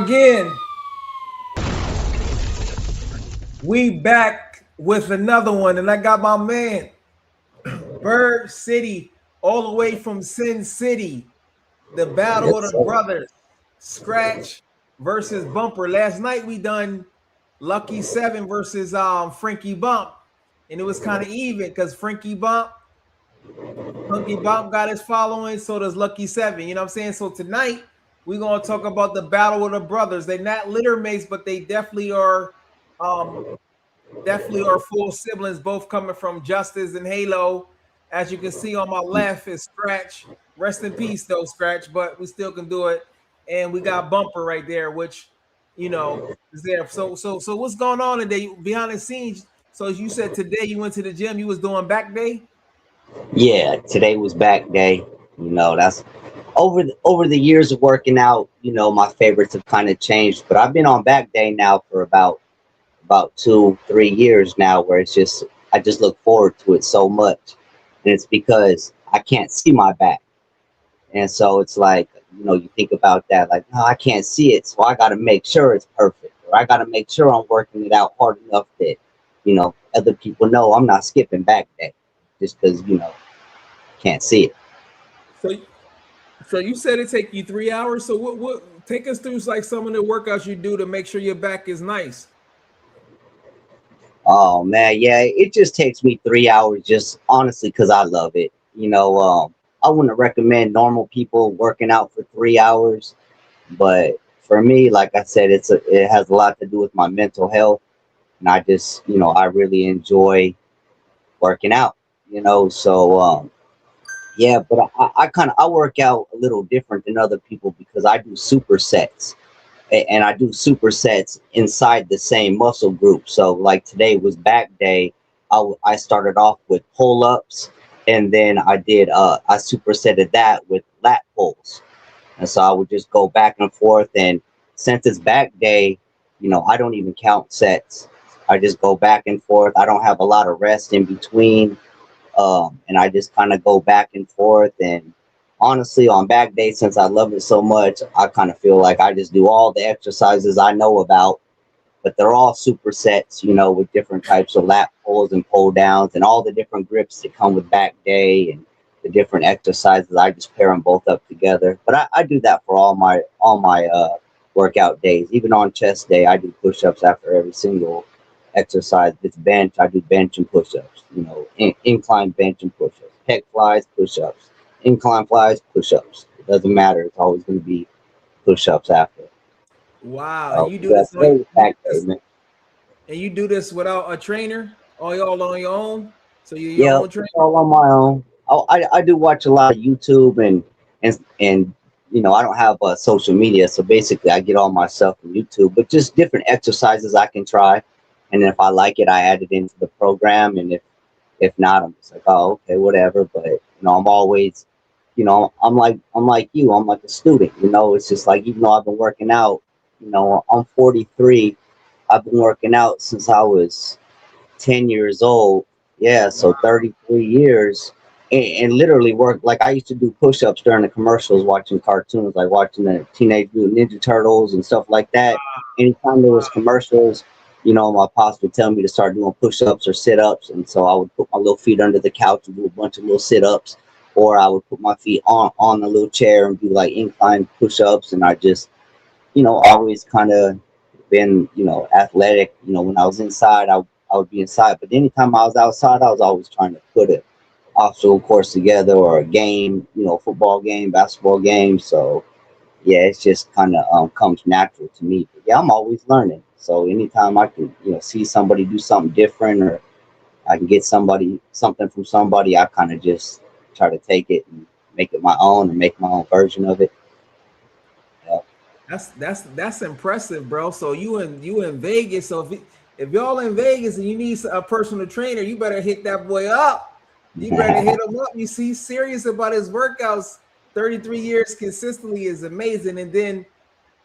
again. We back with another one, and I got my man Bird City all the way from Sin City. The battle of Yes, the sir. brothers, Scratch versus Bumper. Last night we done Lucky Seven versus Frankie Bump, and it was kind of even because Frankie Bump got his following, so does Lucky Seven. You know what I'm saying? So tonight we're gonna talk about the battle of the brothers. They're not litter mates, but they um definitely are full siblings, both coming from Justice and Halo. As you can see on my left is Scratch. Rest in peace, though, Scratch, but we still can do it. And we got Bumper right there, which is there. So what's going on today behind the scenes? So as you said today, you went to the gym. You was doing back day. Yeah, today was back day. That's over the years of working out. My favorites have kind of changed, but I've been on back day now for about 2, 3 years now, where I just look forward to it so much, and it's because I can't see my back, and so it's like you think about that, like, no, I can't see it, so I got to make sure it's perfect, or I got to make sure I'm working it out hard enough that other people know I'm not skipping back day just because can't see it. So so you said it take you 3 hours. So what take us through like some of the workouts you do to make sure your back is nice. Oh man, yeah, it just takes me 3 hours, just honestly, because I love it. I wouldn't recommend normal people working out for 3 hours, but for me, like I said, it has a lot to do with my mental health, and I just, I really enjoy working out. So yeah, but I kind of I work out a little different than other people because I do supersets, and I do supersets inside the same muscle group. So like today was back day. I started off with pull ups, and then I supersetted that with lat pulls, and so I would just go back and forth. And since it's back day, I don't even count sets. I just go back and forth. I don't have a lot of rest in between, and I just kind of go back and forth. And honestly, on back day, since I love it so much, I kind of feel like I just do all the exercises I know about, but they're all supersets, with different types of lat pulls and pull downs and all the different grips that come with back day and the different exercises. I just pair them both up together. But I do that for all my workout days. Even on chest day, I do push-ups after every single exercise. If it's bench, I do bench and push-ups. Incline bench and push-ups, pec flies, push-ups, incline flies, push-ups. It doesn't matter. It's always going to be push-ups after. Wow, and you do Yeah, this on today was you do back day, this man. and you do this without a trainer, or y'all on your own. So you're your Yeah, own trainer. it's all on my own. I do watch a lot of YouTube, and I don't have social media, so basically I get all my stuff from YouTube. But just different exercises I can try, and if I like it, I add it into the program. And if not, I'm just like, oh, okay, whatever. But I'm always, I'm like you. I'm like a student. It's just like, even though I've been working out, I'm 43. I've been working out since I was 10 years old. Yeah, so Wow. 33 years. And literally work, like I used to do push-ups during the commercials, watching cartoons, like watching the Teenage Mutant Ninja Turtles and stuff like that. Anytime there was commercials, my pops would tell me to start doing push-ups or sit-ups, and so I would put my little feet under the couch and do a bunch of little sit-ups, or I would put my feet on the little chair and do like incline push-ups. And I just, always kind of been, athletic. When I was inside, I would be inside. But anytime I was outside, I was always trying to put an obstacle course together, or a game, football game, basketball game. So yeah, it's just kind of comes natural to me. But yeah, I'm always learning. So anytime I can, see somebody do something different, or I can get something from somebody, I kind of just try to take it and make it my own and make my own version of it. Yeah. That's impressive, bro. So you in Vegas. So if y'all in Vegas and you need a personal trainer, you better hit that boy up. You better hit him up. You see, serious about his workouts. 33 years consistently is amazing. And then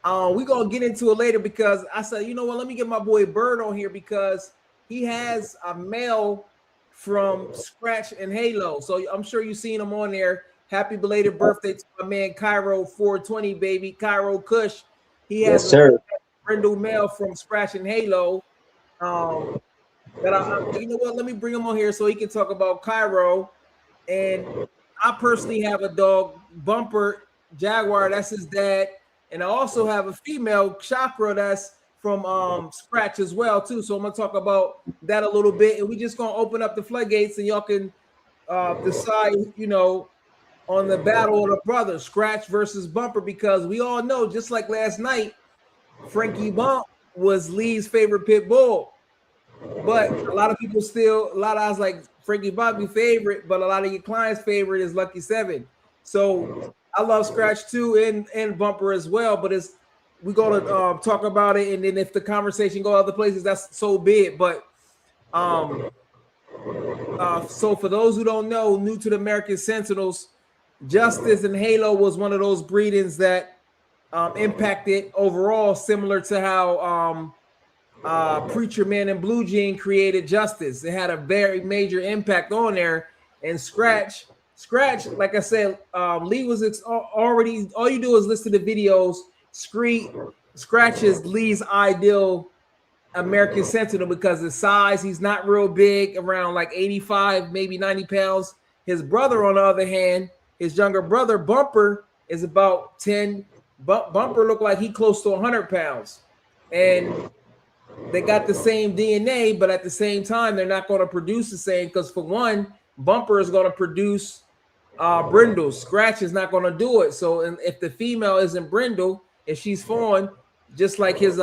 we're gonna get into it later because I said, you know what, let me get my boy Bird on here because he has a mail from Scratch and Halo. So I'm sure you've seen him on there. Happy belated birthday to my man Cairo 420, baby. Cairo Kush. He Yes, has a sir. brindle male from Scratch and Halo. That you know what? Let me bring him on here so he can talk about Cairo. And I personally have a dog, Bumper Jaguar. That's his dad. And I also have a female Chakra that's from Scratch as well too. So I'm gonna talk about that a little bit, and we just gonna open up the floodgates, and y'all can decide, you know, on the battle of the brothers, Scratch versus Bumper, because we all know, just like last night, Frankie Bump was Lee's favorite pit bull. But a lot of people still, a lot of us like Frankie Bobby favorite, but a lot of your clients' favorite is Lucky Seven. So I love Scratch too and Bumper as well. But it's we're gonna talk about it, and then if the conversation go other places, that's so big. But so for those who don't know, new to the American Sentinels, Justice and Halo was one of those breedings that impacted overall, similar to how Preacher Man and Blue Jean created Justice. It had a very major impact on there. And Scratch, like I said, Lee was already. All you do is listen to videos. Scratch is Lee's ideal American Sentinel because his size, he's not real big, around like 85, maybe 90 pounds. His brother, on the other hand, his younger brother, Bumper, is about 10. Bumper looked like he close to 100 pounds. And they got the same DNA, but at the same time, they're not going to produce the same because, for one, Bumper is going to produce brindle. Scratch is not going to do it. So if the female isn't brindle, if she's fawn, just like his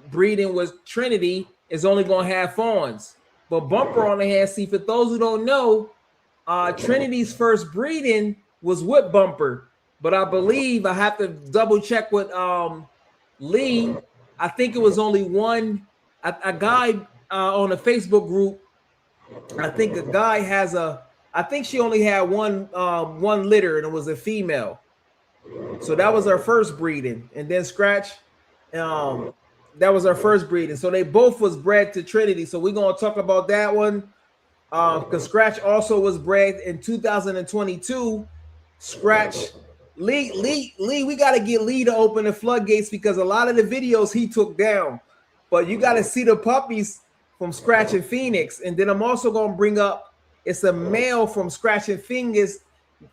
breeding with Trinity, is only going to have fawns. But Bumper, on the hand, see, for those who don't know, Trinity's first breeding was with Bumper. But I believe, I have to double check with Lee, I think it was only one, a guy on a Facebook group. I think a guy has I think she only had one litter, and it was a female. So that was our first breeding. And then Scratch, that was our first breeding. So they both was bred to Trinity. So we're going to talk about that one. Because Scratch also was bred in 2022. Scratch, Lee, we got to get Lee to open the floodgates because a lot of the videos he took down. But you got to see the puppies from Scratch and Phoenix. And then I'm also going to bring up, it's a male from Scratch and Phoenix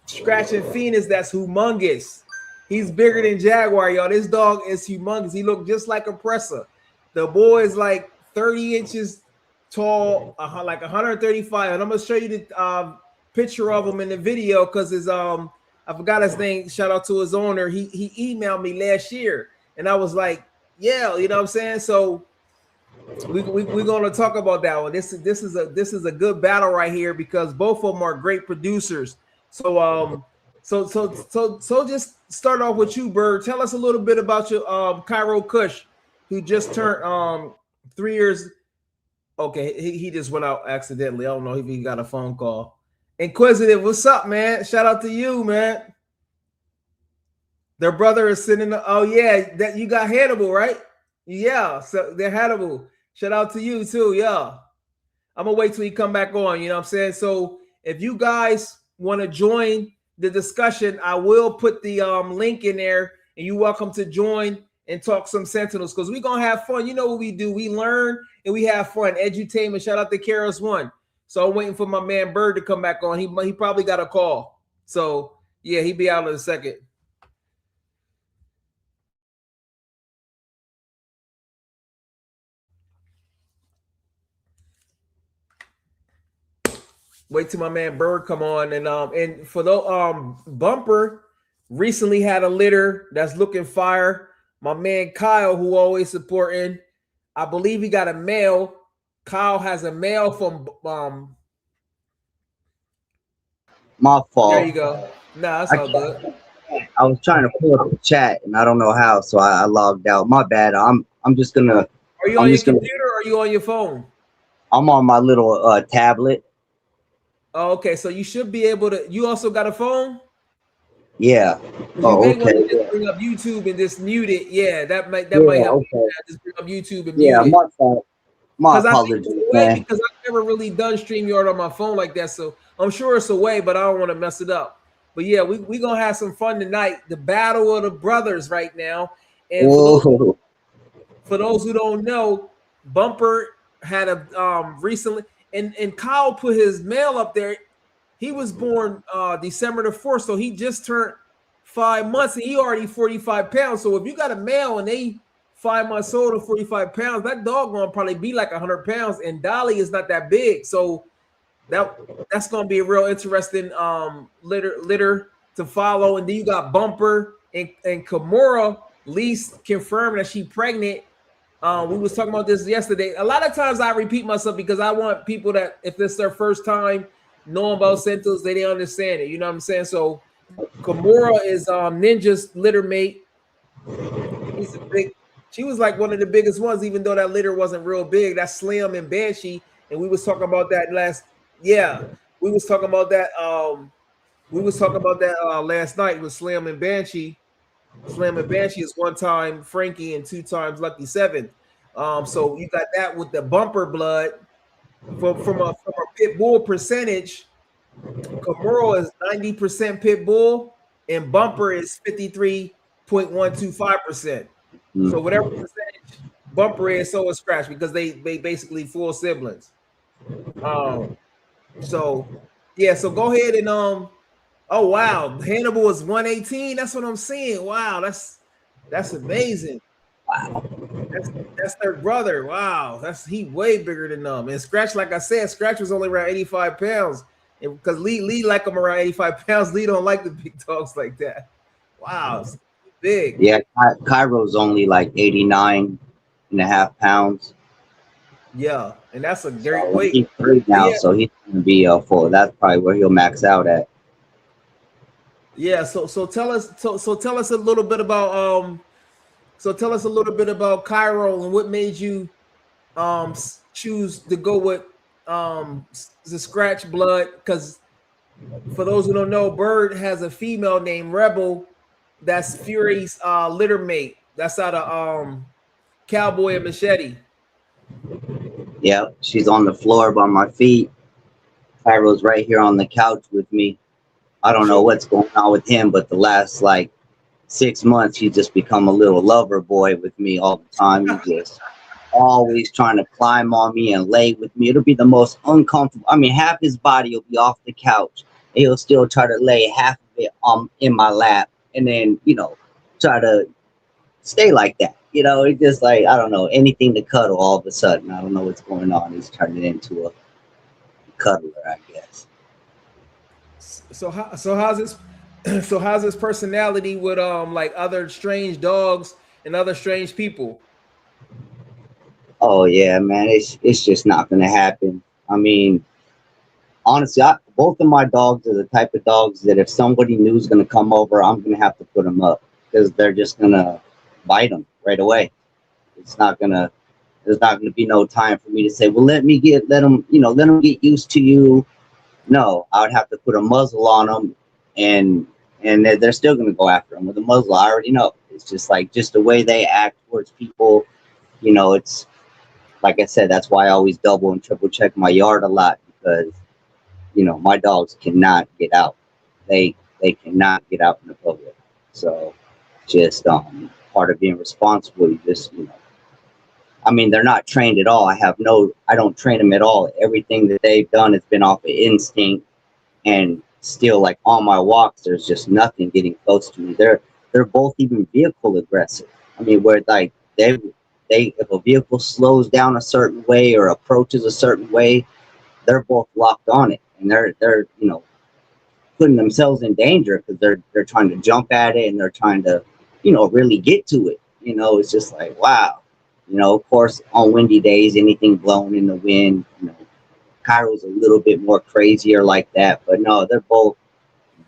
that's humongous. He's bigger than Jaguar, y'all. This dog is humongous. He looked just like Oppressor. The boy is like 30 inches tall, like 135. And I'm going to show you the picture of him in the video because his I forgot his name. Shout out to his owner. He emailed me last year, and I was like, yeah, you know what I'm saying? So we're going to talk about that one. This is a good battle right here because both of them are great producers. So so just start off with you, Bird. Tell us a little bit about your Cairo Kush, who just turned 3 years. Okay, he just went out accidentally. I don't know if he got a phone call. Inquisitive, what's up, man? Shout out to you, man. Their brother is sitting. Oh yeah, that you got Hannibal, right? Yeah, so they're Hannibal. Shout out to you too. Yeah, I'm gonna wait till he come back on. You know what I'm saying? So if you guys want to join the discussion, I will put the link in there, and you're welcome to join and talk some Sentinels because we're gonna have fun. You know what we do? We learn and we have fun. Edutainment. Shout out to Karis One. So I'm waiting for my man Bird to come back on. He probably got a call. So yeah, he'll be out in a second. Wait till my man Bird come on. And for the Bumper recently had a litter that's looking fire. My man Kyle, who always supporting, I believe he got a male. Kyle has a male from My fault. There you go. No, that's all good. I was trying to pull up the chat and I don't know how, so I logged out. My bad. I'm just gonna. Are you on your computer or are you on your phone? I'm on my little tablet. Oh, okay, so you should be able to. You also got a phone? Yeah. Oh, you may want to just bring up YouTube and just mute it. Yeah, that might help. Okay. Just bring up YouTube and mute it. My fault. My apologies, man. Because I've never really done StreamYard on my phone like that, so I'm sure it's a way, but I don't want to mess it up. But yeah, we gonna have some fun tonight. The battle of the brothers right now, And Whoa. for those who don't know, Bumper had a recently, and Kyle put his mail up there. He was born December the 4th, so he just turned 5 months, and he already 45 pounds. So if you got a male and they 5 months old and 45 pounds, that dog gonna probably be like 100 pounds. And Dolly is not that big, so that that's gonna be a real interesting litter to follow. And then you got Bumper and Kimura. Least confirmed that she pregnant. We was talking about this yesterday. A lot of times I repeat myself because I want people that if it's their first time knowing about Sentinels, they didn't understand it. You know what I'm saying? So Kimura is Ninja's litter mate. She's a big. She was like one of the biggest ones, even though that litter wasn't real big. That's Slim and Banshee, and we was talking about that last. Yeah, we was talking about that. We was talking about that last night with Slim and Banshee. Slim and Banshee is one time Frankie and two times Lucky Seven. So you got that with the Bumper blood from a pit bull percentage. Camaro is 90% pit bull, and Bumper is 53.125%. So whatever percentage Bumper is, so is Scratch because they basically full siblings. So yeah, so go ahead and oh wow, Hannibal is 118. That's what I'm saying. Wow, that's amazing. Wow. That's their brother. Wow, that's he way bigger than them. And Scratch, like I said, Scratch was only around 85 pounds. And because Lee like him around 85 pounds, Lee don't like the big dogs like that. Wow, it's big. Yeah, Cairo's only like 89.5 pounds. Yeah, and that's a great So weight. he's 3 But now, yeah, so he's gonna be full. That's probably where he'll max out at. yeah. So tell us so tell us a little bit about tell us a little bit about Cairo and what made you choose to go with the Scratch blood because for those who don't know, Bird has a female named Rebel that's Fury's litter mate. That's out of Cowboy and Machete. Yep, she's on the floor by my feet. Cairo's right here on the couch with me. I don't know Sure. what's going on with him, but the last like 6 months, he's just become a little lover boy with me all the time. He just always trying to climb on me and lay with me. It'll be the most uncomfortable. I mean, half his body will be off the couch. And he'll still try to lay half of it in my lap, and then try to stay like that. It's just like I don't know anything to cuddle. All of a sudden, I don't know what's going on. He's turning into a cuddler, I guess. How's this how's his personality with like other strange dogs and other strange people? Oh yeah, man, it's just not gonna happen. I mean, honestly, both of my dogs are the type of dogs that if somebody new is gonna come over, I'm gonna have to put them up because they're just gonna bite them right away. It's not gonna. There's not gonna be no time for me to say, well, let them get used to you. No, I would have to put a muzzle on them, and they're still gonna go after them with a muzzle. I already know. It's just the way they act towards people. It's like I said. That's why I always double and triple check my yard a lot because my dogs cannot get out. They cannot get out in the public. So just part of being responsible. You just I mean, they're not trained at all. I don't train them at all. Everything that they've done has been off of instinct, and still, like on my walks, there's just nothing getting close to me. They're both even vehicle aggressive. I mean, where like they if a vehicle slows down a certain way or approaches a certain way, they're both locked on it, and they're putting themselves in danger because they're trying to jump at it and they're trying to really get to it. It's just like wow. Of course, on windy days, anything blowing in the wind, Cairo's a little bit more crazier like that. But no, they're both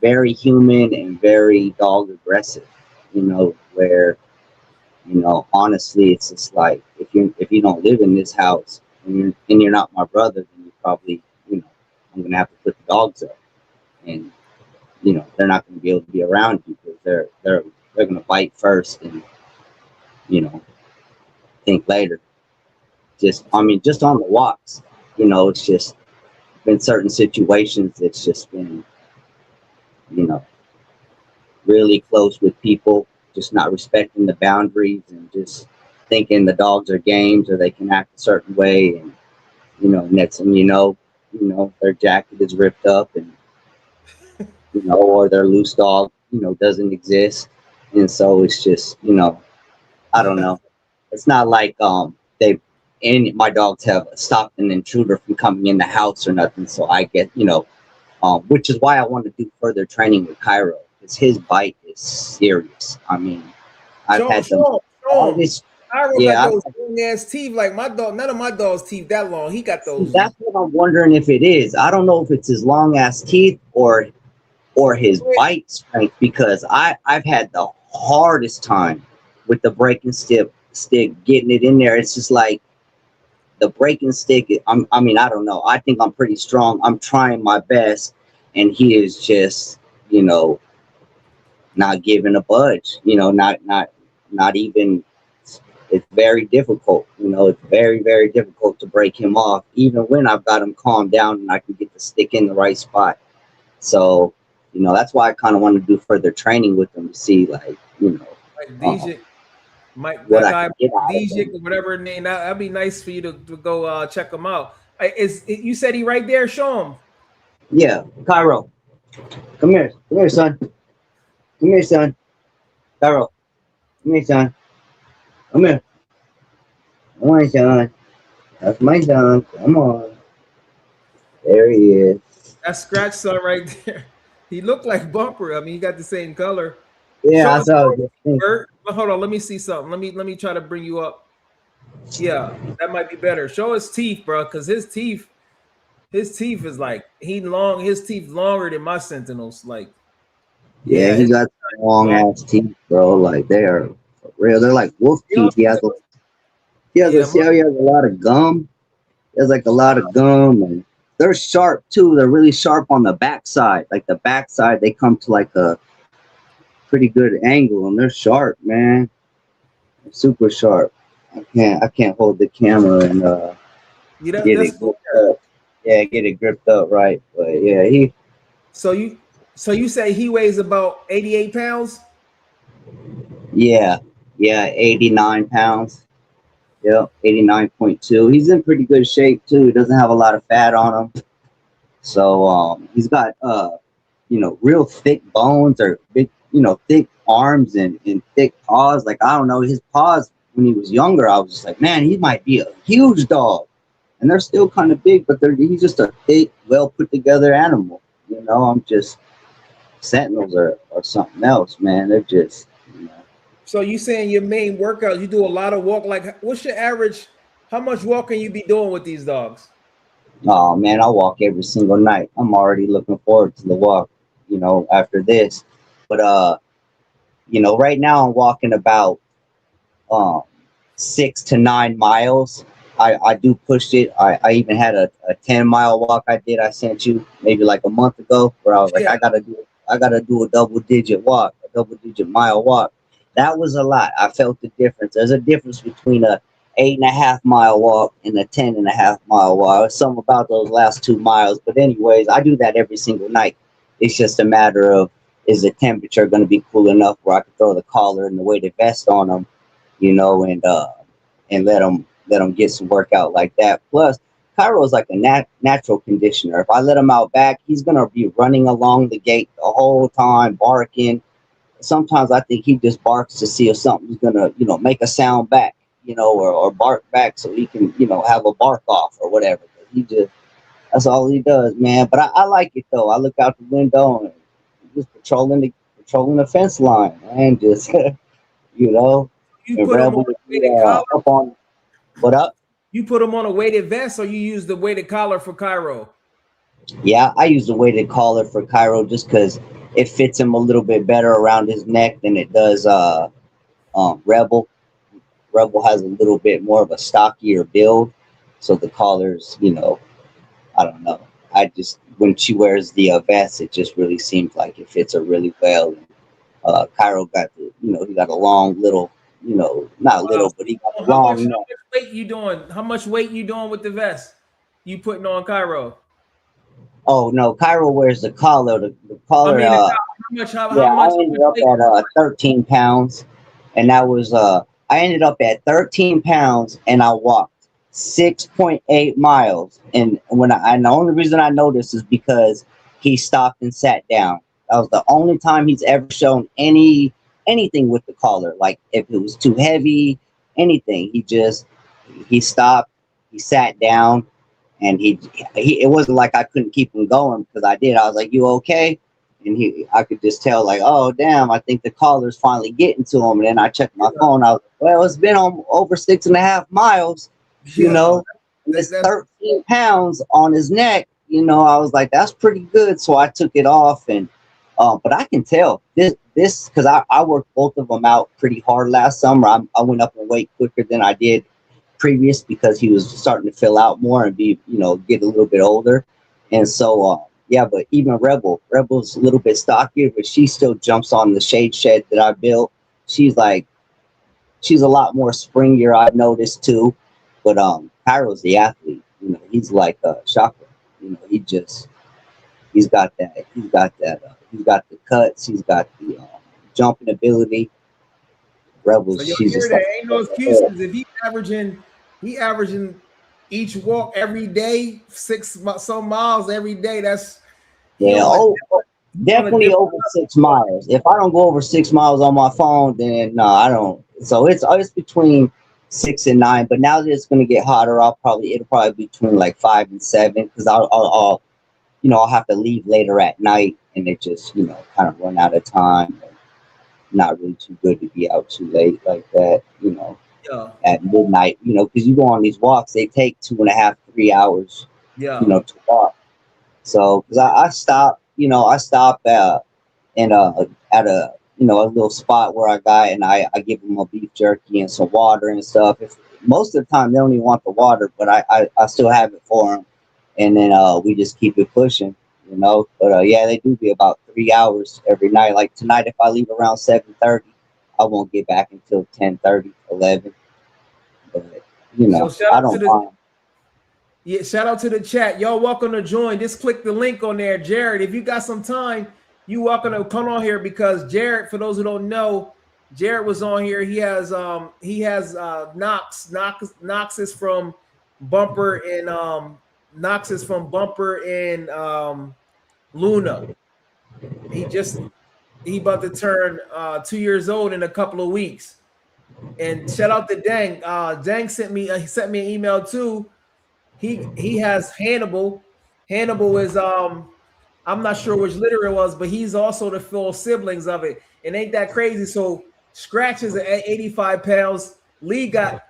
very human and very dog aggressive, where, honestly, it's just like if you don't live in this house and you're not my brother, then you probably, I'm gonna have to put the dogs up. And, they're not gonna be able to be around you because they're gonna bite first and, think later. Just on the walks, it's just been certain situations that's just been, really close with people. just not respecting the boundaries and just thinking the dogs are games or they can act a certain way, and next thing their jacket is ripped up, and or their loose dog, doesn't exist, and so it's just, I don't know. It's not like they and my dogs have stopped an intruder from coming in the house or nothing. So I get, which is why I want to do further training with Cairo, because his bite is serious. I mean, I've Show, had the show, show him. hardest. Cairo got Yeah, those long ass teeth like my dog. None of my dog's teeth that long. He got those. that's what I'm wondering if it is. I don't know if it's his long ass teeth or his bite strength, because I've had the hardest time with the breaking stick getting it in there. It's just like the breaking stick. I mean, I don't know. I think I'm pretty strong. I'm trying my best, and he is just, not giving a budge. Not even. It's very difficult. It's very, very difficult to break him off, even when I've got him calmed down and I can get the stick in the right spot. So, that's why I kind of want to do further training with them to see, like, Like DJ, Mike, what that I guy can get out of DJ, them. whatever name. That'd be nice for you to go check him out. You said he right there? Show him. Yeah, Cairo, come here, son, come here, son, Cairo, come here, son, come here, come on, son, that's my son, come on, there he is. That scratch son right there. He looked like Bumper. I mean, he got the same color. Yeah, Show I us, saw it. Bert. Hold on, let me see something. Let me try to bring you up. Yeah, that might be better. Show his teeth, bro, because his teeth is like he long. His teeth longer than my Sentinels. Like, Yeah, yeah, he his got long long. ass teeth, bro. Like they are for real. They're like wolf Yeah, teeth. yeah, See how he has a lot of gum. He has like a lot of gum, and they're sharp too. They're really sharp on the backside. Like the backside, they come to like a pretty good angle, and they're sharp, man. They're super sharp. I can't hold the camera and yeah. get That's it cool. gripped up. Yeah, get it gripped up right. But yeah, So you say he weighs about 88 pounds? yeah, yeah, 89 pounds. Yep, 89.2. He's in pretty good shape too. He doesn't have a lot of fat on him. So he's got real thick bones, or big, thick arms and thick paws. Like, I don't know, his paws when he was younger, I was just like, man, he might be a huge dog. And they're still kind of big, but he's just a thick, well put together animal. I'm just Sentinels are something else, man. They're just, So you saying your main workout, you do a lot of walk. Like, what's your average? How much walking you be doing with these dogs? oh man, I walk every single night. I'm already looking forward to the walk, after this. But right now I'm walking about um 6 to 9 miles. I do push it. I even had a 10 mile walk I sent you maybe like a month ago, where I was like, Yeah. I gotta do a double digit walk, a double digit mile walk. That was a lot. I felt the difference. There's a difference between a 8.5 mile walk and a 10.5 mile walk. Something about those last 2 miles. But anyways, I do that every single night. It's just a matter of, is the temperature going to be cool enough where I can throw the collar and the weighted vest on them, and let them get some workout like that. Plus, Cairo's like a natural conditioner. If I let him out back, he's gonna be running along the gate the whole time, barking. Sometimes I think he just barks to see if something's gonna, make a sound back, or bark back so he can, have a bark off or whatever. He just That's all he does, man. But I like it though. I look out the window and just patrolling the fence line, and just you know, You and put them on rebel to a be weighted collar. up on what up. You put them on a weighted vest, or you use the weighted collar for Cairo. Yeah, I use the weighted collar for Cairo just because it fits him a little bit better around his neck than it does Rebel. Rebel has a little bit more of a stockier build, so the collars, I don't know. I just when she wears the vest, it just really seems like it fits her really well. And Cairo got he got a long little, not Wow. little, but he got a long How neck. much weight you doing? How much weight you doing with the vest? You putting on Cairo? Oh no, Cairo wears the collar. The I collar. mean, how Yeah, I much ended up weight? at 13 pounds, and that was I ended up at 13 pounds, and I walked 6.8 miles. And and the only reason I know this is because he stopped and sat down. That was the only time he's ever shown anything with the collar. Like if it was too heavy, anything, he stopped, he sat down, and he it wasn't like I couldn't keep him going because I did. I was like, "You okay?" And I could just tell, like, "Oh damn, I think the caller's finally getting to him." And then I checked my phone. I was like, "Well, it's been on over 6.5 miles, you Yeah, know, and it's that's 13 pounds on his neck." I was like, "That's pretty good." So I took it off, and but I can tell this because I worked both of them out pretty hard last summer. I went up in weight quicker than I did previous because he was starting to fill out more and be, get a little bit older. And so, yeah, but even Rebel's a little bit stockier, but she still jumps on the shade shed that I built. She's like, she's a lot more springier, I've noticed too. But Cairo's the athlete. He's like Shaka. He's got the cuts. He's got the jumping ability. so Rebels, you'll she's hear just that. like, Ain't no excuses. If he averaging each walk every day, some miles every day. That's he yeah. on a Oh, he on a definitely different over six level. miles. If I don't go over 6 miles on my phone, then no, I don't. So it's between 6 and 9. But now that it's gonna get hotter, it'll probably be between like 5 and 7 because I'll have to leave later at night and it just kind of run out of time. Not really too good to be out too late like that. Yeah, At midnight. Because you go on these walks, they take 2.5, 3 hours. yeah, To walk. So, because I stop and at a little spot where I got, and I give them a beef jerky and some water and stuff. If most of the time they don't even want the water, but I still have it for them, and then we just keep it pushing. But yeah, they do be about 3 hours every night. Like tonight, if I leave around 7:30, I won't get back until 10:30, 11. But so I don't mind. shout out to the chat. Y'all welcome to join. Just click the link on there, Jared. If you got some time, you welcome to come on here because Jared, for those who don't know, Jared was on here. He has Knox is from Bumper and Knox is from Bumper and Luna. He just he about to turn 2 years old in a couple of weeks. And shout out to Dang. Dang he sent me an email too. He has Hannibal. Hannibal is I'm not sure which litter it was, but he's also the full siblings of it. And ain't that crazy? So Scratch is at 85 pounds. Lee got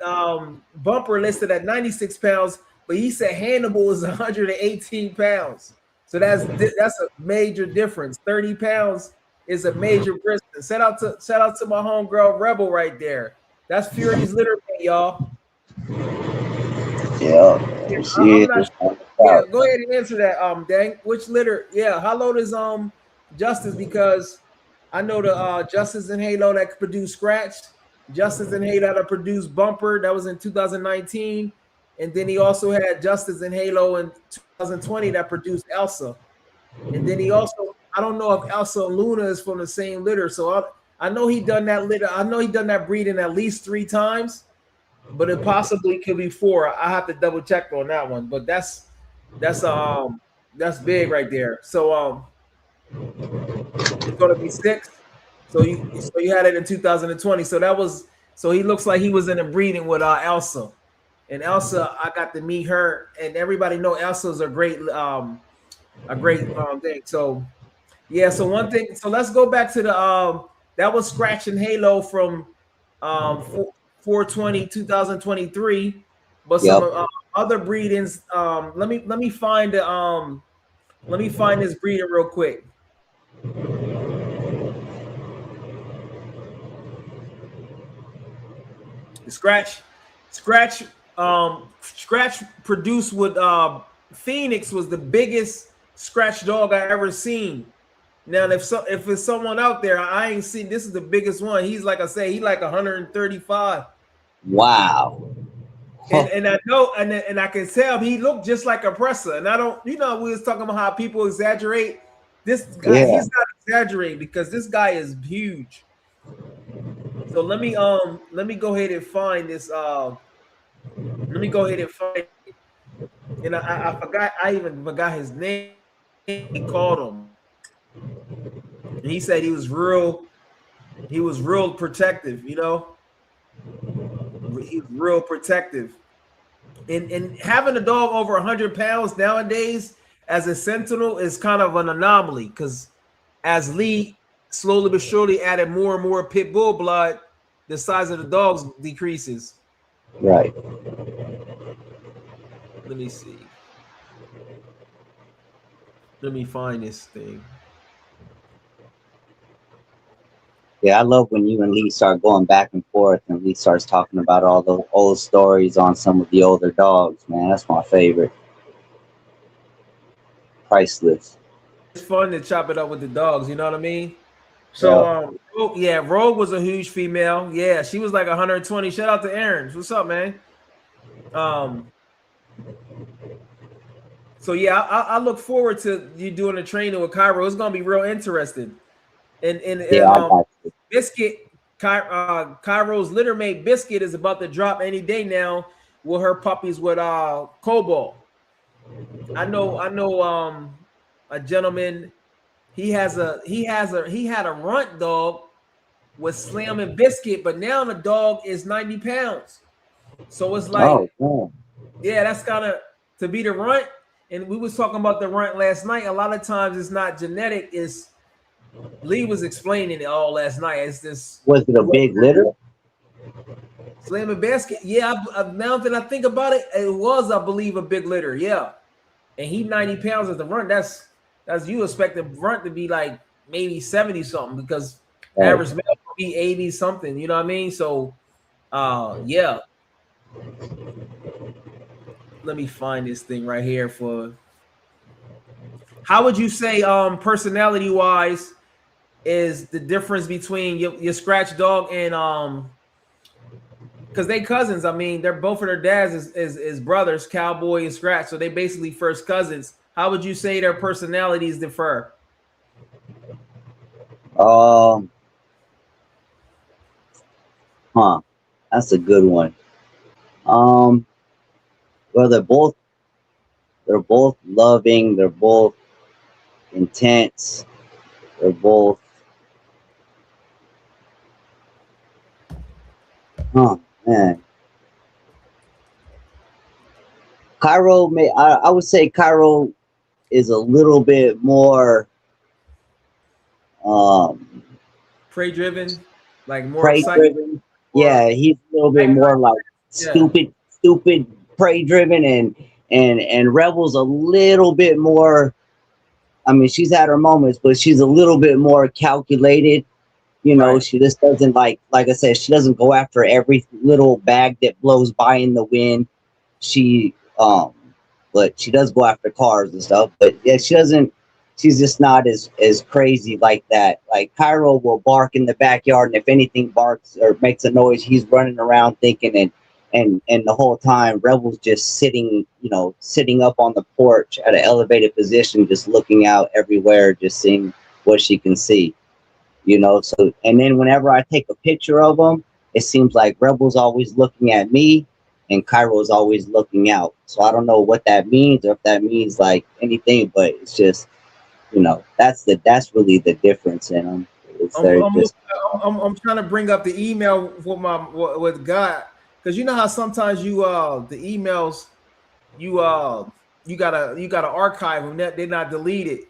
Bumper listed at 96 pounds, but he said Hannibal is 118 pounds. So that's a major difference. 30 pounds is a major difference. Shout out to my homegirl Rebel right there. That's Fury's litter mate, y'all. Yeah, Yeah, you see I'm it. not It's sure. on the Yeah, couch. go ahead and answer that. Dang, which litter? Yeah, how low is Justice? Because I know the Justice and Halo that produced Scratch, Justice and Halo that produced Bumper. That was in 2019, and then he also had Justice and Halo in 2020 that produced Elsa, and then he also I don't know if Elsa and Luna is from the same litter. So I know he done that litter. I know he done that breeding at least 3 times, but it possibly could be 4. I have to double check on that one, but that's that's big right there. So it's gonna be 6. So you had it in 2020. So he looks like he was in a breeding with Elsa. And Elsa, I got to meet her, and everybody know Elsa's a great thing. So yeah, so one thing, so let's go back to the that was Scratch and Halo from 420 2023, but some Yep. other breedings. Let me find this breeder real quick. Scratch, Scratch produced with Phoenix was the biggest Scratch dog I ever seen. Now, if it's someone out there, I ain't seen. This is the biggest one. He's like I say, he like 135. Wow. And I know, and I can tell he looked just like a presser. And I don't, we was talking about how people exaggerate. This guy, Yeah, he's not exaggerating because this guy is huge. So let me go ahead and find this. Let me go ahead and find it. And I forgot. I even forgot his name. He called him, and he said he was real. He was real protective. He was real protective. And having a dog over 100 pounds nowadays as a sentinel is kind of an anomaly because as Lee slowly but surely added more and more pit bull blood, the size of the dogs decreases. right. Let me see. Let me find this thing. Yeah, I love when you and Lee start going back and forth, and Lee starts talking about all those old stories on some of the older dogs. Man, that's my favorite. Priceless. It's fun to chop it up with the dogs. You know what I mean? So Yeah, Yeah, Rogue was a huge female. Yeah, she was like 120. Shout out to Aaron. What's up, man? Um, so yeah, I look forward to you doing a training with Cairo. It's gonna be real interesting. yeah, And I got you. Biscuit, Cairo's littermate Biscuit is about to drop any day now with her puppies with Cobalt. I know a gentleman. He had a runt dog with Slam and Biscuit, but now the dog is 90 pounds. So it's like, Oh, man. yeah, that's kind of to be the runt. And we was talking about the runt last night. A lot of times it's not genetic. It's Lee was explaining it all last night. It's this Was it a big litter? Slam and Basket. Yeah, now that I think about it, it was, I believe, a big litter. Yeah, and he 90 pounds as the runt. That's you expect the runt to be like maybe 70 something because Right. average male would be 80 something. You know what I mean? So, yeah. Let me find this thing right here for. How would you say, personality wise, is the difference between your scratch dog and because they cousins. I mean, they're both of their dads is brothers, Cowboy and Scratch. So they basically first cousins. How would you say their personalities differ? Um, huh. That's a good one. Um, well, they're both loving. They're both intense. They're both, huh, man. I would say Cairo is a little bit more um Prey driven, like more prey excitement, driven. or Yeah, he's a little bit more like yeah, stupid prey driven, and Rebel's a little bit more. I mean, she's had her moments, but she's a little bit more calculated. right. She just doesn't like I said, she doesn't go after every little bag that blows by in the wind. She but she does go after cars and stuff. But yeah, she doesn't. She's just not as crazy like that. Like Cairo will bark in the backyard, and if anything barks or makes a noise, he's running around thinking, and the whole time Rebel's just sitting up on the porch at an elevated position, just looking out everywhere, just seeing what she can see. So, and then whenever I take a picture of them, it seems like Rebel's always looking at me and Cairo's always looking out. So I don't know what that means or if that means like anything, but it's just, that's really the difference in them. It's I'm they're I'm, look, just I'm trying to bring up the email with God because you know how sometimes you the emails you you gotta archive them. That they're not deleted.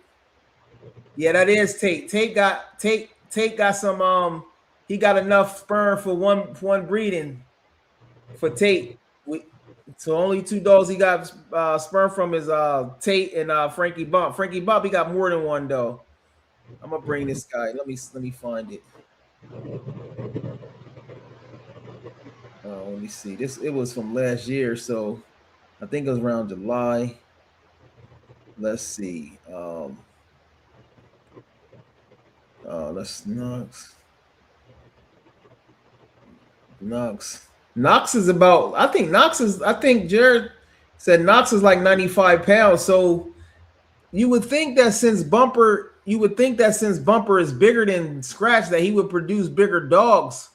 Yeah, that is Tate. Tate got some he got enough sperm for one breeding for Tate. So only two dogs he got sperm from is Tate and Frankie Bump. Frankie Bump he got more than one though. I'm gonna bring this guy. Let me find it. Let me see. This it was from last year, so I think it was around July. Let's see. Let's Nux. Nux. Knox is about. I think Jared said Knox is like 95 pounds. So you would think that since Bumper is bigger than Scratch, that he would produce bigger dogs.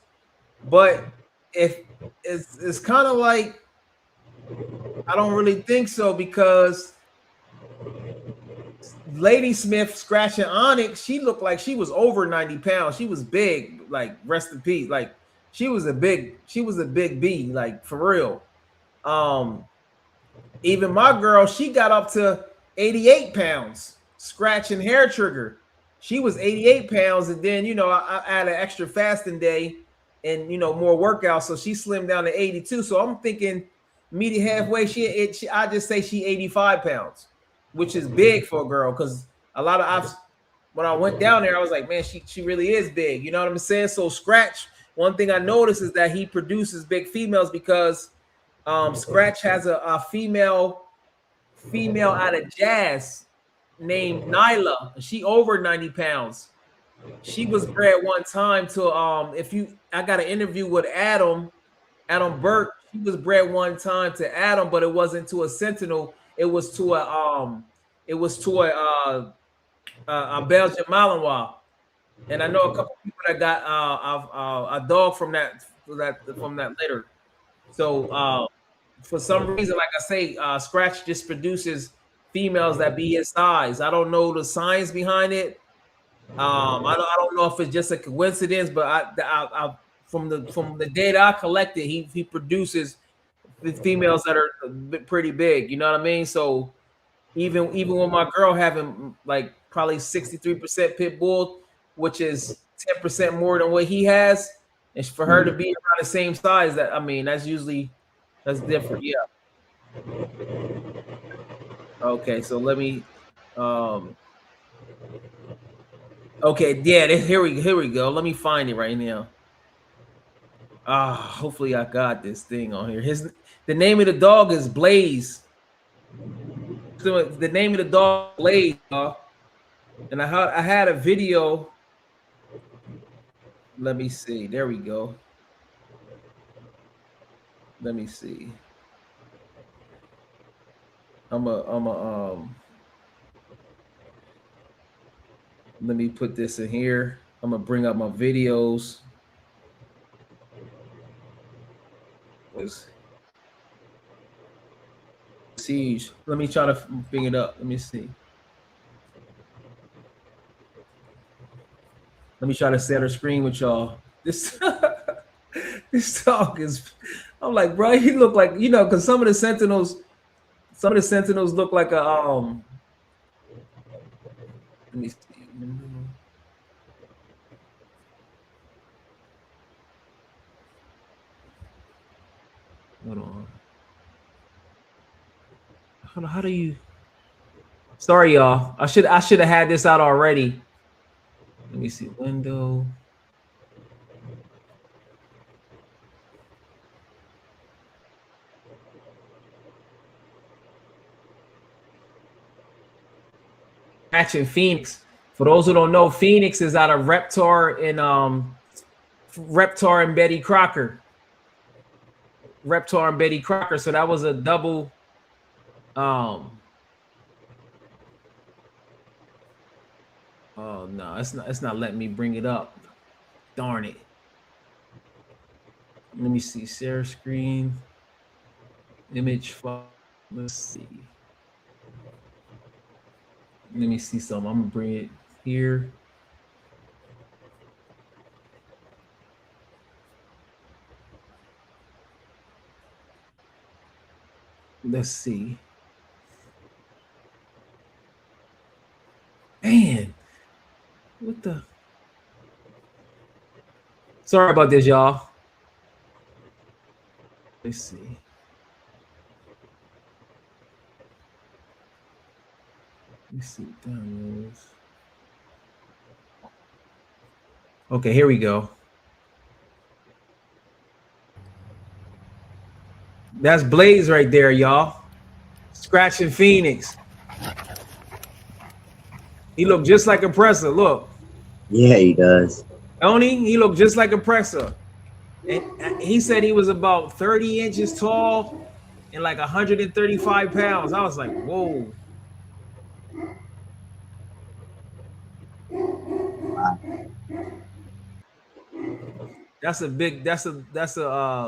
But if it's kind of like I don't really think so because Lady Smith scratching Onyx, she looked like she was over 90 pounds. She was big, like rest in peace. Like she was a big B, like for real. Um, Even my girl, she got up to 88 pounds, scratching hair trigger. She was 88 pounds, and then I had an extra fasting day and more workouts, so she slimmed down to 82. So I'm thinking meet it halfway. I just say she 85 pounds, which is big for a girl because a lot of when I went down there, I was like, man, she really is big. You know what I'm saying? So Scratch, one thing I noticed is that he produces big females because Scratch has a female out of Jazz named Nyla. She over 90 pounds. She was bred one time to I got an interview with Adam Burke. She was bred one time to Adam, but it wasn't to a Sentinel. It was to a Belgian Malinois. And I know a couple people that got a dog from that litter. So for some reason, like I say, Scratch just produces females that be his size. I don't know the science behind it. I don't know if it's just a coincidence, but I from the data I collected, he produces the females that are pretty big. You know what I mean? So even with my girl having like probably 63% pit bull, which is 10% more than what he has, and for her to be around the same size, that's different. Yeah. Okay, so let me. Okay, yeah. Here we go. Let me find it right now. Hopefully I got this thing on here. The name of the dog is Blaze. So the name of the dog is Blaze, and I had a video. Let me see. There we go. Let me see. Let me put this in here. I'm gonna bring up my videos. Siege. Let me try to bring it up. Let me see. Let me try to share the screen with y'all. This this dog is. I'm like, bro, he look like because some of the Sentinels look like a Let me see. Hold on. How do you? Sorry, y'all. I should have had this out already. Let me see. Window. Matching Phoenix. For those who don't know, Phoenix is out of Reptar and Betty Crocker. Reptar and Betty Crocker. So that was a double. Oh no, it's not letting me bring it up. Darn it. Let me see. Share screen. Image file. Let's see. Let me see something. I'm gonna bring it here. Let's see. Man, what the? Sorry about this, y'all. Let's see. Let's see. Downloads. Okay, here we go. That's Blaze right there, y'all. Scratching Phoenix. He looked just like Oppressor. Look. Yeah, he does. Don't he? He looked just like Oppressor. And he said he was about 30 inches tall and like 135 pounds. I was like, whoa. That's a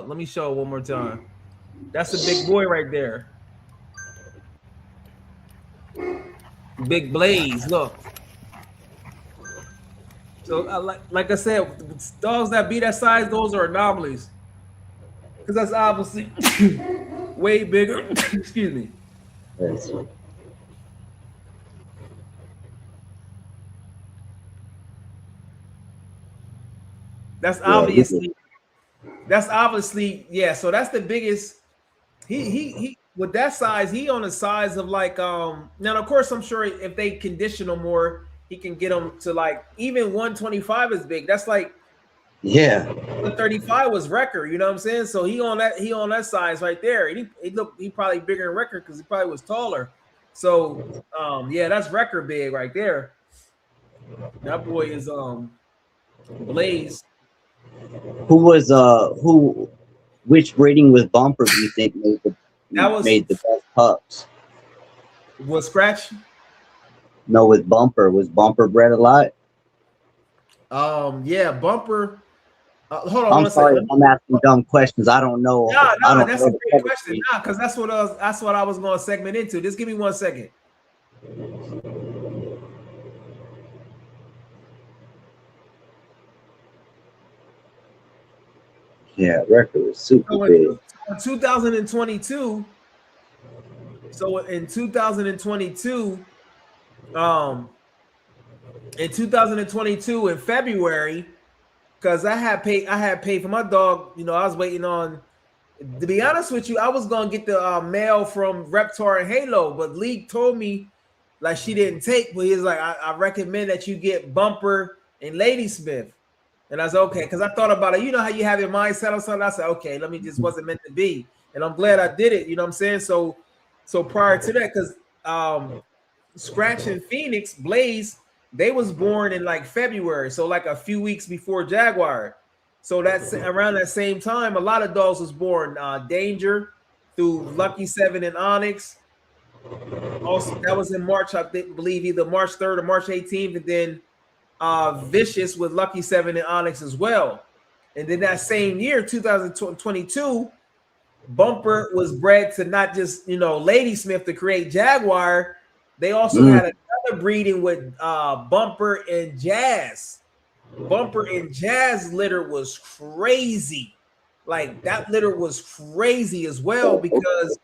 let me show it one more time. That's a big boy right there. Big Blaze. Look. So like I said, dogs that be that size, those are anomalies. Because that's obviously way bigger. Excuse me. Yes. That's Yeah, he was. obviously yeah. So that's the biggest. He with that size, he on the size of like now of course I'm sure if they condition him more, he can get him to like even 125 is big. That's like Yeah. 135 was record, you know what I'm saying? So he on that size right there. And he probably bigger than record because he probably was taller. So yeah, that's record big right there. That boy is Blaze. Who was which breeding with Bumper do you think That was made the best pups? Scratch. No, with Bumper. Was Bumper bred a lot? Yeah, Bumper. Hold on I'm one second. sorry if I'm asking dumb questions. I don't know. No, I no, don't that's know a the great question. pedigree. Nah, because that's what I was going to segment into. Just give me 1 second. Yeah, record was super So big. in 2022, so in 2022, um, in 2022 in February, because I had paid for my dog. You know, I was waiting on. To be honest with you, I was gonna get the mail from Reptar and Halo, but League told me like she didn't take. But he was like, I recommend that you get Bumper and Ladysmith. And I was okay because I thought about it. You know how you have your mindset on something. I said, okay, let me just wasn't meant to be, and I'm glad I did it. You know what I'm saying? So prior to that, because Scratch and Phoenix Blaze, they was born in like February, so like a few weeks before Jaguar. So that's around that same time. A lot of dogs was born. Danger through Lucky Seven and Onyx. Also, that was in March. I believe either March 3rd or March 18th, and then Vicious with Lucky Seven and Onyx as well. And then that same year, 2022, Bumper was bred to not just Ladysmith to create Jaguar. They also Mm, had another breeding with Bumper and Jazz. Bumper and Jazz litter was crazy. Like that litter was crazy as well because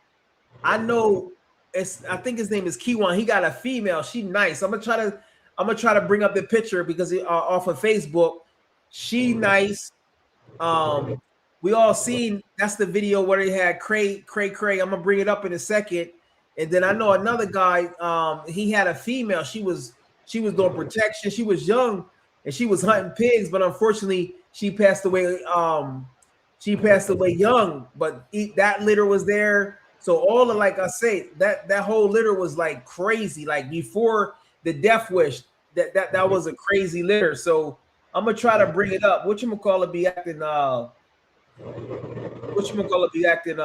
I know I think his name is Kiwan. He got a female. She nice. I'm gonna try to bring up the picture because off of Facebook. She nice. Um, we all seen that's the video where he had Cray. I'm gonna bring it up in a second. And then I know another guy. He had a female. She was doing protection. She was young and she was hunting pigs, but unfortunately she passed away. She passed away young, but that litter was there. So all of like I say, that whole litter was like crazy. Like before the death wish, that was a crazy litter. So I'm gonna try to bring it up. Whatchamacallit be acting whatchamacallit be acting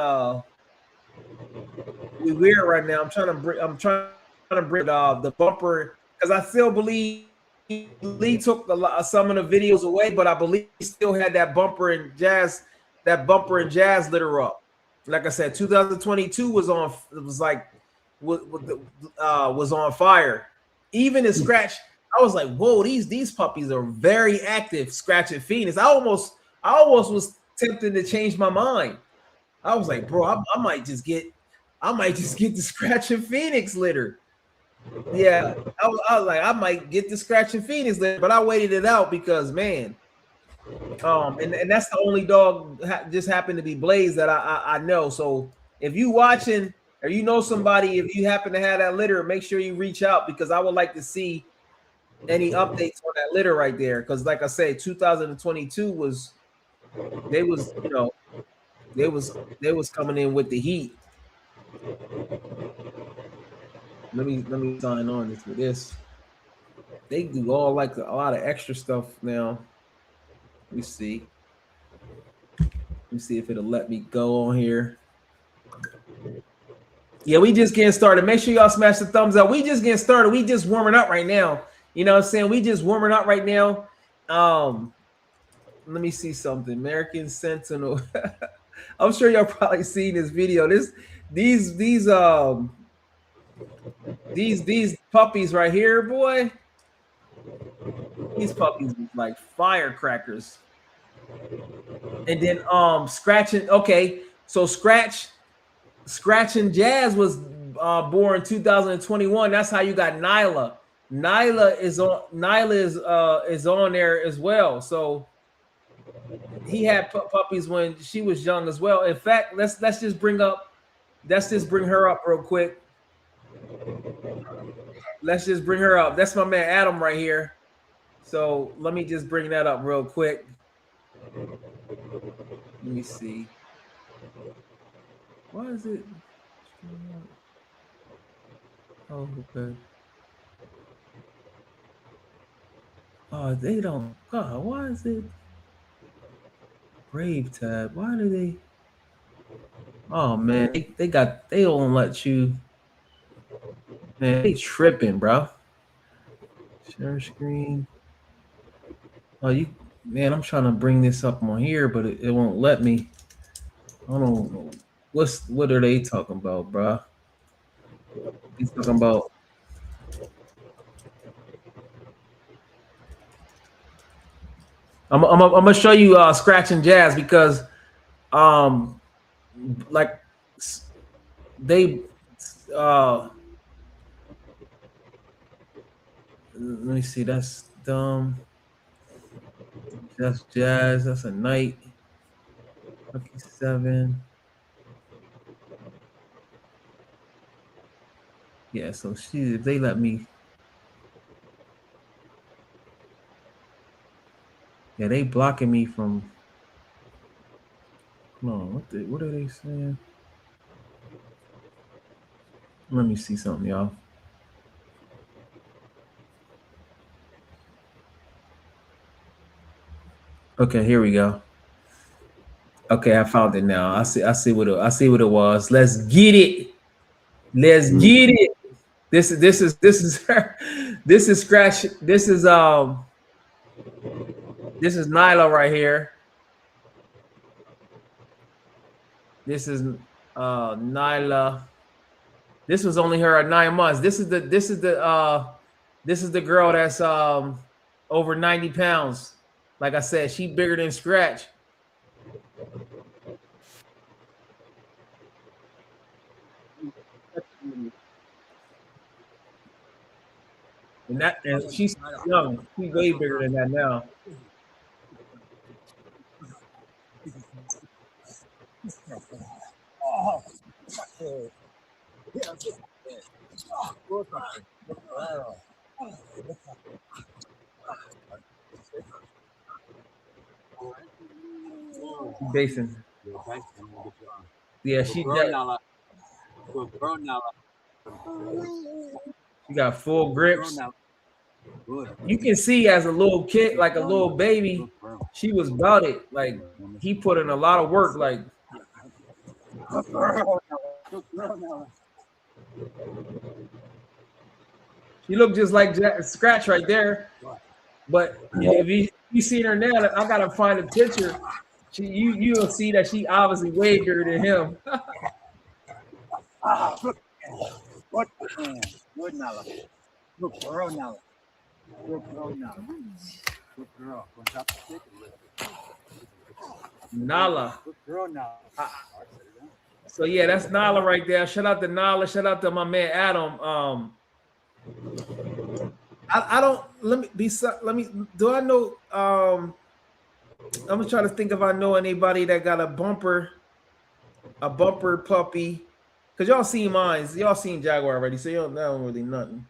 we weird right now. I'm trying to bring the bumper because I still believe Lee took some of the videos away, but I believe he still had that bumper and jazz litter up. Like I said, 2022 was on. It was like was on fire. Even in Scratch, I was like, "Whoa, these puppies are very active." Scratch and Phoenix. I almost was tempted to change my mind. I was like, "Bro, I might just get the Scratch and Phoenix litter." Yeah, I was like, I might get the Scratch and Phoenix litter, but I waited it out because man, and that's the only dog just happened to be Blaze that I know. So if you watching or you know somebody, if you happen to have that litter, make sure you reach out because I would like to see any updates on that litter right there. Because like I say, 2022 was they was they was coming in with the heat. Let me sign on this with this. They do all like a lot of extra stuff now. Let me see. Let me see if it'll let me go on here. Yeah, we just getting started. Make sure y'all smash the thumbs up. We just getting started. We just warming up right now. You know what I'm saying? We just warming up right now. Let me see something. American Sentinel. I'm sure y'all probably seen this video. These puppies right here, boy. These puppies look like firecrackers. And then scratching. Okay, so scratching Jazz was born 2021. That's how you got Nyla. Nyla is on there as well. So he had puppies when she was young as well. In fact, let's just bring her up real quick. Let's just bring her up. That's my man Adam right here. So let me just bring that up real quick. Let me see. Why is it? Oh, okay. Oh, they don't. God, why is it? Brave tab. Why do they? Oh man, they don't let you. Man, they tripping, bro. Share screen. Oh, man, I'm trying to bring this up on here, but it won't let me. I don't know. What are they talking about, bro? He's talking about. I'm gonna show you scratching Jazz because like they let me see, that's dumb. That's Jazz, that's a Knight. Lucky 7. Yeah, so if they let me. Yeah, they blocking me from. Hold on, what are they saying? Let me see something, y'all. Okay, here we go. Okay, I found it now. I see what it was. Let's get it. Let's get it. This is this is scratch. This is Nyla right here. This is Nyla. This was only her at 9 months. This is the girl that's over 90 pounds. Like I said, she bigger than Scratch. And she's young. She's way bigger than that now. Basin. Yeah, she got full grips. You can see as a little kid, like a little baby, she was about it. Like he put in a lot of work. Like she looked just like Scratch right there. But if you see her now, I gotta find a picture. You'll see that she obviously way bigger than him. Nala. So yeah, that's Nala right there. Shout out to Nala. Shout out to my man Adam. I don't let me do I know I'm gonna try to think if I know anybody that got a bumper puppy. Cause y'all seen mine. Y'all seen Jaguar already, so y'all don't really nothing.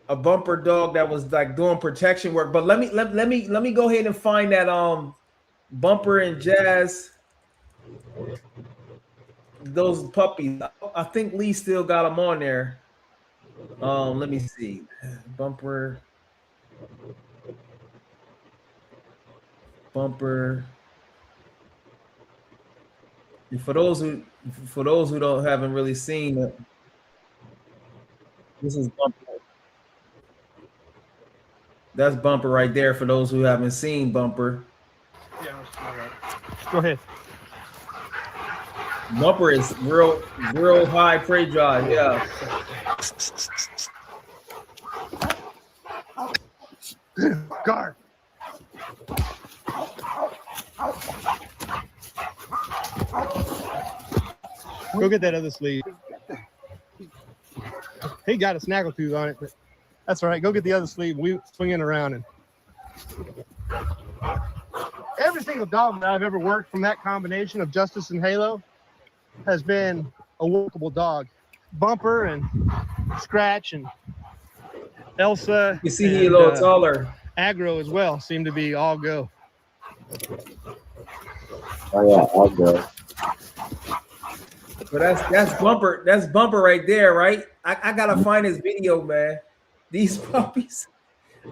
A bumper dog that was like doing protection work. But let me go ahead and find that bumper and Jazz. Those puppies. I think Lee still got them on there. Let me see. Bumper. And for those who don't haven't really seen it, this is Bumper. That's Bumper right there. For those who haven't seen Bumper, Yeah, all right. Go ahead. Bumper is real high prey drive. Yeah. Guard. Go get that other sleeve. He got a snaggletooth on it, but that's all right. Go get the other sleeve. We swing it around, and every single dog that I've ever worked from that combination of Justice and Halo has been a workable dog. Bumper and Scratch and Elsa. You see, he a little taller. Aggro as well seem to be all go. Oh yeah, I'll go. So that's Bumper. That's Bumper right there, right? I gotta find his video, man. These puppies.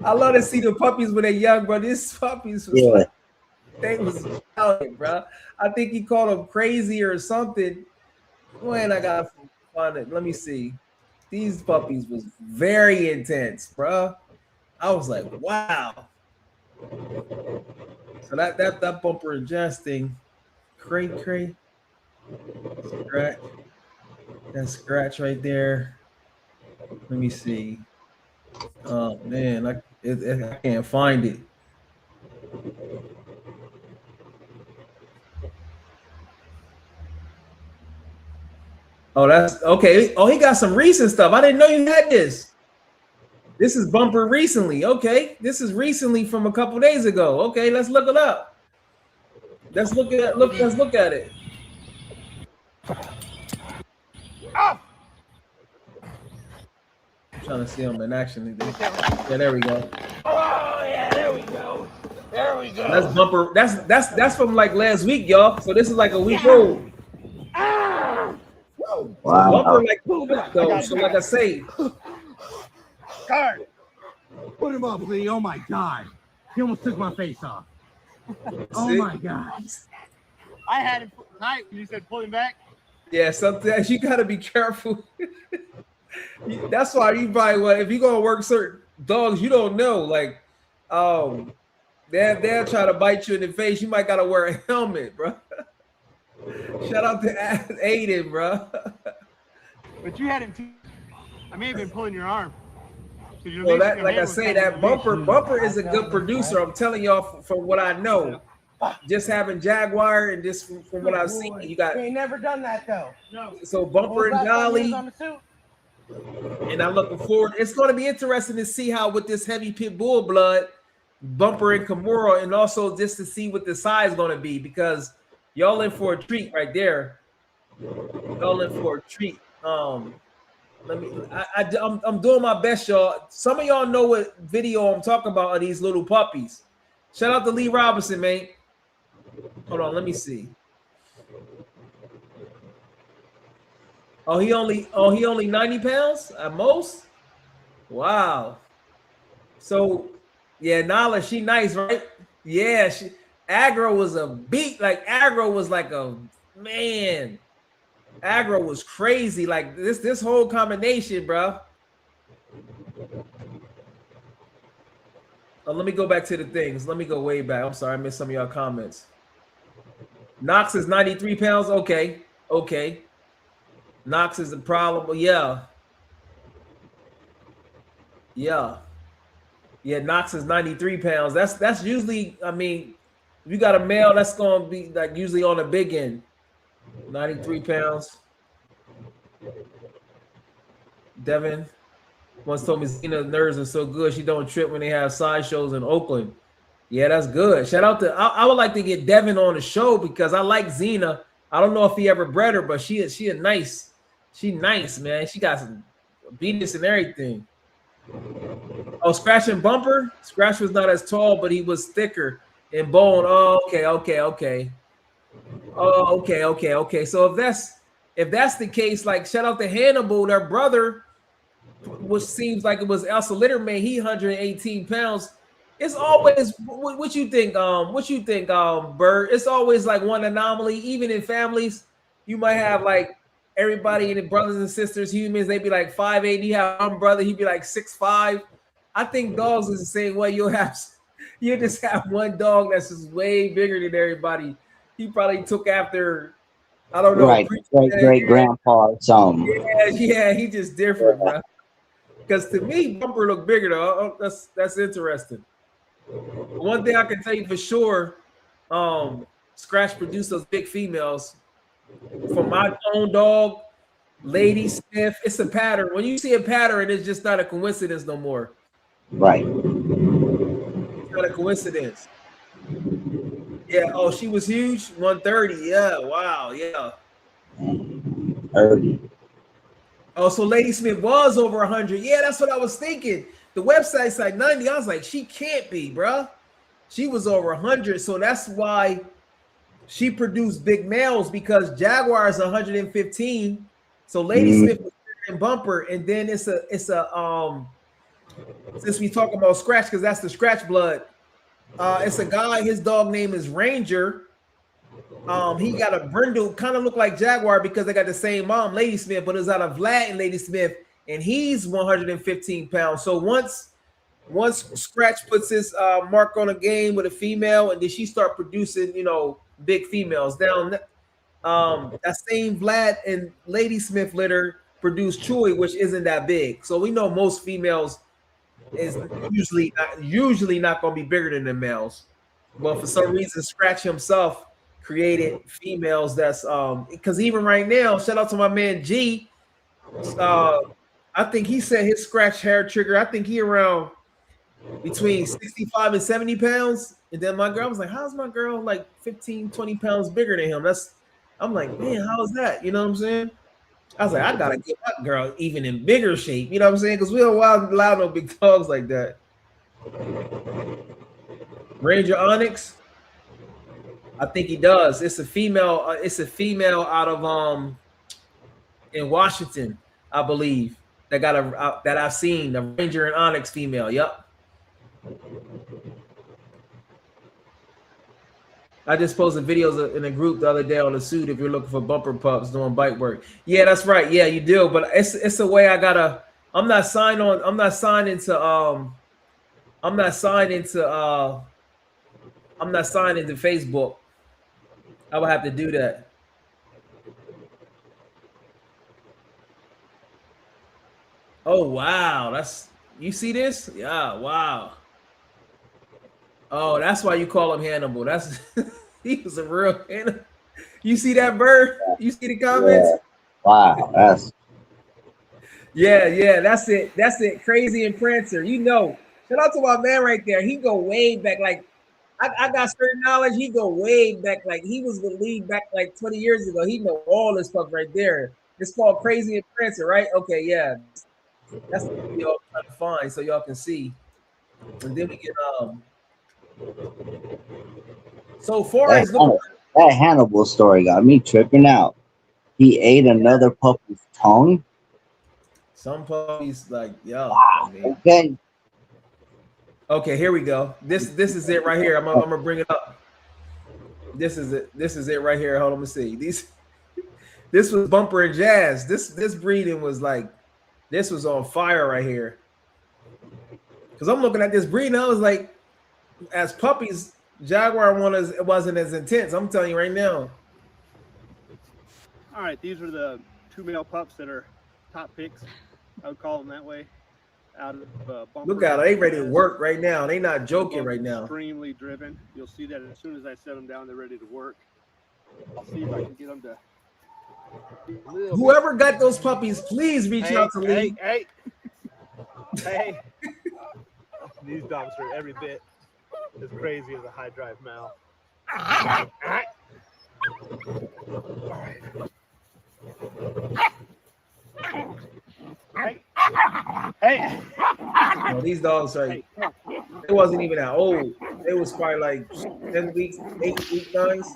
I love to see the puppies when they're young, bro. These puppies was like, they was out, bro. I think he called them crazy or something. When I gotta find it. Let me see. These puppies was very intense, bro. I was like, wow. So that Bumper adjusting. Cray. Scratch. That Scratch right there. Let me see. Oh man, I can't find it. Oh, that's okay. Oh, he got some recent stuff. I didn't know you had this. This is Bumper recently. Okay, this is recently from a couple days ago. Okay, let's look it up. Let's look at it. Oh! I'm trying to see him in action. Yeah, there we go. Oh yeah, there we go. There we go. That's Bumper. That's from like last week, y'all. So this is like a week old. Ah! Wow. Bumper like though. So like I say, Guard. Put him up, Lee. Oh my God. He almost took my face off. Oh see? my God. I had him tight when you said pull him back. Yeah, sometimes you gotta be careful. That's why you probably if you're gonna work certain dogs, you don't know. Like, they'll try to bite you in the face. You might gotta wear a helmet, bro. Shout out to Aiden, bro. But you had him too. I may have been pulling your arm. Well, that like I say, that Bumper is a good producer. I'm telling y'all from what I know. Just having Jaguar and just from what I've seen, you got. You ain't never done that though. No. So Bumper and Dolly, and I'm looking forward. It's going to be interesting to see how with this heavy pit bull blood, Bumper and Kimura, and also just to see what the size is going to be because y'all in for a treat right there. Y'all in for a treat. I'm doing my best, y'all. Some of y'all know what video I'm talking about of these little puppies. Shout out to Lee Robinson, man. Hold on, let me see. Oh, he only 90 pounds at most. Wow. So, yeah, Nala, she nice, right? Yeah, Aggro was a beat. Like Aggro was like a man. Aggro was crazy. Like this whole combination, bro. Oh, let me go back to the things. Let me go way back. I'm sorry, I missed some of y'all comments. Knox is 93 pounds. Okay. Knox is a problem. Well, yeah. Knox is 93 pounds. That's usually. I mean, if you got a male, that's gonna be like usually on the big end. 93 pounds. Devin once told me Zena's nerves are so good she don't trip when they have sideshows in Oakland. Yeah, that's good. Shout out to I would like to get Devin on the show because I like Zena. I don't know if he ever bred her, but she nice, man. She got some obedience and everything. Oh, Scratch and Bumper. Scratch was not as tall, but he was thicker in bone. Oh, okay. Oh, okay. So if that's the case, like shout out to Hannibal, their brother, which seems like it was Elsa Litterman. He 118 pounds. It's always what you think. What you think, Bird? It's always like one anomaly. Even in families, you might have like everybody and the brothers and sisters, humans. They be like 5'8". You have one brother, he'd be like 6'5". I think dogs is the same way. You just have one dog that's just way bigger than everybody. He probably took after, I don't know, Right, great great grandpa or something. yeah. He just different, bro. Because to me, Bumper look bigger though. That's interesting. One thing I can tell you for sure, Scratch produced those big females. For my own dog, Lady Smith, it's a pattern. When you see a pattern, it's just not a coincidence no more. Right. It's not a coincidence. Yeah. Oh, she was huge. 130. Yeah. Wow. Yeah. Early. Oh, so Lady Smith was over 100. Yeah, that's what I was thinking. The website's like 90. I was like, she can't be, bruh. She was over 100. So that's why she produced big males, because Jaguar is 115. So Lady Smith was bigger than Bumper. And then it's a since we talk about Scratch, because that's the Scratch blood. It's a guy, his dog name is Ranger. He got a brindle, kind of look like Jaguar because they got the same mom, Lady Smith, but it's out of Vlad and Lady Smith, and he's 115 pounds. So once Scratch puts his mark on a game with a female, and then she start producing, big females down. That same Vlad and Lady Smith litter produced Chewy, which isn't that big. So we know most females is usually not going to be bigger than the males. But for some reason, Scratch himself created females that's because even right now, shout out to my man G. I think he said his Scratch hair trigger. I think he around between 65 and 70 pounds. And then my girl was like, how's my girl like 15, 20 pounds bigger than him? I'm like, man, how's that? You know what I'm saying? I was like, I gotta get my girl even in bigger shape. You know what I'm saying? Because we don't allow no big dogs like that. Ranger Onyx, I think he does. It's a female. It's a female out of in Washington, I believe. That got that I've seen, the Ranger and Onyx female. Yep. I just posted videos in a group the other day on the suit. If you're looking for bumper pups doing bite work, yeah, that's right. Yeah, you do. But it's a way I gotta. I'm not signed on. I'm not signed into Facebook. I would have to do that. Oh wow, you see this? Yeah, wow. Oh, that's why you call him Hannibal. That's he was a real Hannibal. You see that, Bird? You see the comments? Yeah. Wow, that's yeah, that's it. Crazy and Prancer. Shout out to my man right there. He go way back. Like I got certain knowledge. He go way back. Like he was the lead back like 20 years ago. He know all this stuff right there. It's called Crazy and Prancer, right? Okay, yeah. That's what y'all trying to find so y'all can see. And then we get so far as that Hannibal story got me tripping out. He ate another puppy's tongue. Some puppies like wow. Okay. Okay, here we go. This is it right here. I'm gonna bring it up. This is it. This is it right here. Hold on, let me see. This was Bumper and Jazz. This breeding was like, this was on fire right here. Because I'm looking at this breeding, I was like, as puppies, Jaguar wasn't as intense. I'm telling you right now. All right, these are the 2 male pups that are top picks. I would call them that way. Out of Bumper. Look at it. They ready to work right now. They not joking right now. Extremely driven. You'll see that as soon as I set them down, they're ready to work. I'll see if I can get them to. Whoever got those puppies, please reach out to Lee. Hey. These dogs are every bit as crazy as a high drive male. All right. Hey. No, these dogs are. It wasn't even that old. It was probably like 10 weeks, 8 week guys.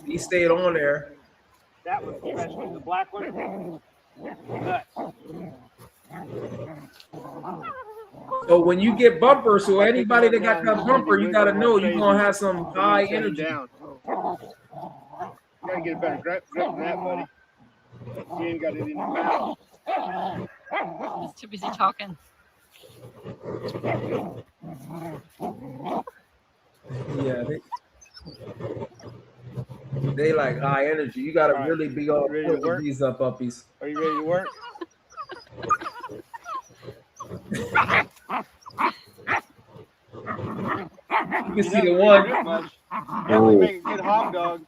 He stayed on there. That was especially the black one. Nuts. So when you get bumper, so anybody that got that bumper, you gotta know you're gonna have some high energy. Down. Gotta get a better grip than that, buddy. You ain't got it in your mouth. He's too busy talking. Yeah, they like high energy. You gotta really be on point with these puppies. Are you ready to work? You can see the one. Definitely make a good hog dog.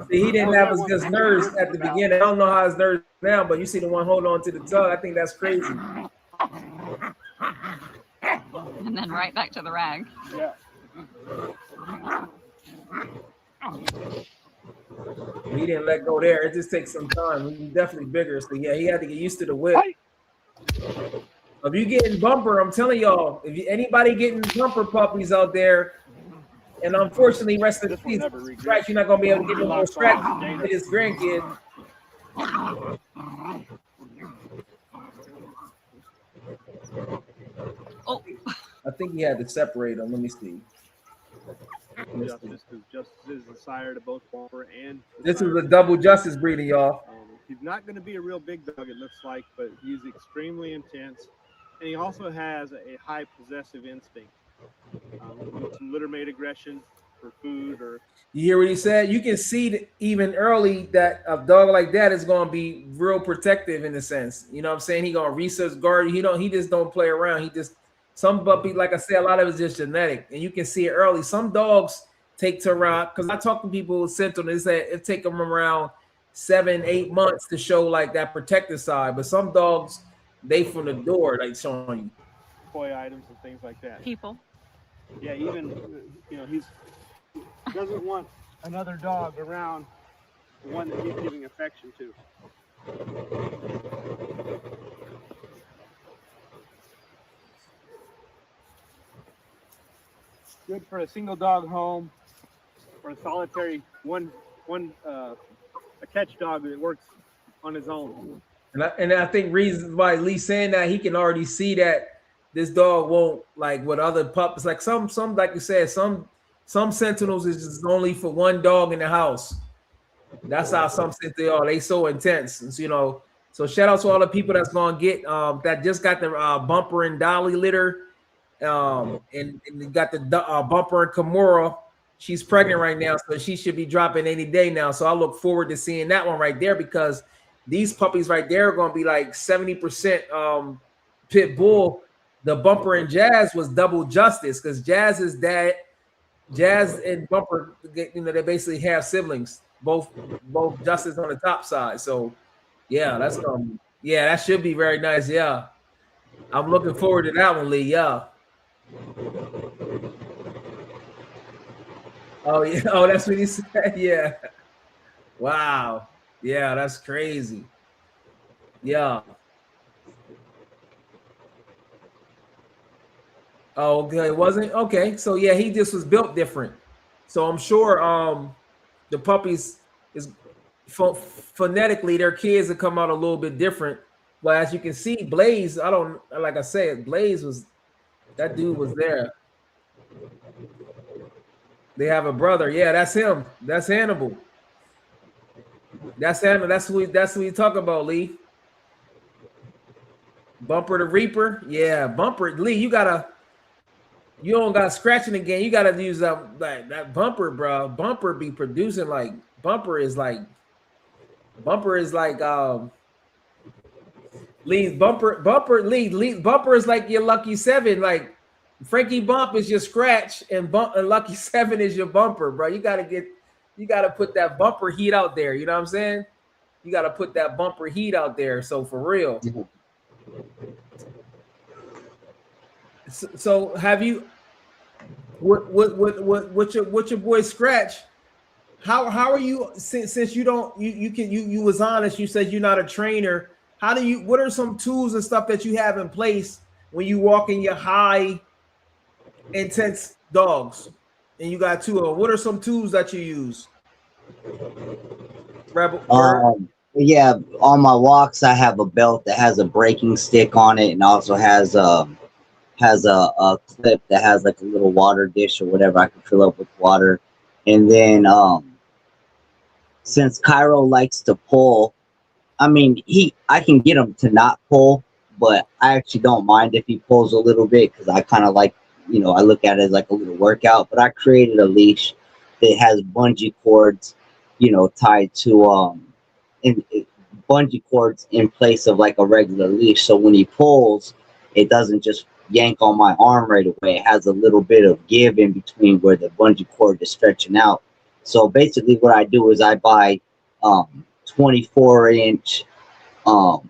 See, he didn't have as good nerves at the beginning. I don't know how his nerves now, but you see the one hold on to the tongue. I think that's crazy. And then right back to the rag. Yeah. He didn't let go there. It just takes some time. He's definitely bigger. So yeah, he had to get used to the whip. If you getting bumper, I'm telling y'all, anybody getting bumper puppies out there, and unfortunately, rest of the season, scratch, you're not gonna be able to get no more scratch to his grandkid. Oh, I think he had to separate them. Let me see. Justice is the sire to both bumper and. This is a double justice breeding, y'all. He's not going to be a real big dog, it looks like, but he's extremely intense, and he also has a high possessive instinct. Some litter mate aggression for food or. You hear what he said? You can see that even early that a dog like that is going to be real protective in a sense. You know what I'm saying? He going to research guard. He just don't play around. He just, some puppy, like I said, a lot of it's just genetic, and you can see it early. Some dogs take to around, because I talk to people with Sentinel, they say it take them around 7-8 months to show like that protective side, but some dogs, they from the door, like showing you toy items and things like that. people. Yeah, even he doesn't want another dog around the one that he's giving affection to. Good for a single dog home or a solitary one a catch dog that works on his own. And I think reasons why Lee's saying that, he can already see that this dog won't, like with other pups, like some like you said, some Sentinels is just only for one dog in the house. That's how some Sentinels are. They so intense. And, so shout out to all the people that's gonna get that just got the bumper and dolly litter, and got the bumper and Kimura. She's pregnant right now, so she should be dropping any day now. So I look forward to seeing that one right there, because these puppies right there are going to be like 70% pit bull. The bumper and Jazz was double justice, because Jazz is dad. Jazz and bumper, they basically have siblings, both justice on the top side. So yeah, that should be very nice. Yeah, I'm looking forward to that one, Lee. Yeah. Oh yeah. Oh, that's what he said. Yeah. Wow. Yeah, that's crazy. Yeah. Oh, okay. Wasn't okay. So yeah, he just was built different. So I'm sure the puppies is phonetically their kids have come out a little bit different. Well, as you can see, Blaze, like I said, Blaze was, that dude was there. They have a brother. Yeah, that's him. That's Hannibal. That's Hannibal. That's who we talk about, Lee. Bumper the Reaper. Yeah, Bumper. Lee, you don't got scratching again. You gotta use that bumper, bro. Bumper be producing like bumper is like Lee's bumper is like your lucky seven. Like Frankie Bump is your scratch, and Lucky Seven is your bumper, bro. You gotta put that bumper heat out there. You know what I'm saying? You gotta put that bumper heat out there. So for real. So have you what your boy Scratch? How are you, since you was honest, you said you're not a trainer. What are some tools and stuff that you have in place when you walk in your high intense dogs and you got two of them? What are some tools that you use? Rebel. Yeah, on my walks, I have a belt that has a braking stick on it, and also has a clip that has like a little water dish or whatever I can fill up with water. And then since Cairo likes to pull, I mean, I can get him to not pull, but I actually don't mind if he pulls a little bit because I kind of like, I look at it as like a little workout. But I created a leash that has bungee cords, tied to in bungee cords in place of like a regular leash. So when he pulls, it doesn't just yank on my arm right away. It has a little bit of give in between where the bungee cord is stretching out. So basically, what I do is I buy 24-inch um,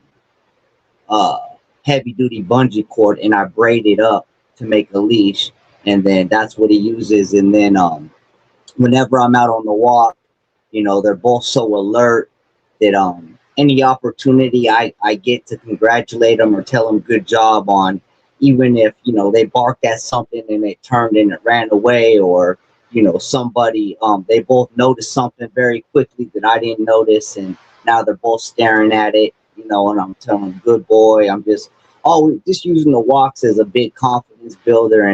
uh, heavy duty bungee cord and I braid it up to make a leash, and then that's what he uses. And then whenever I'm out on the walk, they're both so alert that any opportunity I get to congratulate them or tell them good job on, even if they barked at something and it turned and it ran away, or somebody they both noticed something very quickly that I didn't notice, and now they're both staring at it, and I'm telling them good boy. I'm just always just using the walks as a big confidence builder,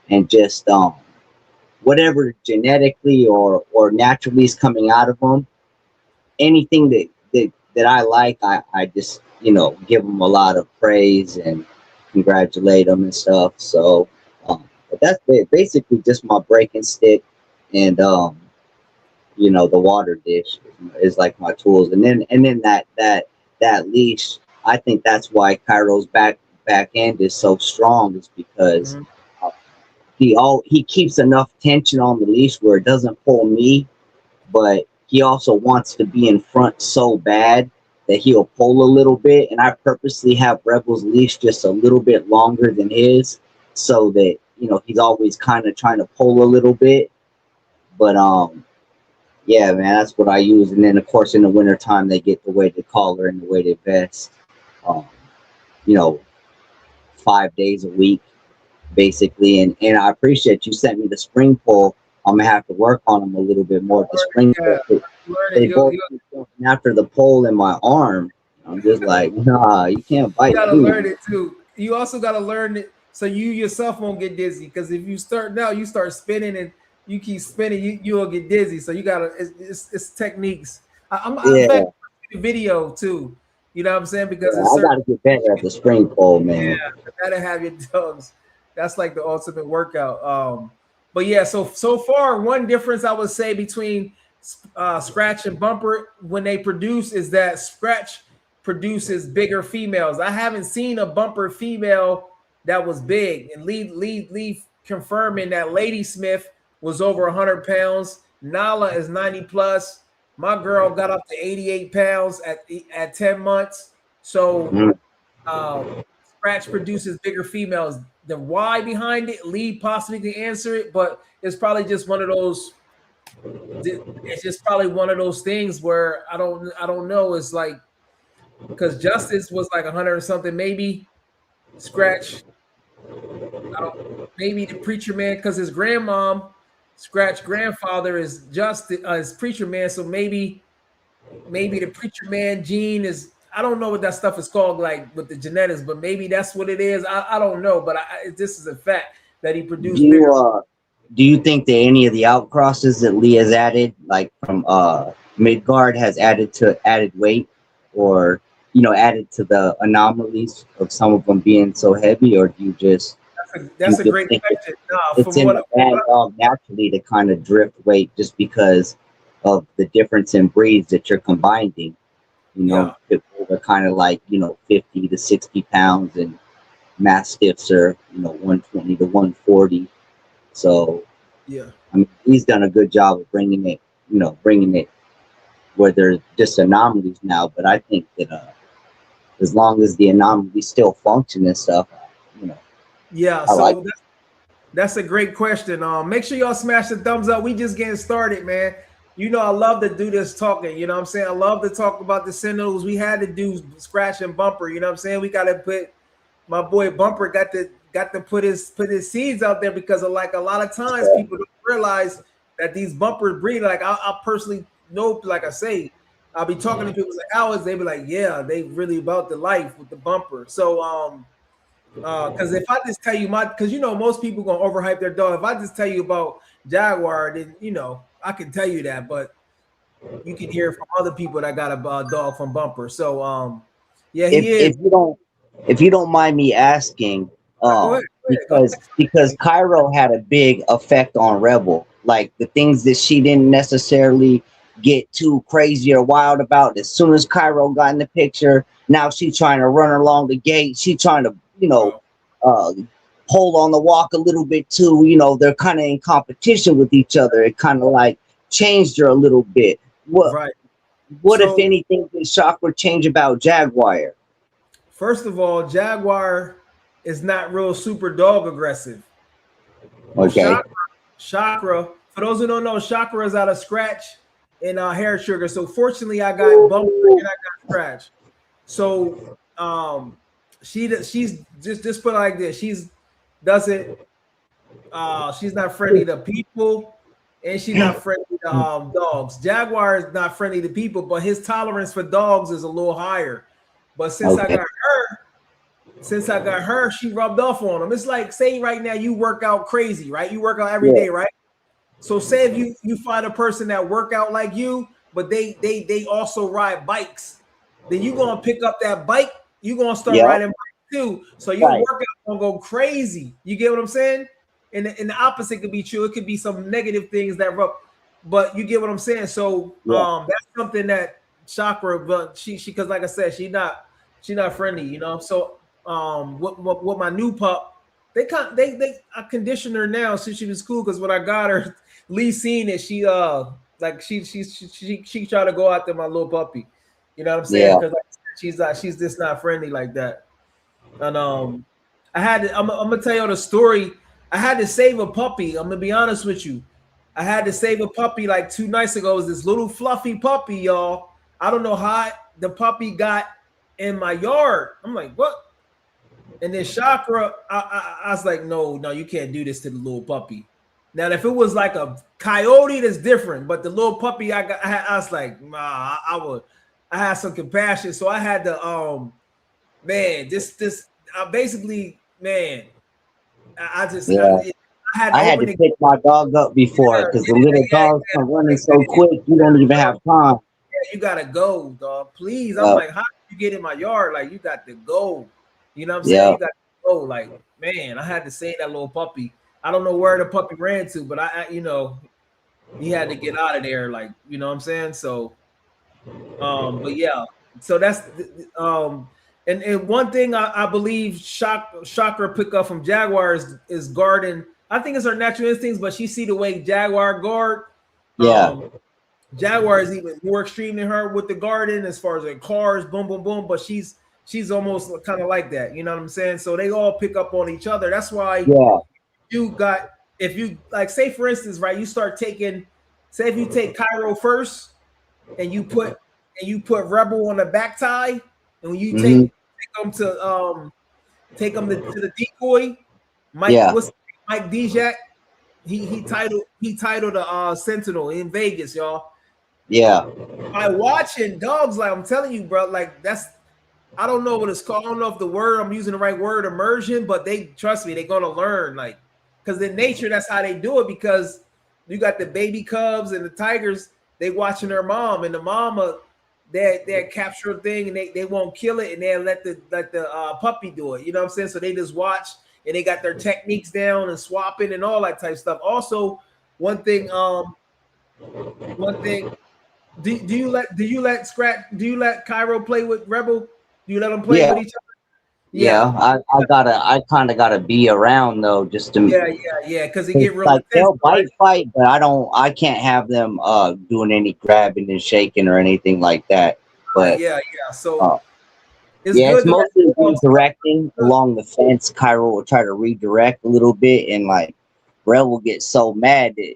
and just whatever genetically or naturally is coming out of them, anything that I like, I just give them a lot of praise and congratulate them and stuff. So, but that's basically just my breaking stick, and the water dish is like my tools, and then that leash. I think that's why Cairo's back end is so strong, is because he keeps enough tension on the leash where it doesn't pull me, but he also wants to be in front so bad that he'll pull a little bit. And I purposely have Rebel's leash just a little bit longer than his, so that he's always kind of trying to pull a little bit. But yeah, man, that's what I use. And then of course in the wintertime they get the weighted collar and the weighted vest. Um, you know, 5 days a week basically. And I appreciate you sent me the spring pole. I'm gonna have to work on them a little bit more. The spring pole, they both keep going after the pole in my arm. I'm just like, nah, you can't bite. You gotta me. learn it too. You also gotta learn it so you yourself won't get dizzy. Because if you start now, you start spinning and you keep spinning, you'll get dizzy. So you gotta it's techniques. In Yeah, fact, video too. You know what I'm saying? Because yeah, it's I certain. gotta get better at the spring pole, Yeah, man. you gotta have your dogs. That's like the ultimate workout. But yeah, so far, one difference I would say between Scratch and Bumper when they produce is that Scratch produces bigger females. I haven't seen a Bumper female that was big, and Lee confirming that Lady Smith was over 100 pounds. Nala is 90 plus. My girl got up to 88 pounds at 10 months. So Mhm. uh, Scratch produces bigger females. The why behind it, Lee possibly can answer it, but it's probably just one of those. It's just probably one of those things where I don't know. It's like because Justice was like 100 or something, maybe Scratch. I don't. Maybe the Preacher Man because his grandmom, Scratch grandfather is is Preacher Man, so maybe the Preacher Man gene is. I don't know what that stuff is called, like with the genetics, but maybe that's what it is. I don't know, but this is a fact that he Do produced bigger. you think that any of the outcrosses that Lee has added, like from Midgard, has added weight, or added to the anomalies of some of them being so heavy, or do you That's a just great think question. No, it's in the bad dog naturally to kind of drift weight just because of the difference in breeds that you're combining? yeah, People are kind of like 50 to 60 pounds, and mastiffs are 120 to 140. So yeah. I mean, he's done a good job of bringing it where there's just anomalies now. But I think that as long as the anomalies still function and stuff, you know, Yeah, I like so that's a great question. Make sure y'all smash the thumbs up. We just getting started, man. I love to do this talking. You know what I'm saying? I love to talk about the Sentinels. We had to do Scratch and Bumper. You know what I'm saying? We got to put my boy Bumper got to put his seeds out there because of like a lot of times it. people don't realize that these bumpers breed. Like I personally know, like I say, I'll be talking to people like hours. They be like, yeah, they really about the life with the bumper. So because if I just tell you because most people gonna overhype their dog. If I just tell you about Jaguar, then I can tell you that, but you can hear from other people that got a dog from bumper. So yeah, he is. If you don't mind me asking, Go ahead, go ahead. because Cairo had a big effect on Rebel, like the things that she didn't necessarily get too crazy or wild about. As soon as Cairo got in the picture, now she's trying to run along the gate. She's trying to, uh, hold on the walk a little bit too. They're kind of in competition with each other. It kind of like changed her a little bit. Right. What if So anything did Chakra change about Jaguar? first of all, Jaguar is not real super dog aggressive. Okay. Chakra, for those who don't know, Chakra is out of scratch and hair sugar. So fortunately, I got bumper and I got scratch. So she's just put it like this. She's not friendly to people, and she's not friendly to dogs. Jaguar is not friendly to people, but his tolerance for dogs is a little higher. But since I got her, she rubbed off on him. It's like, say right now you work out crazy, right? You work out every day, right? So say if you find a person that work out like you, but they also ride bikes, then you're gonna pick up that bike, you're gonna start riding bikes too. So your workout gonna go crazy. You get what I'm saying? And the opposite could be true. It could be some negative things that rub, but you get what I'm saying. So that's something that Chakra, but she because like I said, she's not friendly, So with my new pup, I conditioned her now since she was cool, because when I got her, Lee seen it, she tried to go after my little puppy. You know what I'm saying? Because she's just not friendly like that. And I'm gonna tell you the story. I had to save a puppy. I'm gonna be honest with you. I had to save a puppy like 2 nights ago. It was this little fluffy puppy, y'all. I don't know how the puppy got in my yard. I'm like, what? And then Chakra, I was like, no, you can't do this to the little puppy. Now, if it was like a coyote, that's different. But the little puppy, I was like, nah, I had some compassion, so I had to, basically, man, I had to pick my dog up before, because the little dogs are running so quick, you don't even have time. Yeah, you gotta go, dog. Please. I'm like, how did you get in my yard? Like, you got to go. You know what I'm saying? You got to go. Like, man, I had to save that little puppy. I don't know where the puppy ran to, but he had to get out of there. Like, you know what I'm saying? So, but yeah. So that's and one thing I believe Chakra pick up from Jaguar is guarding. I think it's her natural instincts, but she see the way Jaguar guard. Jaguar is even more extreme than her with the guarding as far as like cars, boom, boom, boom. But she's almost kind of like that. You know what I'm saying? So they all pick up on each other. That's why if you like, say for instance, right, you start taking, say if you take Cairo first and you put Rebel on the back tie, and when you take them to the decoy, Mike Dijak, he titled a Sentinel in Vegas, y'all. Yeah. By watching dogs, like I'm telling you, bro, like that's, I don't know what it's called. I don't know if I'm using the right word, immersion, but trust me, they're gonna learn, like, because in nature, that's how they do it. Because you got the baby cubs and the tigers, they watching their mom, and the mama, they capture a thing and they won't kill it, and they let the puppy do it. You know what I'm saying? So they just watch, and they got their techniques down and swapping and all that type of stuff. Also, one thing, do you let Cairo play with Rebel? Do you let them play with each other? I kind of gotta be around though, just to because they get real like intense, they'll fight, but I can't have them doing any grabbing and shaking or anything like that. But so it's mostly redirecting along the fence. Cairo will try to redirect a little bit, and like Rel will get so mad that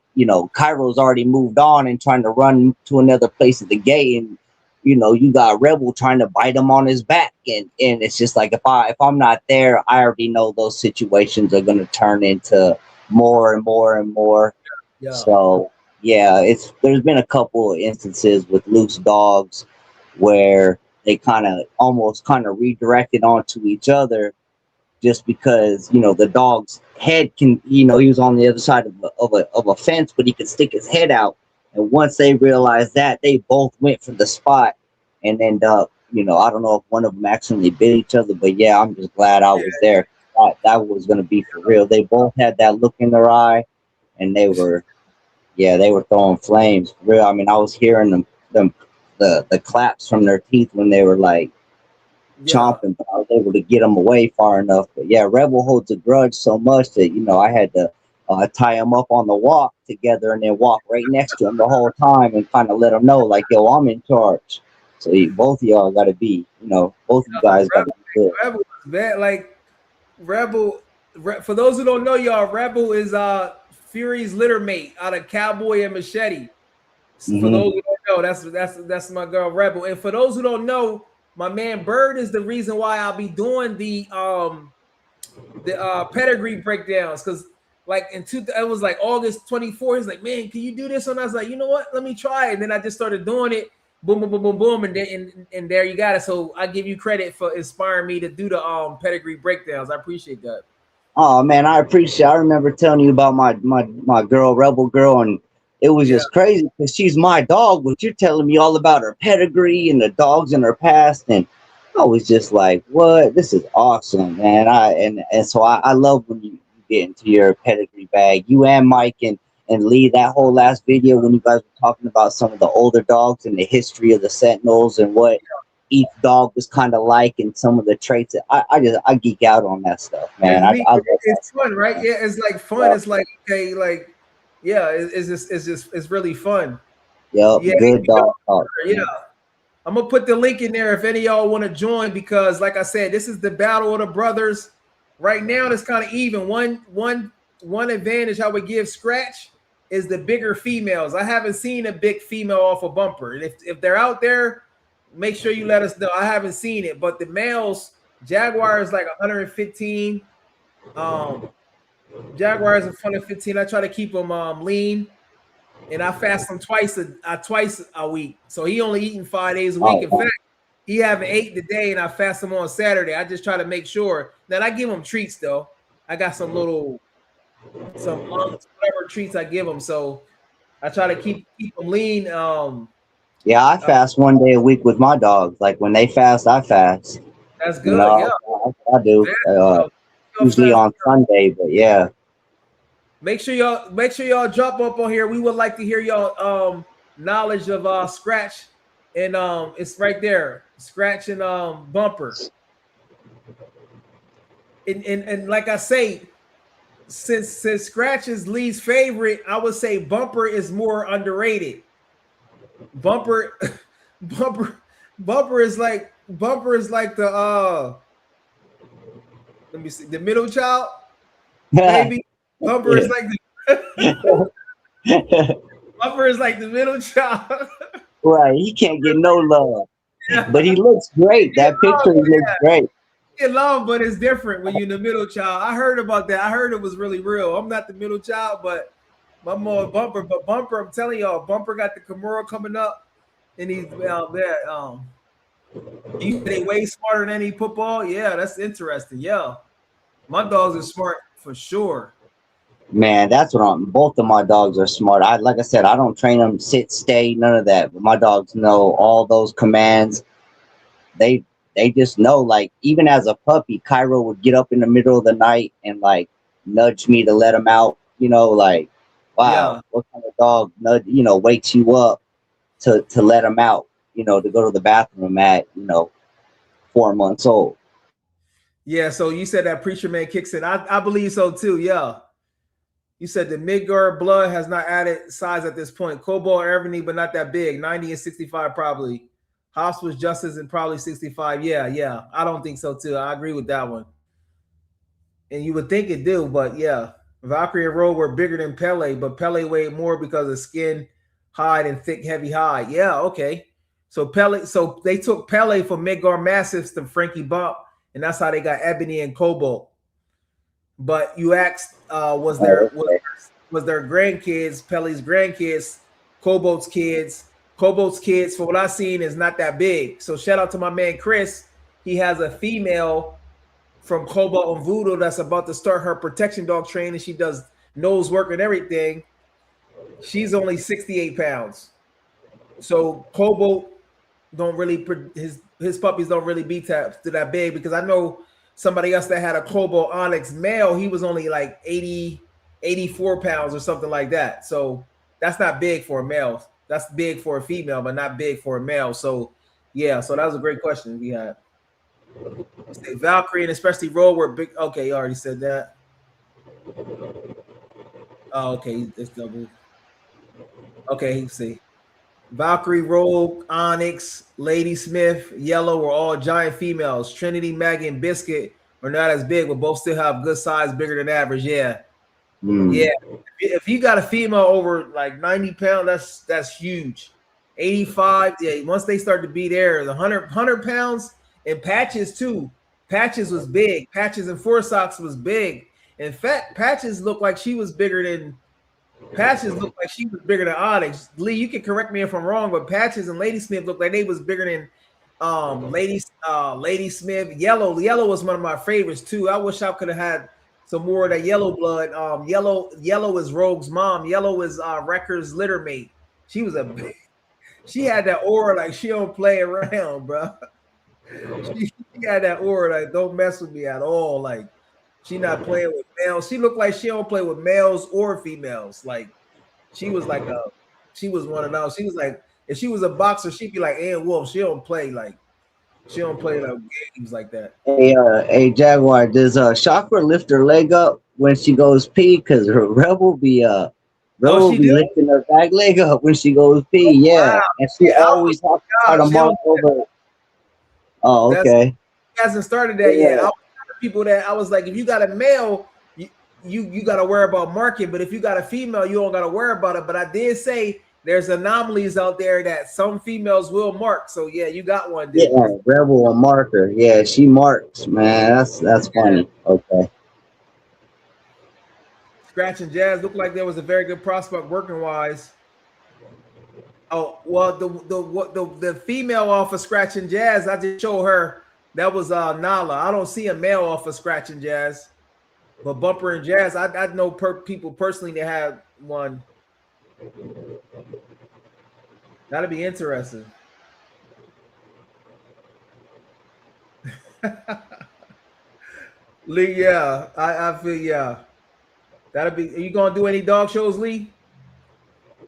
Cairo's already moved on and trying to run to another place at the gate, and you got Rebel trying to bite him on his back, and it's just like, if I'm not there, I already know those situations are going to turn into more and more and more. So yeah, there's been a couple of instances with loose dogs where they almost kind of redirected onto each other just because the dog's head can he was on the other side of a fence, but he could stick his head out. And once they realized that, they both went for the spot and end up I don't know if one of them accidentally bit each other, but yeah, I'm just glad I was there. That was going to be for real. They both had that look in their eye, and they were throwing flames for real. I mean, I was hearing the claps from their teeth when they were like Yeah. chomping, but I was able to get them away far enough. But yeah, Rebel holds a grudge so much that I had to tie him up on the walk together and then walk right next to him the whole time and kind of let him know, like, yo, I'm in charge. So both of y'all got to be, both of you guys got to be good. Rebel is bad. Like for those who don't know, y'all, Rebel is Fury's litter mate out of Cowboy and Machete. For those who don't know, that's my girl Rebel. And for those who don't know, my man Bird is the reason why I'll be doing the pedigree breakdowns, because like it was like August 24th. He's like, man, can you do this? And I was like, you know what? Let me try it. And then I just started doing it. Boom, boom, boom, boom, boom, and there you got it. So I give you credit for inspiring me to do the pedigree breakdowns. I appreciate that. Oh man, I remember telling you about my girl, Rebel Girl, and it was just crazy because she's my dog, but you're telling me all about her pedigree and the dogs in her past, and I was just like, what? This is awesome, man. So I love when you get into your pedigree bag. You and Mike and Lee, that whole last video when you guys were talking about some of the older dogs and the history of the Sentinels and what each dog was kind of like and some of the traits. I geek out on that stuff, man. It's fun, right? Yeah, it's like fun. Yeah. It's like, okay, like, yeah, it's really fun. Yep, yeah, good dog talk. Yeah. I'm gonna put the link in there if any of y'all want to join, because like I said, this is the battle of the brothers. Right now, it's kind of even. One advantage I would give Scratch is the bigger females. I haven't seen a big female off a bumper. And if they're out there, make sure you let us know. I haven't seen it, but the males, Jaguar is like 115. Jaguar is 115. I try to keep them lean, and I fast him twice a week. So he only eating 5 days a week. In fact, he haven't ate today, and I fast him on Saturday. I just try to make sure that I give him treats though. I got some whatever treats I give him. So I try to keep them lean. Yeah, I fast 1 day a week with my dogs. Like when they fast, I fast. That's good. Yeah, I do. Usually on Sunday, but yeah. Make sure y'all drop up on here. We would like to hear y'all knowledge of Scratch, and it's right there, Scratch and Bumper. And like I say, since Scratch is Lee's favorite, I would say Bumper is more underrated. Bumper is like the let me see, the middle child. Maybe Bumper is like Bumper is like the middle child. Right, he can't get no love, but he looks great. That picture looks great. Get love, but it's different when you're the middle child. I heard about that. I heard it was really real. I'm not the middle child, but I'm more Bumper. But Bumper, I'm telling y'all, Bumper got the Kimura coming up, and he's out there. They way smarter than any football. Yeah, that's interesting. Yeah, my dogs are smart for sure. Man, that's what both of my dogs are smart. Like I said, I don't train them sit, stay, none of that. But my dogs know all those commands. They just know, like, even as a puppy, Cairo would get up in the middle of the night and like nudge me to let him out. Like, wow, what kind of dog wakes you up to let him out, to go to the bathroom at 4 months old. Yeah, so you said that Preacher Man kicks in. I believe so too. Yeah. You said the Midgard blood has not added size at this point. Cobalt, Ebony, but not that big. 90 and 65 probably. Hops was Justice and probably 65. Yeah. I don't think so too. I agree with that one. And you would think it do, but yeah. Valkyrie and Rogue were bigger than Pele, but Pele weighed more because of skin, hide, and thick, heavy hide. Yeah, okay. So they took Pele from Midgard Massives to Frankie Bump, and that's how they got Ebony and Cobalt. But you asked, was there was their grandkids, Pelly's grandkids, Cobalt's kids. Cobalt's kids, for what I've seen, is not that big. So shout out to my man Chris. He has a female from Cobalt and Voodoo that's about to start her protection dog training. She does nose work and everything. She's only 68 pounds. So Cobalt don't really his puppies don't really be to that big, because I know somebody else that had a Cobalt Onyx male, he was only like 84 pounds or something like that. So that's not big for a male. That's big for a female, but not big for a male. So yeah, so that was a great question we had. Valkyrie and especially Roll were big. Okay, you already said that. Oh, okay, it's double. Okay, see. Valkyrie, Rogue, Onyx, Lady Smith, Yellow were all giant females. Trinity, Maggie, and Biscuit are not as big, but both still have good size, bigger than average. Yeah. Yeah. If you got a female over like 90 pounds, that's huge. 85, yeah. Once they start to be there, the 100 pounds, and Patches too. Patches was big. Patches and Four Socks was big. In fact, Patches looked like she was bigger than Onyx. Lee, you can correct me if I'm wrong, but Patches and Lady Smith looked like they was bigger than Lady Smith. Yellow was one of my favorites too. I wish I could have had some more of that yellow blood. Yellow is Rogue's mom. Yellow is Wrecker's litter mate. She had that aura like she don't play around, bro. She had that aura like don't mess with me at all. Like she not playing with males. She looked like she don't play with males or females. Like she was one of those. She was like, if she was a boxer, she'd be like Ann Wolf. She don't play like games like that. Hey, Jaguar, does Chakra lift her leg up when she goes pee? Because her Rebel be lifting her back leg up when she goes pee. Yeah, wow. And she always has to try to mark over. Oh, okay. He hasn't started that yet. I was people that I was like, if you got a male, you got to worry about marking, but if you got a female, you don't got to worry about it. But I did say there's anomalies out there that some females will mark. So yeah, you got one. Yeah, Rebel a marker. Yeah, she marks, man. That's funny. Okay. Scratch and Jazz looked like there was a very good prospect working wise. Oh well, the female off of Scratch and Jazz, I just showed her. That was Nala. I don't see a male off of Scratch and Jazz, but Bumper and Jazz, I know people personally that have one. That'll be interesting. Lee, yeah, I feel yeah. That'll be. Are you gonna do any dog shows, Lee?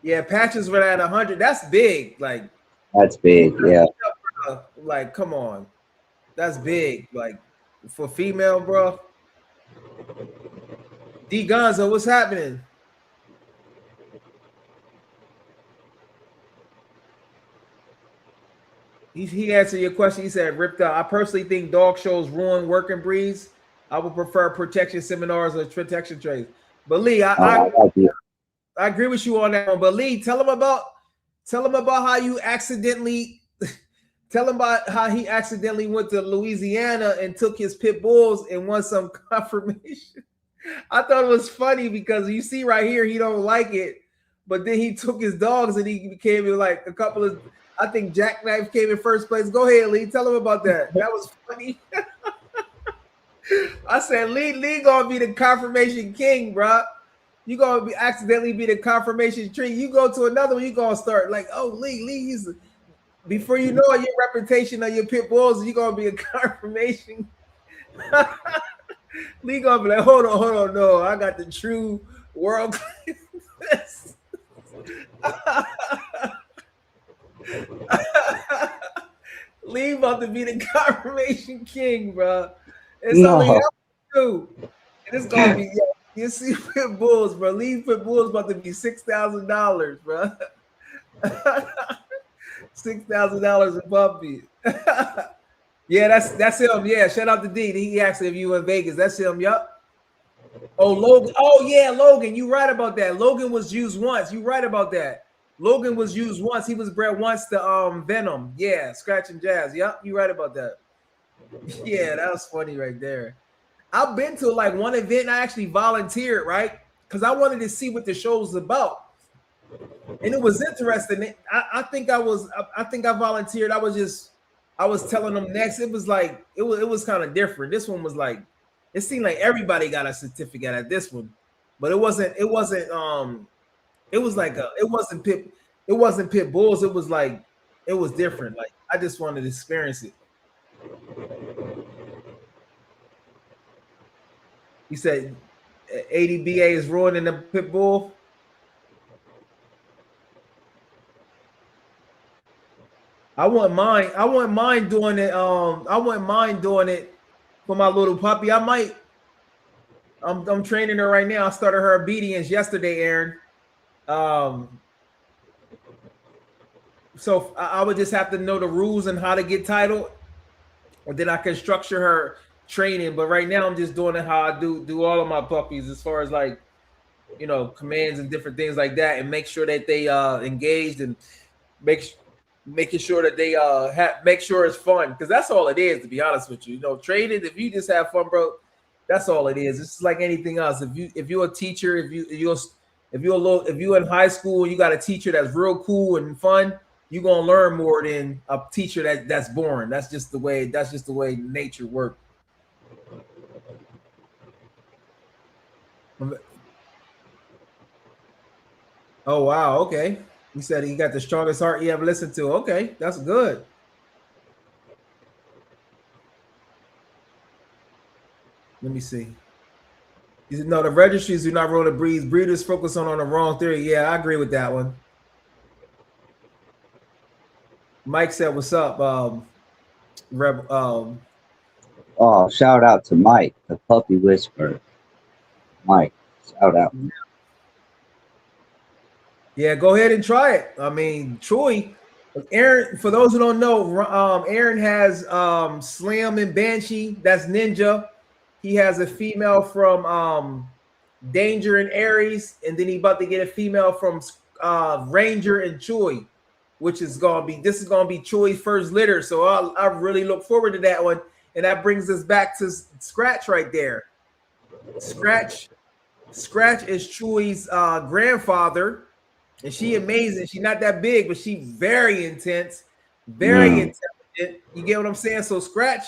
Yeah, Patches were at 100. That's big. Like that's big. Yeah. Like, come on. That's big, like for female, bro. D Gonzo, what's happening? He answered your question. He said, "Ripped out. I personally think dog shows ruin working breeds. I would prefer protection seminars or protection trays." But Lee, I agree with you on that one. But Lee, tell him about how you accidentally. Tell him about how he accidentally went to Louisiana and took his pit bulls and won some confirmation. I thought it was funny because you see right here, he don't like it, but then he took his dogs and he became like a couple of, I think Jackknife came in first place. Go ahead, Lee. Tell him about that. That was funny. I said, Lee gonna be the confirmation king, bro. You gonna be accidentally be the confirmation tree. You go to another one, you gonna start like, oh, Lee, he's before you know it, your reputation of your pit bulls, you're gonna be a confirmation. Lee gonna be like, hold on, no, I got the true world class. Lee about to be the confirmation king, bro. It's only two, and it's gonna be you see pit bulls, bro. Lee pit bulls about to be $6,000, bro. $6,000 a puppy. Yeah, that's him. Yeah, shout out to D. He asked if you in Vegas. That's him. Yup. Oh, Logan. Oh, yeah, Logan. You right about that. Logan was used once. You right about that. Logan was used once. He was bred once to Venom. Yeah, Scratch and Jazz. Yup, you right about that. Yeah, that was funny right there. I've been to like one event. I actually volunteered, right? because I wanted to see what the show was about. And it was interesting. I think I volunteered. I was telling them next. It was like it was kind of different. This one was like, it seemed like everybody got a certificate at this one, but it wasn't it was like it wasn't pit bulls. It was like it was different. Like I just wanted to experience it. He said ADBA is ruining the pit bull. I wouldn't mind doing it. I wouldn't mind doing it for my little puppy. I might. I'm training her right now. I started her obedience yesterday, Aaron. So I would just have to know the rules and how to get titled, and then I can structure her training. But right now, I'm just doing it how I do all of my puppies, as far as like, you know, commands and different things like that, and make sure that they engaged and making sure that they make sure it's fun, because that's all it is, to be honest with you. You know, training, if you just have fun, bro, that's all it is. It's like anything else. If you're a teacher, if you're in high school and you got a teacher that's real cool and fun, you're gonna learn more than a teacher that's boring. That's just the way nature works. Oh wow, okay. He said he got the strongest heart you ever listened to. Okay, that's good. Let me see. He said, no, the registries do not rule the breeds. Breeders focus on the wrong theory. Yeah, I agree with that one. Mike said, what's up? Oh, shout out to Mike, the puppy whisperer. Mike, shout out. Yeah, go ahead and try it. I mean, Troy, Aaron, for those who don't know, Aaron has Slim and Banshee. That's Ninja. He has a female from Danger and Aries, and then he about to get a female from Ranger and Choi, which is gonna be Choi's first litter. So I really look forward to that one. And that brings us back to Scratch right there. Scratch is Choi's grandfather, and she amazing. She's not that big, but she's very intense, very intelligent. You get what I'm saying? So Scratch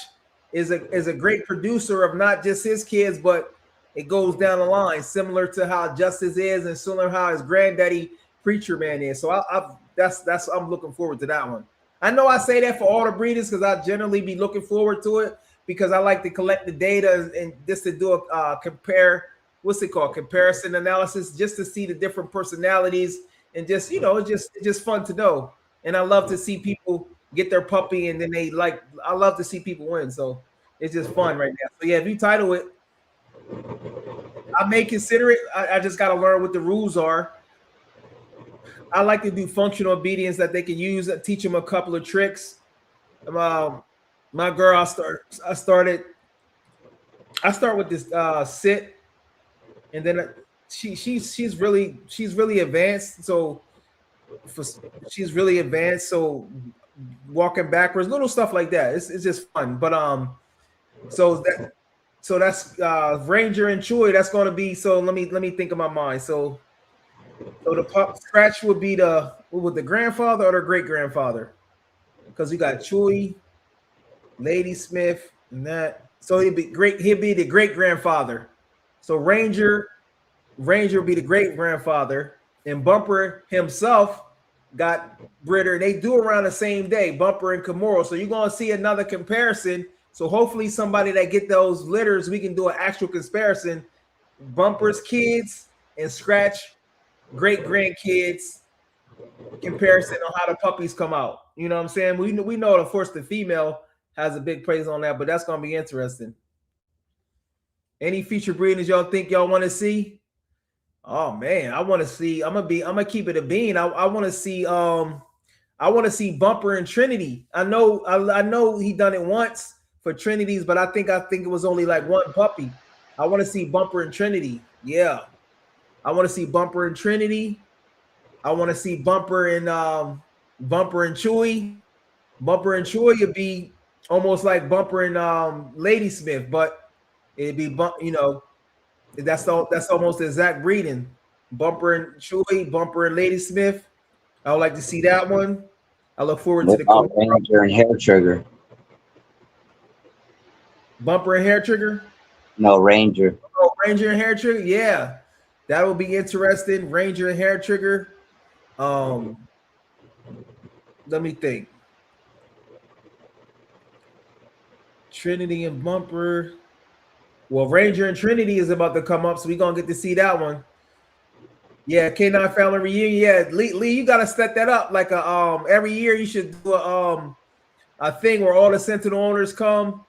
is a great producer of not just his kids, but it goes down the line, similar to how Justice is, and similar how his granddaddy Preacher Man is. So I'm looking forward to that one. I know I say that for all the breeders because I generally be looking forward to it, because I like to collect the data and just to do a comparison analysis, just to see the different personalities, and just, you know, it's just fun to know. And I love to see people get their puppy, and then I love to see people win. So it's just fun right now. So yeah, if you title it, I may consider it. I just got to learn what the rules are. I like to do functional obedience that they can use. Teach them a couple of tricks. My girl, I start with this sit, and then she's really advanced. So she's really advanced. So walking backwards, little stuff like that. It's just fun. But so that's Ranger and Choi. That's going to be, so let me think of my mind. So the Scratch would be the grandfather or the great grandfather, because you got Choi, Lady Smith, and that. So he'd be the great grandfather. So Ranger would be the great grandfather, and Bumper himself got Britter. They do around the same day, Bumper and Kimura. So you're gonna see another comparison. So hopefully somebody that get those litters, we can do an actual comparison. Bumper's kids and Scratch great grandkids comparison on how the puppies come out. You know what I'm saying? We know of course the female has a big praise on that, but that's gonna be interesting. Any future breeders y'all think y'all want to see? Oh man, I want to see. I'm gonna keep it a bean. I want to see see Bumper and Trinity. I know he done it once for Trinities, but I think it was only like one puppy. I want to see Bumper and Trinity. Yeah. I want to see Bumper and Trinity. I want to see Bumper and Chewy. Bumper and Chewy would be almost like Bumper and Lady Smith, but it'd be That's almost the exact breeding. Bumper and Chewy, Bumper and Lady Smith. I would like to see that one. I look forward to What the about Ranger and Hair Trigger? Bumper and Hair Trigger. No, Ranger. Oh, Ranger and Hair Trigger. Yeah, that will be interesting. Ranger and Hair Trigger. Let me think. Trinity and Bumper. Well, Ranger and Trinity is about to come up, so we're gonna get to see that one. Yeah, K9 Family Reunion. Yeah, Lee, you gotta set that up. Like a every year you should do a thing where all the Sentinel owners come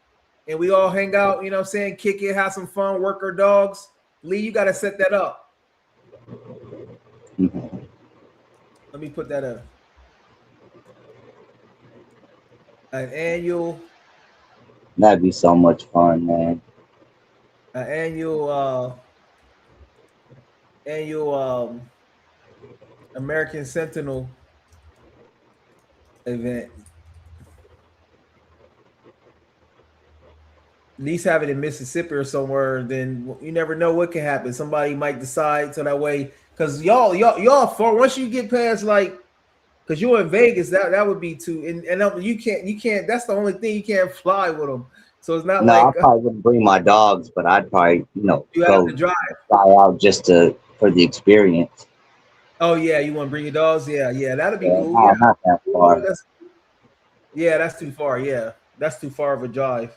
and we all hang out, you know what I'm saying? Kick it, have some fun, work our dogs. Lee, you gotta set that up. Let me put that up. An annual. That'd be so much fun, man. An annual American Sentinel event. At least have it in Mississippi or somewhere. Then you never know what can happen. Somebody might decide so that way, because y'all for once you get past like, because you're in Vegas, that would be too. And you can't. That's the only thing, you can't fly with them. So it's not No, like I probably wouldn't bring my dogs, but I'd probably, you have go to drive. fly out just for the experience. Oh yeah, you want to bring your dogs? Yeah, that'd be cool. No, Yeah. not that far. That's too far. Yeah, that's too far of a drive.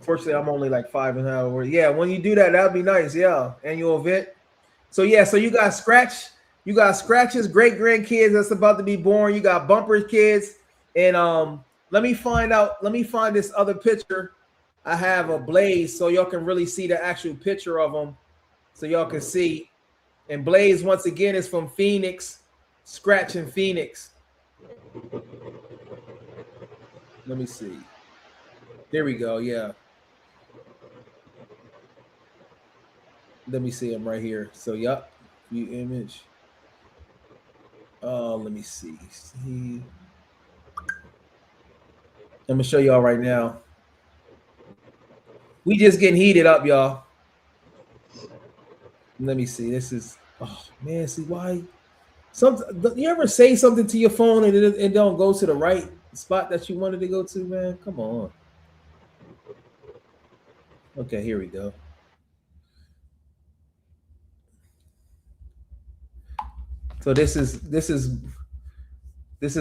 Fortunately, I'm only like 5.5 hours. Yeah, when you do that, that'd be nice. Yeah, annual event. So yeah, so you got Scratch's great grandkids that's about to be born. You got Bumper's kids, and let me find this other picture. I have a Blaze, so y'all can really see the actual picture of them, so y'all can see. And Blaze once again is from Phoenix, Scratch and Phoenix. Let me see. There we go. Yeah. Let me see him right here. So, yup, view image. Let me see. I'm gonna show y'all right now. We just getting heated up, y'all. Let me see. This is, oh man, see why? You ever say something to your phone and it don't go to the right spot that you wanted to go to, man? Come on. Okay, here we go. So this is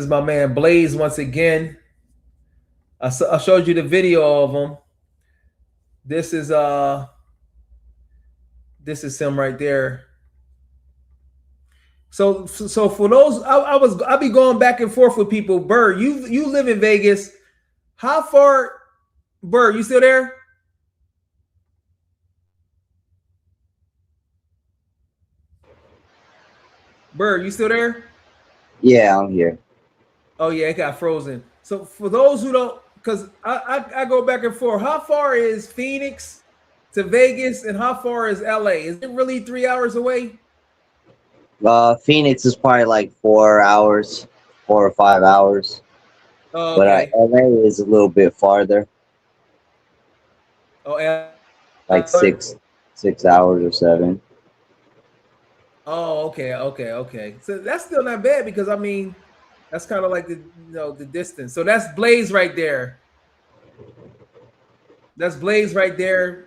my man Blaze once again. I showed you the video of him. This is him right there. So for those, I'll be going back and forth with people. Bird, you live in Vegas. How far, Bird? You still there? Bird, you still there? Yeah, I'm here. Oh yeah, it got frozen. So for those who don't, because I go back and forth. How far is Phoenix to Vegas, and how far is LA? Is it really 3 hours away? Phoenix is probably like 4 hours, 4 or 5 hours. Oh, okay. But LA is a little bit farther. Oh, like 6 hours or 7. Oh, okay. So that's still not bad, because I mean, that's kind of like the distance. So that's Blaze right there. That's Blaze right there,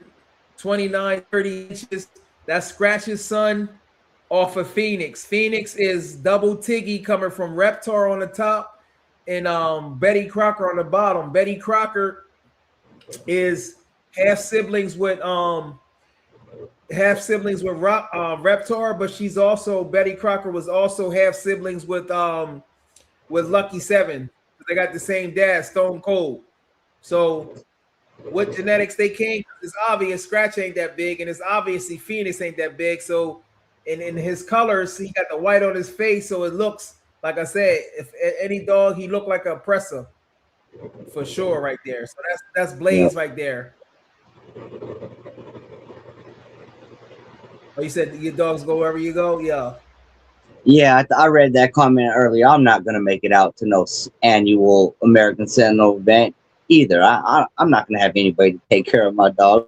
29, 30 inches. That's Scratch's son off of Phoenix. Phoenix is double Tiggy coming from Reptar on the top and Betty Crocker on the bottom. Betty Crocker is half siblings with Reptar, but she's also, Betty Crocker was also half siblings with Lucky 7. They got the same dad, Stone Cold. So what genetics they came, it's obvious Scratch ain't that big, and it's obviously Phoenix ain't that big. So in his colors, he got the white on his face, so it looks like, I said, if any dog, he looked like an oppressor for sure right there. So that's Blaze right there. Oh, you said your dogs go wherever you go? Yeah. Yeah, I read that comment earlier. I'm not gonna make it out to no annual American Sentinel event either. I'm not gonna have anybody to take care of my dog.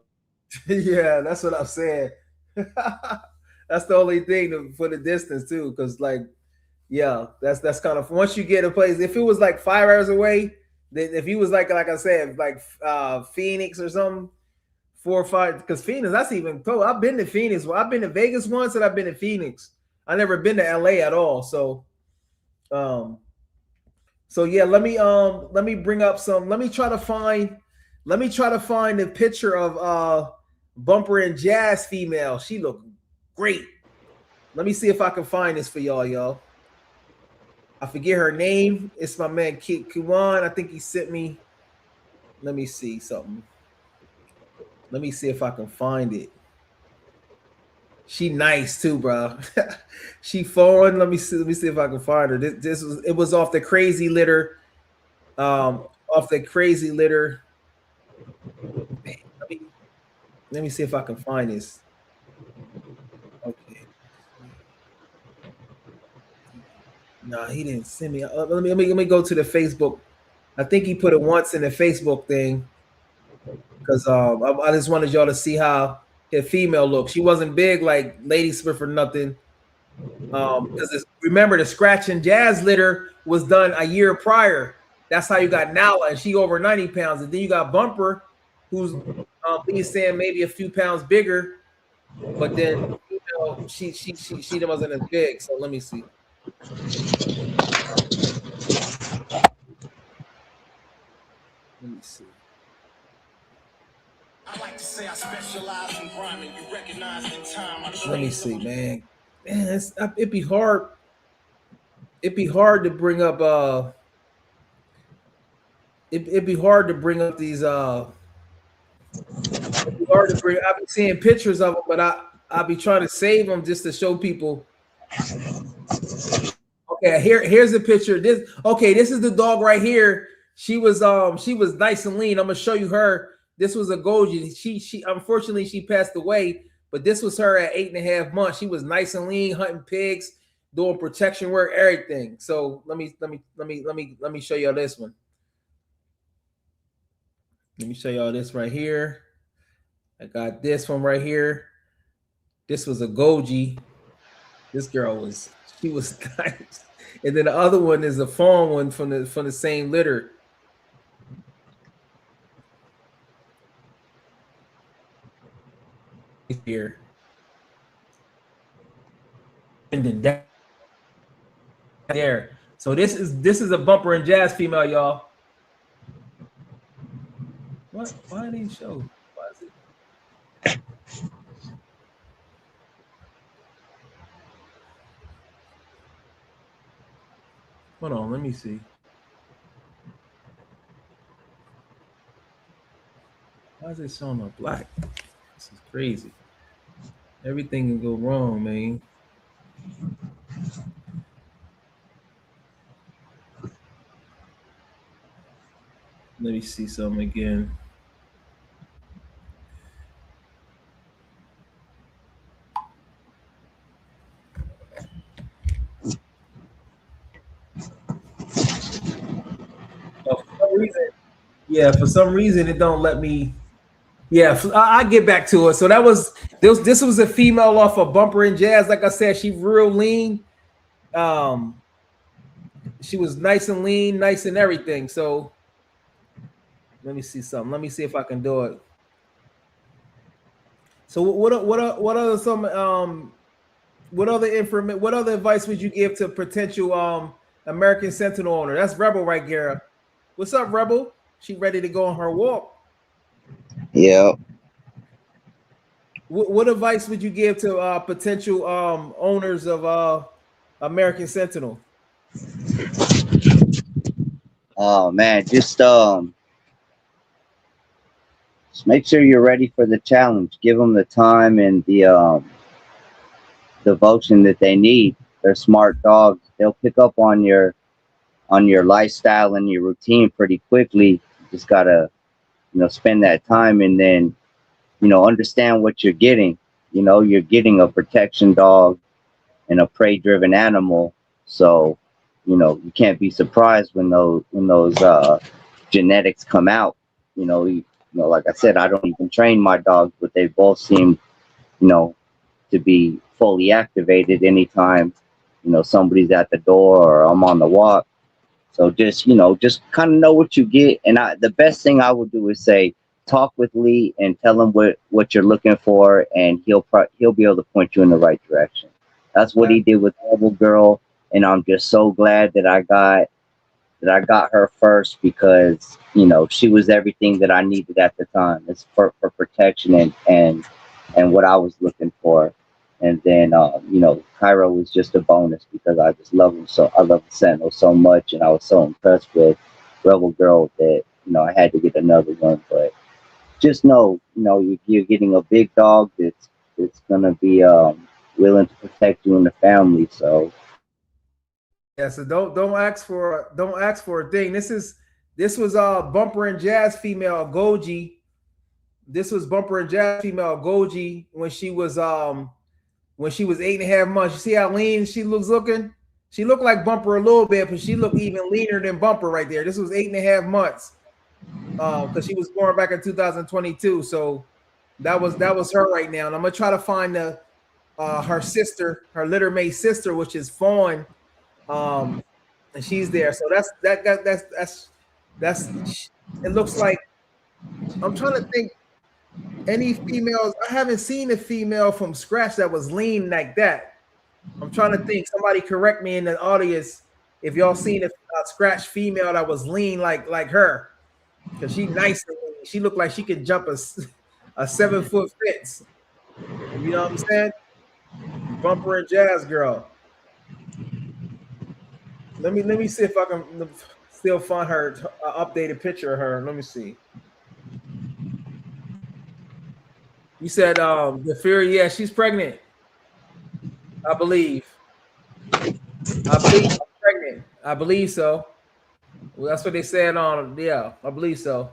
Yeah, that's what I'm saying. That's the only thing for the distance too, because like, yeah, that's kind of once you get a place. If it was like 5 hours away, then if he was like I said, like Phoenix or something, 4 or 5. Because Phoenix, that's even cool. I've been to Phoenix. Well, I've been to Vegas once, and I've been to Phoenix. I never been to LA at all. Um, so yeah, let me bring up some. Let me try to find a picture of Bumper and Jazz female. She looked great. Let me see if I can find this for y'all. I forget her name. It's my man Kiwan. I think he sent me. Let me see something. Let me see if I can find it. She nice too, bro. She foreign. Let me see. Let me see if I can find her. It was off the crazy litter. Off the crazy litter. Man, let me see if I can find this. Okay. Nah, he didn't send me. Let me go to the Facebook. I think he put it once in the Facebook thing because I just wanted y'all to see how his female looked. She wasn't big like Lady Smith or nothing. Because remember the Scratch and Jazz litter was done a year prior. That's how you got Nala, and she over 90 pounds, and then you got Bumper, who's he's saying maybe a few pounds bigger, but then you know she wasn't as big. So let me see. Let me see. I like to say I specialize in rhyming. You recognize in time. Let me see, man. Man, it'd be hard. It'd be hard to bring up. It'd be hard to bring up these. It'd be hard to bring. I've been seeing pictures of them, but I'll be trying to save them just to show people. Okay, here's a picture. This is the dog right here. She was nice and lean. I'm gonna show you her. This was a Goji. She unfortunately she passed away, but this was her at 8.5 months. She was nice and lean, hunting pigs, doing protection work, everything. So let me show y'all this one. Let me show y'all this right here. I got this one right here. This was a Goji. This girl was nice. And then the other one is a fawn one from the same litter. Here. And then down there. So this is a Bumper and Jazz female, y'all. What? Why didn't he show? Why is it? Hold on, let me see. Why is it showing up black? This is crazy. Everything can go wrong, man. Let me see something again. For some reason it don't let me. Yeah, I get back to it. So this was a female off of Bumper and Jazz. Like I said, she real lean. She was nice and lean, nice and everything. So let me see something. Let me see if I can do it. So what other advice would you give to potential American Sentinel owner? That's Rebel right there. What's up, Rebel? She ready to go on her walk. Yeah. What advice would you give to potential owners of American Sentinel? Oh man, just make sure you're ready for the challenge. Give them the time and the devotion that they need. They're smart dogs. They'll pick up on your lifestyle and your routine pretty quickly. You just gotta, spend that time and then, understand what you're getting. You're getting a protection dog and a prey-driven animal. So, you can't be surprised when those genetics come out. You know, like I said, I don't even train my dogs, but they both seem, you know, to be fully activated anytime, you know, somebody's at the door or I'm on the walk. So just, you know, just kind of know what you get. And the best thing I would do is say, talk with Lee and tell him what you're looking for, and he'll be able to point you in the right direction. That's what he did with Rebel Girl, and I'm just so glad that I got her first, because you know she was everything that I needed at the time. It's for protection and what I was looking for. And then you know, Cairo was just a bonus because I just love him so. I love Sentinel so much, and I was so impressed with Rebel Girl that you know I had to get another one. But just know, you know, you're getting a big dog that's gonna be willing to protect you and the family. So Yeah, so don't ask for a thing. This was Bumper and Jazz female Goji. This was Bumper and Jazz female Goji when she was 8.5 months. You see how lean she looks looking? She looked like Bumper a little bit, but she looked even leaner than Bumper right there. This was 8.5 months. Because she was born back in 2022. So that was her right now. And I'm gonna try to find her sister, her litter mate sister, which is Fawn. And she's there. So that's it looks like I'm trying to think any females. I haven't seen a female from scratch that was lean like that. I'm trying to think. Somebody correct me in the audience if y'all seen a scratch female that was lean like her, because she nice and lean. She looked like she could jump a 7-foot fence. You know what I'm saying? Bumper and Jazz girl. Let me see if I can still find her updated picture of her. Let me see. You said the Fury, yeah, she's pregnant. I believe she's pregnant. I believe so. Well, that's what they said on. Yeah, I believe so.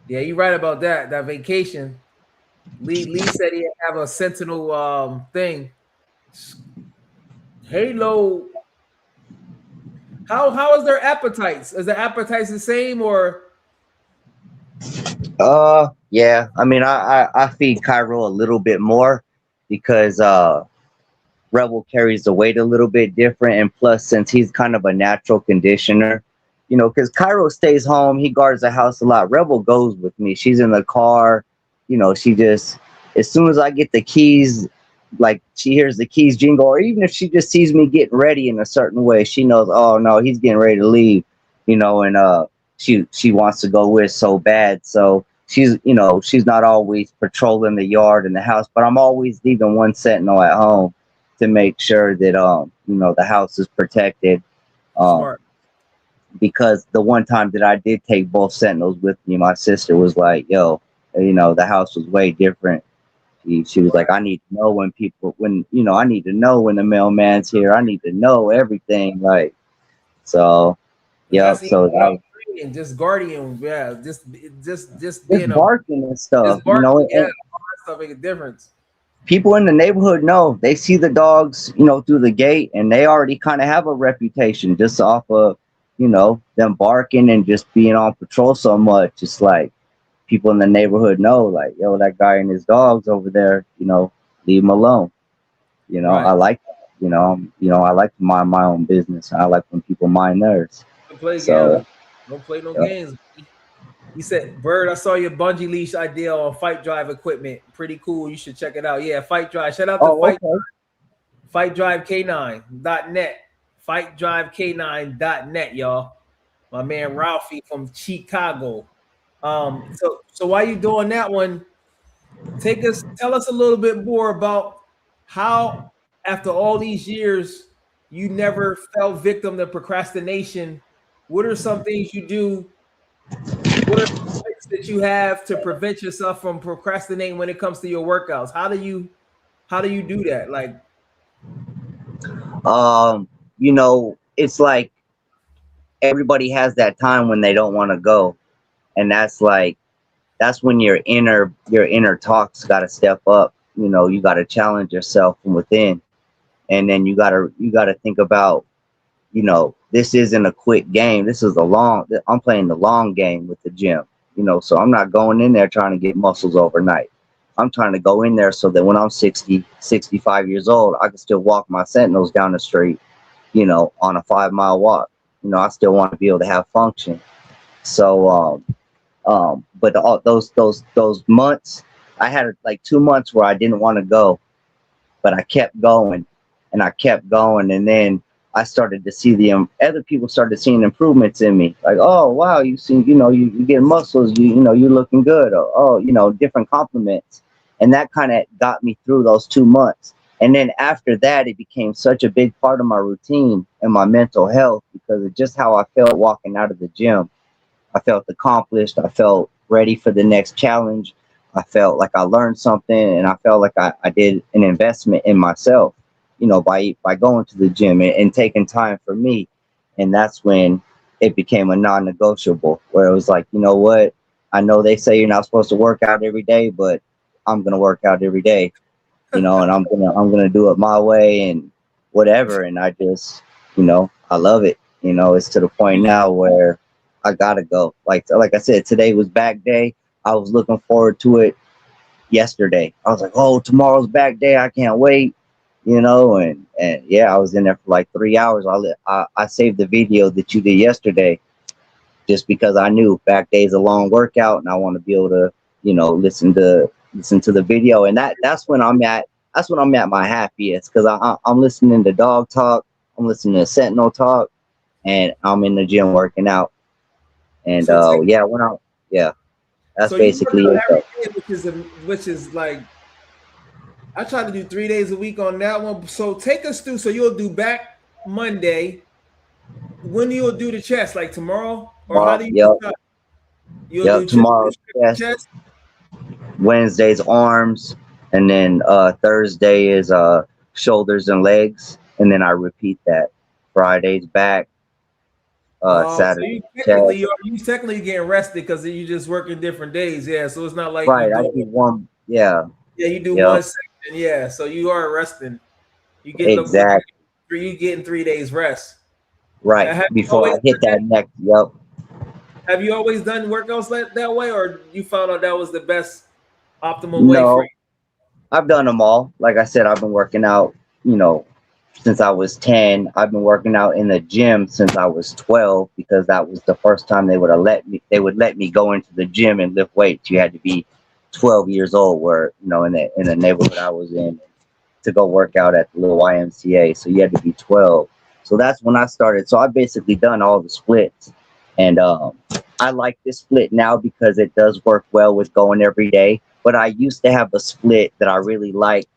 Yeah, you're right about that. That vacation. Lee said he have a Sentinel thing. Halo. How is their appetites? Is their appetites the same or? yeah. I mean, I feed Cairo a little bit more because Rebel carries the weight a little bit different, and plus, since he's kind of a natural conditioner, you know, because Cairo stays home, he guards the house a lot. Rebel goes with me. She's in the car, you know. She just, as soon as I get the keys, like she hears the keys jingle, or even if she just sees me getting ready in a certain way, she knows, oh no, he's getting ready to leave, you know. And she wants to go with so bad. So she's, you know, she's not always patrolling the yard and the house, but I'm always leaving one Sentinel at home to make sure that you know, the house is protected. Smart. Because the one time that I did take both Sentinels with me, my sister was like, yo, you know, the house was way different. She was like, I need to know when you know, I need to know when the mailman's here. I need to know everything. Like, so yeah. So just guardian, yeah, just being just barking and stuff, just barking, you know. yeah, all that stuff make a difference. People in the neighborhood know. They see the dogs, you know, through the gate, and they already kind of have a reputation just off of, you know, them barking and just being on patrol so much. It's like people in the neighborhood know, like, yo, that guy and his dogs over there, you know, leave him alone. You know, Right. I like, you know, I like to mind my own business. I like when people mind theirs. Don't play So, games. Don't play no yeah. games. He said, Bird, I saw your bungee leash idea on Fight Drive equipment. Pretty cool. You should check it out. Yeah, Fight Drive. Shout out to Oh, okay. FightDriveK9.net. FightDriveK9.net, y'all. My man Ralphie from Chicago. So while you doing that one, tell us a little bit more about how, after all these years, you never fell victim to procrastination. What are some things you do? What are some tricks that you have to prevent yourself from procrastinating when it comes to your workouts? How do you do that? Like, You know, it's like everybody has that time when they don't want to go, and that's when your inner talk's got to step up. You know, you got to challenge yourself from within, and then you got to think about, you know, this isn't a quick game. This is I'm playing the long game with the gym. You know, so I'm not going in there trying to get muscles overnight. I'm trying to go in there so that when I'm 60, 65 years old, I can still walk my Sentinels down the street, you know, on a 5 mile walk. You know, I still want to be able to have function. So, but all those months, I had like 2 months where I didn't want to go, but I kept going and I kept going. And then I started to see other people started seeing improvements in me. Like, oh, wow, you see, you know, you get muscles, you know, you're looking good. Or, oh, you know, different compliments. And that kind of got me through those 2 months. And then after that, it became such a big part of my routine and my mental health because of just how I felt walking out of the gym. I felt accomplished. I felt ready for the next challenge. I felt like I learned something, and I felt like I did an investment in myself, you know, by going to the gym and taking time for me. And that's when it became a non-negotiable, where it was like, you know what? I know they say you're not supposed to work out every day, but I'm gonna work out every day, you know, and I'm gonna do it my way and whatever. And I just, you know, I love it. You know, it's to the point now where I gotta go. Like I said, today was back day. I was looking forward to it yesterday. I was like, oh, tomorrow's back day. I can't wait. You know, and yeah, I was in there for like 3 hours. I saved the video that you did yesterday just because I knew back day is a long workout and I want to be able to, you know, listen to the video. And that's when I'm at my happiest because I'm listening to dog talk, I'm listening to Sentinel talk, and I'm in the gym working out. And So yeah, when I yeah, that's so you work basically out it. Though. every day, which is like I try to do 3 days a week on that one. So take us through. So you'll do back Monday. When you'll do the chest, like tomorrow, or how do you Yep, decide? You'll yep. do Tomorrow's chest, chest. Wednesday's arms, and then Thursday is shoulders and legs, and then I repeat that. Friday's back, So Saturday chest. you technically getting rested because you just working different days. Yeah, so it's not like you Right, I do. do one. Yeah, Yeah, you do yep, one section. Yeah, so you are resting. You get look exactly. you getting 3 days rest. Right Have you before always I hit done that? that next. Yep. Have you always done workouts that way, or you found out that was the best optimal way for you? No, I've done them all. Like I said, I've been working out, you know, since I was 10. I've been working out in the gym since I was 12 because that was the first time they would let me go into the gym and lift weights. You had to be 12 years old where, you know, in the neighborhood I was in to go work out at the little YMCA. So you had to be 12. So that's when I started. So I've basically done all the splits. And I like this split now because it does work well with going every day. But I used to have a split that I really liked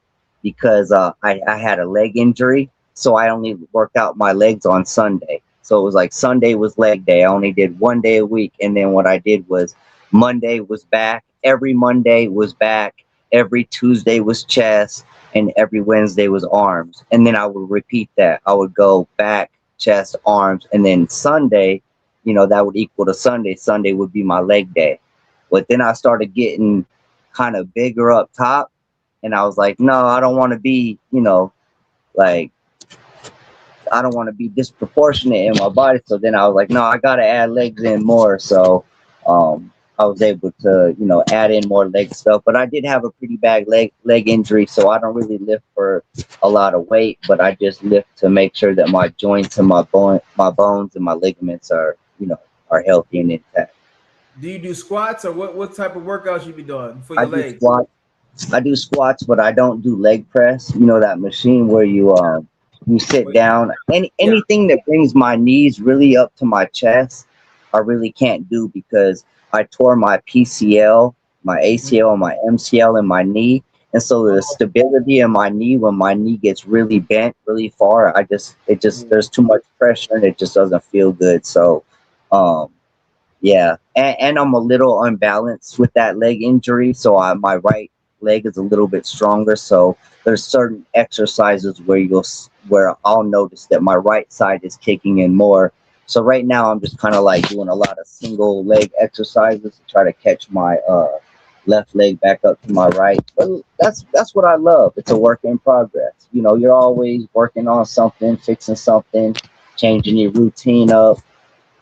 because I had a leg injury. So I only worked out my legs on Sunday. So it was like Sunday was leg day. I only did 1 day a week. And then what I did was Monday was back. Every Monday was back. Every Tuesday was chest. And every Wednesday was arms. And then I would repeat that. I would go back, chest, arms. And then Sunday, you know, that would equal to Sunday. Sunday would be my leg day. But then I started getting kind of bigger up top. And I was like, no, I don't want to be, you know, like, I don't want to be disproportionate in my body. So then I was like, no, I got to add legs in more. So I was able to, you know, add in more leg stuff. But I did have a pretty bad leg injury. So I don't really lift for a lot of weight, but I just lift to make sure that my joints and my bones and my ligaments are, you know, are healthy and intact. Do you do squats or what type of workouts you be doing for I your do legs? squats. I do squats, but I don't do leg press. You know that machine where you sit Wait, down. yeah. Anything that brings my knees really up to my chest, I really can't do because I tore my PCL, my ACL, and my MCL in my knee, and so the stability in my knee when my knee gets really bent really far, there's too much pressure and it just doesn't feel good. So, um, yeah, and I'm a little unbalanced with that leg injury, so my right leg is a little bit stronger. So there's certain exercises where I'll notice that my right side is kicking in more. So right now I'm just kind of like doing a lot of single leg exercises to try to catch my left leg back up to my right. But that's what I love. It's a work in progress. You know, you're always working on something, fixing something, changing your routine up,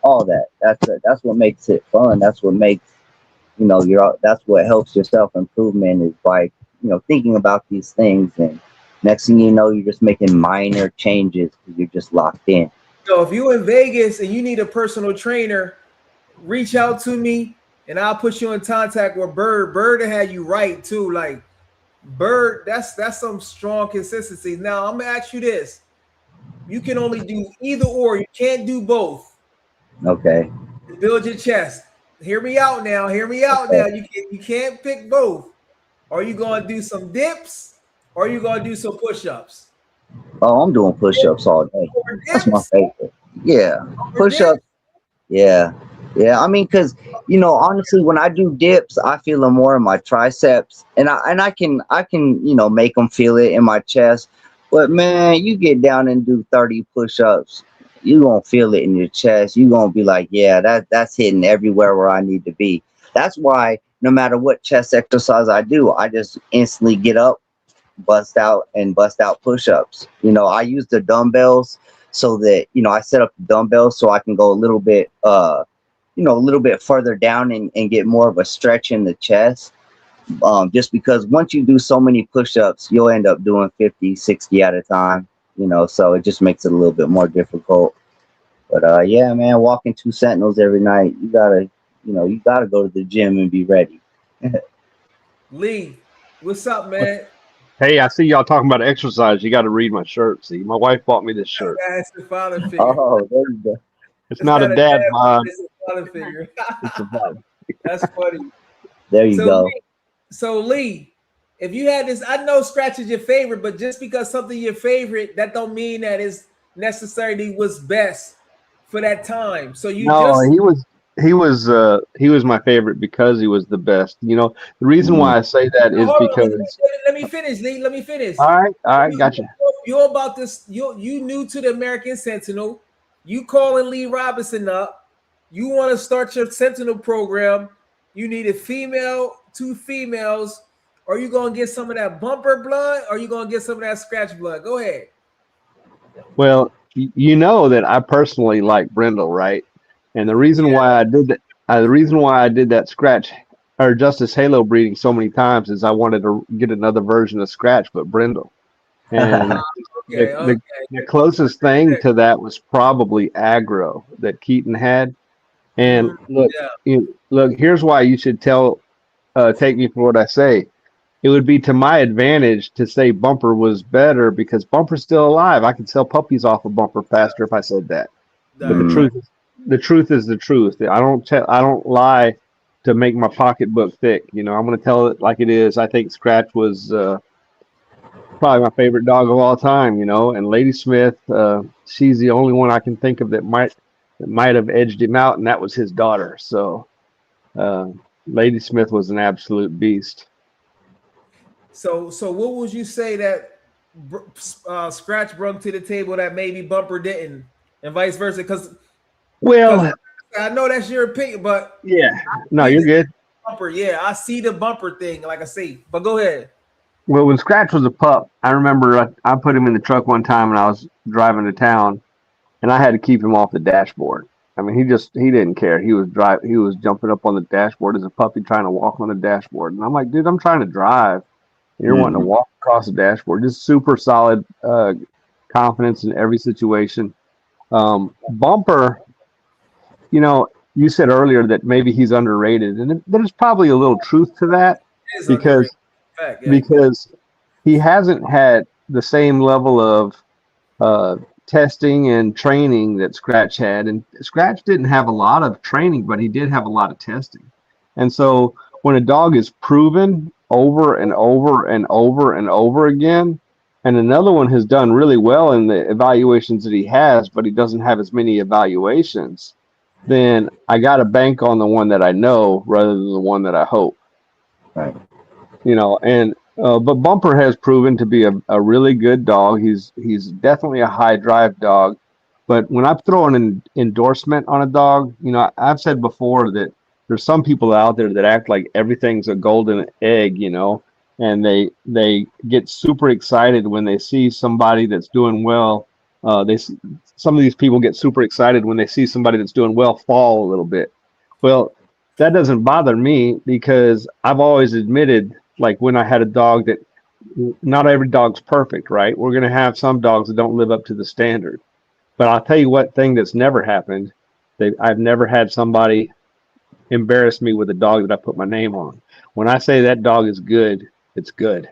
all that. That's what makes it fun. That's what makes you know, that's what helps your self improvement is by, you know, thinking about these things, and next thing you know, you're just making minor changes because you're just locked in. So if you in Vegas and you need a personal trainer, reach out to me and I'll put you in contact with Bird. Bird to have you right too. Like Bird, that's some strong consistency. Now I'm gonna ask you this: you can only do either or. You can't do both. Okay. To build your chest. Hear me out now. Hear me out now. You can't pick both. Are you gonna do some dips or are you gonna do some push-ups? Oh, I'm doing push-ups all day. Over That's my dips? favorite. Yeah, Over push-ups. dips? Yeah, yeah. I mean, cause you know, honestly, when I do dips, I feel them more in my triceps, and I can you know make them feel it in my chest. But man, you get down and do 30 push-ups, you gonna feel it in your chest. You gonna be like, yeah, that's hitting everywhere where I need to be. That's why no matter what chest exercise I do, I just instantly get up, bust out push-ups. You know, I use the dumbbells so that, you know, I set up the dumbbells so I can go a little bit you know, a little bit further down and get more of a stretch in the chest. Just because once you do so many push-ups, you'll end up doing 50, 60 at a time, you know, so it just makes it a little bit more difficult. But yeah, man, walking 2 Sentinels every night, you gotta go to the gym and be ready. Lee, what's up, man? Hey, I see y'all talking about exercise. You got to read my shirt. See, my wife bought me this shirt. That's the father figure. Oh, there you go. It's It's not a not a dad dad, bod. it's a father figure. It's a bod. That's funny. There you So go. Lee, so Lee, if you had this, I know Scratch is your favorite, but just because something your favorite, that don't mean that is necessarily what's best for that time. So you No, just he was my favorite because he was the best. You know, the reason Mhm. why I say that no, is hold on. because Let me finish, Lee. Let me finish. all right, gotcha. You're about this. You new to the American Sentinel. You calling Lee Robinson up. You want to start your Sentinel program. You need a female, two females. Are you gonna get some of that bumper blood? Or are you gonna get some of that scratch blood? Go ahead. Well, you know that I personally like Brindle, right? And the reason Yeah. why I did that, the reason why I did that Scratch or Justice Halo breeding so many times is I wanted to get another version of Scratch, but Brindle. And the, Okay. the, Okay. the closest thing to that was probably Aggro that Keaton had. And Mhm. look, Yeah. look, here's why you should take me for what I say. It would be to my advantage to say Bumper was better because Bumper's still alive. I could sell puppies off of Bumper faster if I said that. But Right. Mm. Right. the truth is the truth. I don't lie to make my pocketbook thick. You know, I'm going to tell it like it is. I think Scratch was probably my favorite dog of all time. You know, and Lady Smith, she's the only one I can think of that might have edged him out, and that was his daughter. So uh, Lady Smith was an absolute beast. So what would you say that Scratch brought to the table that maybe Bumper didn't, and vice versa? Because Well, I know that's your opinion, but yeah. No, see you're the good. bumper. Yeah, I see the bumper thing, like I say. But go ahead. Well, when Scratch was a pup, I remember I put him in the truck one time and I was driving to town, and I had to keep him off the dashboard. I mean, he didn't care. He was jumping up on the dashboard as a puppy trying to walk on the dashboard, and I'm like, dude, I'm trying to drive. And you're wanting to Mhm. walk across the dashboard. Just super solid confidence in every situation. Bumper, you know, you said earlier that maybe he's underrated, and there's probably a little truth to that It is underrated. because Fact, yeah. because he hasn't had the same level of uh, testing and training that Scratch had. And Scratch didn't have a lot of training, but he did have a lot of testing. And so when a dog is proven over and over and over and over again, and another one has done really well in the evaluations that he has, but he doesn't have as many evaluations, then I got to bank on the one that I know rather than the one that I hope. Right. You know, and but Bumper has proven to be a really good dog. He's definitely a high drive dog. But when I throw an endorsement on a dog, you know, I've said before that there's some people out there that act like everything's a golden egg, you know, and they get super excited when they see somebody that's doing well. Some of these people get super excited when they see somebody that's doing well fall a little bit. Well, that doesn't bother me because I've always admitted, like when I had a dog, that not every dog's perfect, right? We're going to have some dogs that don't live up to the standard. But I'll tell you what thing that's never happened. I've never had somebody embarrass me with a dog that I put my name on. When I say that dog is good, it's good,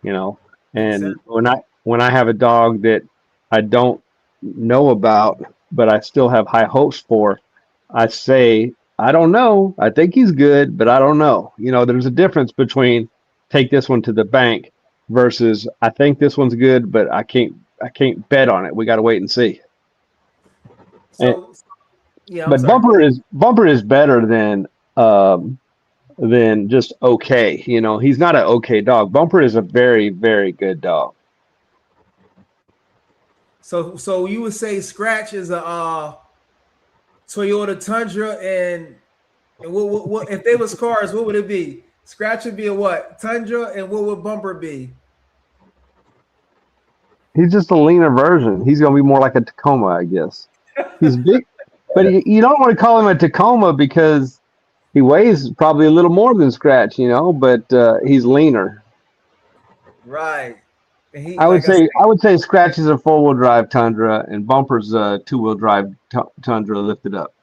you know. And when I have a dog that I don't know about, but I still have high hopes for, I say, I don't know. I think he's good, but I don't know. You know, there's a difference between take this one to the bank versus I think this one's good, but I can't bet on it. We got to wait and see. So, yeah, I'm But sorry. Bumper is better than just okay. You know, he's not an okay dog. Bumper is a very, very good dog. So you would say Scratch is a Toyota Tundra, and what if they was cars? What would it be? Scratch would be a what? Tundra, and what would Bumper be? He's just a leaner version. He's gonna be more like a Tacoma, I guess. He's big, but you don't want to call him a Tacoma because he weighs probably a little more than Scratch, you know. But he's leaner. Right. And he, I would like say Scratch is a 4-wheel drive Tundra, and Bumper's a 2-wheel drive Tundra lifted up.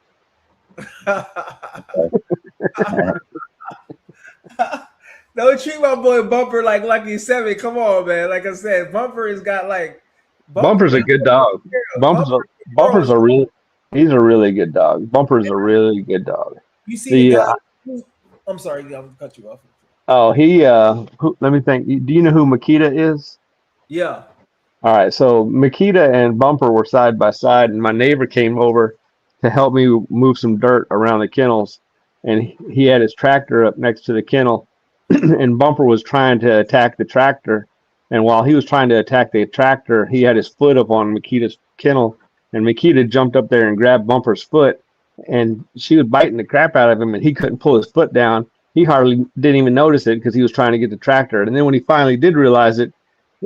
Don't treat my boy Bumper like Lucky 7. Come on, man. Like I said, Bumper has got like Bumper's a good dog. Bumper's a real. He's a really good dog. Bumper's a really good dog. You see the guy? I'm sorry, I'm gonna cut you off. Oh, let me think. Do you know who Makita is? Yeah. All right. So Makita and Bumper were side by side, and my neighbor came over to help me move some dirt around the kennels, and he had his tractor up next to the kennel, and Bumper was trying to attack the tractor. And while he was trying to attack the tractor, he had his foot up on Makita's kennel, and Makita jumped up there and grabbed Bumper's foot, and she was biting the crap out of him, and he couldn't pull his foot down. He hardly didn't even notice it because he was trying to get the tractor. And then when he finally did realize it,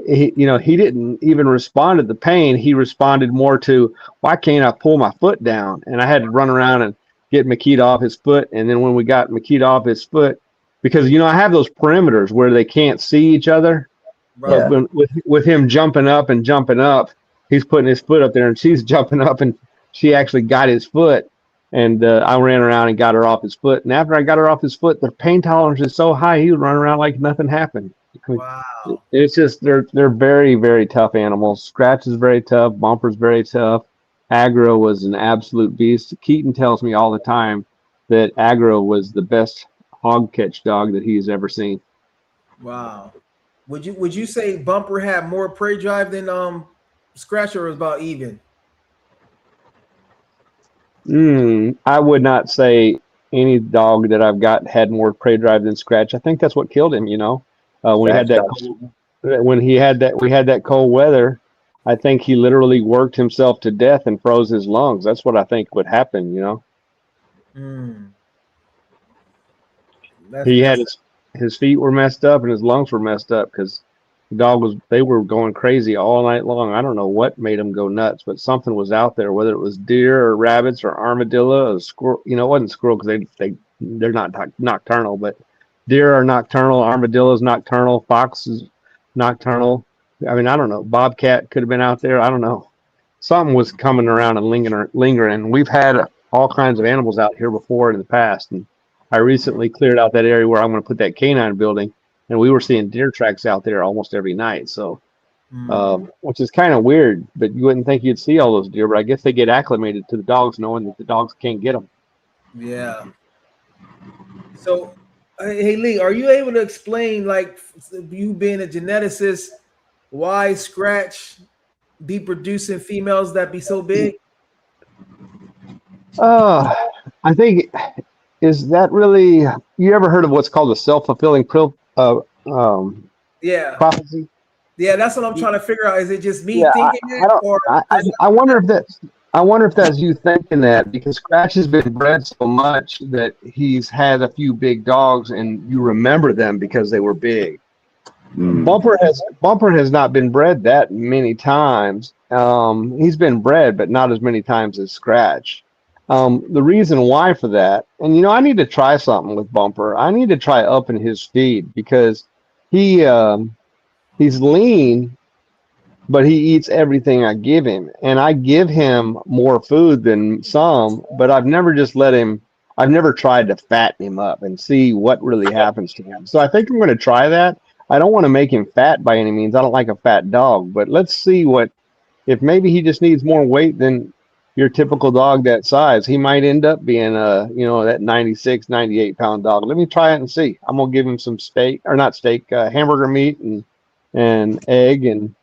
he didn't even respond to the pain. He responded more to, why can't I pull my foot down? And I had to run around and get Makita off his foot. And then when we got Makita off his foot, because, I have those perimeters where they can't see each other. Right. But with him jumping up, he's putting his foot up there and she's jumping up and she actually got his foot. And I ran around and got her off his foot. And after I got her off his foot, the pain tolerance is so high, he would run around like nothing happened. Wow. It's just they're very, very tough animals. Scratch is very tough. Bumper's very tough. Aggro was an absolute beast. Keaton tells me all the time that Aggro was the best hog catch dog that he's ever seen. Wow. Would you say Bumper had more prey drive than Scratch, or was about even? I would not say any dog that I've got had more prey drive than Scratch. I think that's what killed him. When we had that cold weather, I think he literally worked himself to death and froze his lungs. That's what I think would happen. He had his feet were messed up and his lungs were messed up because they were going crazy all night long. I don't know what made them go nuts, but something was out there, whether it was deer or rabbits or armadillo or squirrel. It wasn't squirrel because they're not nocturnal, but deer are nocturnal, armadillo's nocturnal, fox is nocturnal. I mean, I don't know. Bobcat could have been out there. I don't know. Something was coming around and lingering. We've had all kinds of animals out here before in the past, and I recently cleared out that area where I'm going to put that canine building. And we were seeing deer tracks out there almost every night. So, which is kind of weird, but you wouldn't think you'd see all those deer, but I guess they get acclimated to the dogs knowing that the dogs can't get them. Yeah. So, hey, Lee, are you able to explain, like, you being a geneticist, why Scratch be producing females that be so big? I think, is that really, you ever heard of what's called a self-fulfilling prophecy? Yeah, that's what I'm trying to figure out. Is it just me thinking I wonder if that's you thinking that, because Scratch has been bred so much that he's had a few big dogs and you remember them because they were big. Bumper has not been bred that many times. He's been bred, but not as many times as Scratch. The reason why for that, and I need to try something with Bumper. I need to try upping his feed because he he's lean, but he eats everything I give him, and I give him more food than some, but I've never tried to fatten him up and see what really happens to him. So I think I'm going to try that. I don't want to make him fat by any means. I don't like a fat dog, but let's see if maybe he just needs more weight than your typical dog that size. He might end up being that 96, 98 pound dog. Let me try it and see. I'm going to give him some steak, or not steak, hamburger meat and egg and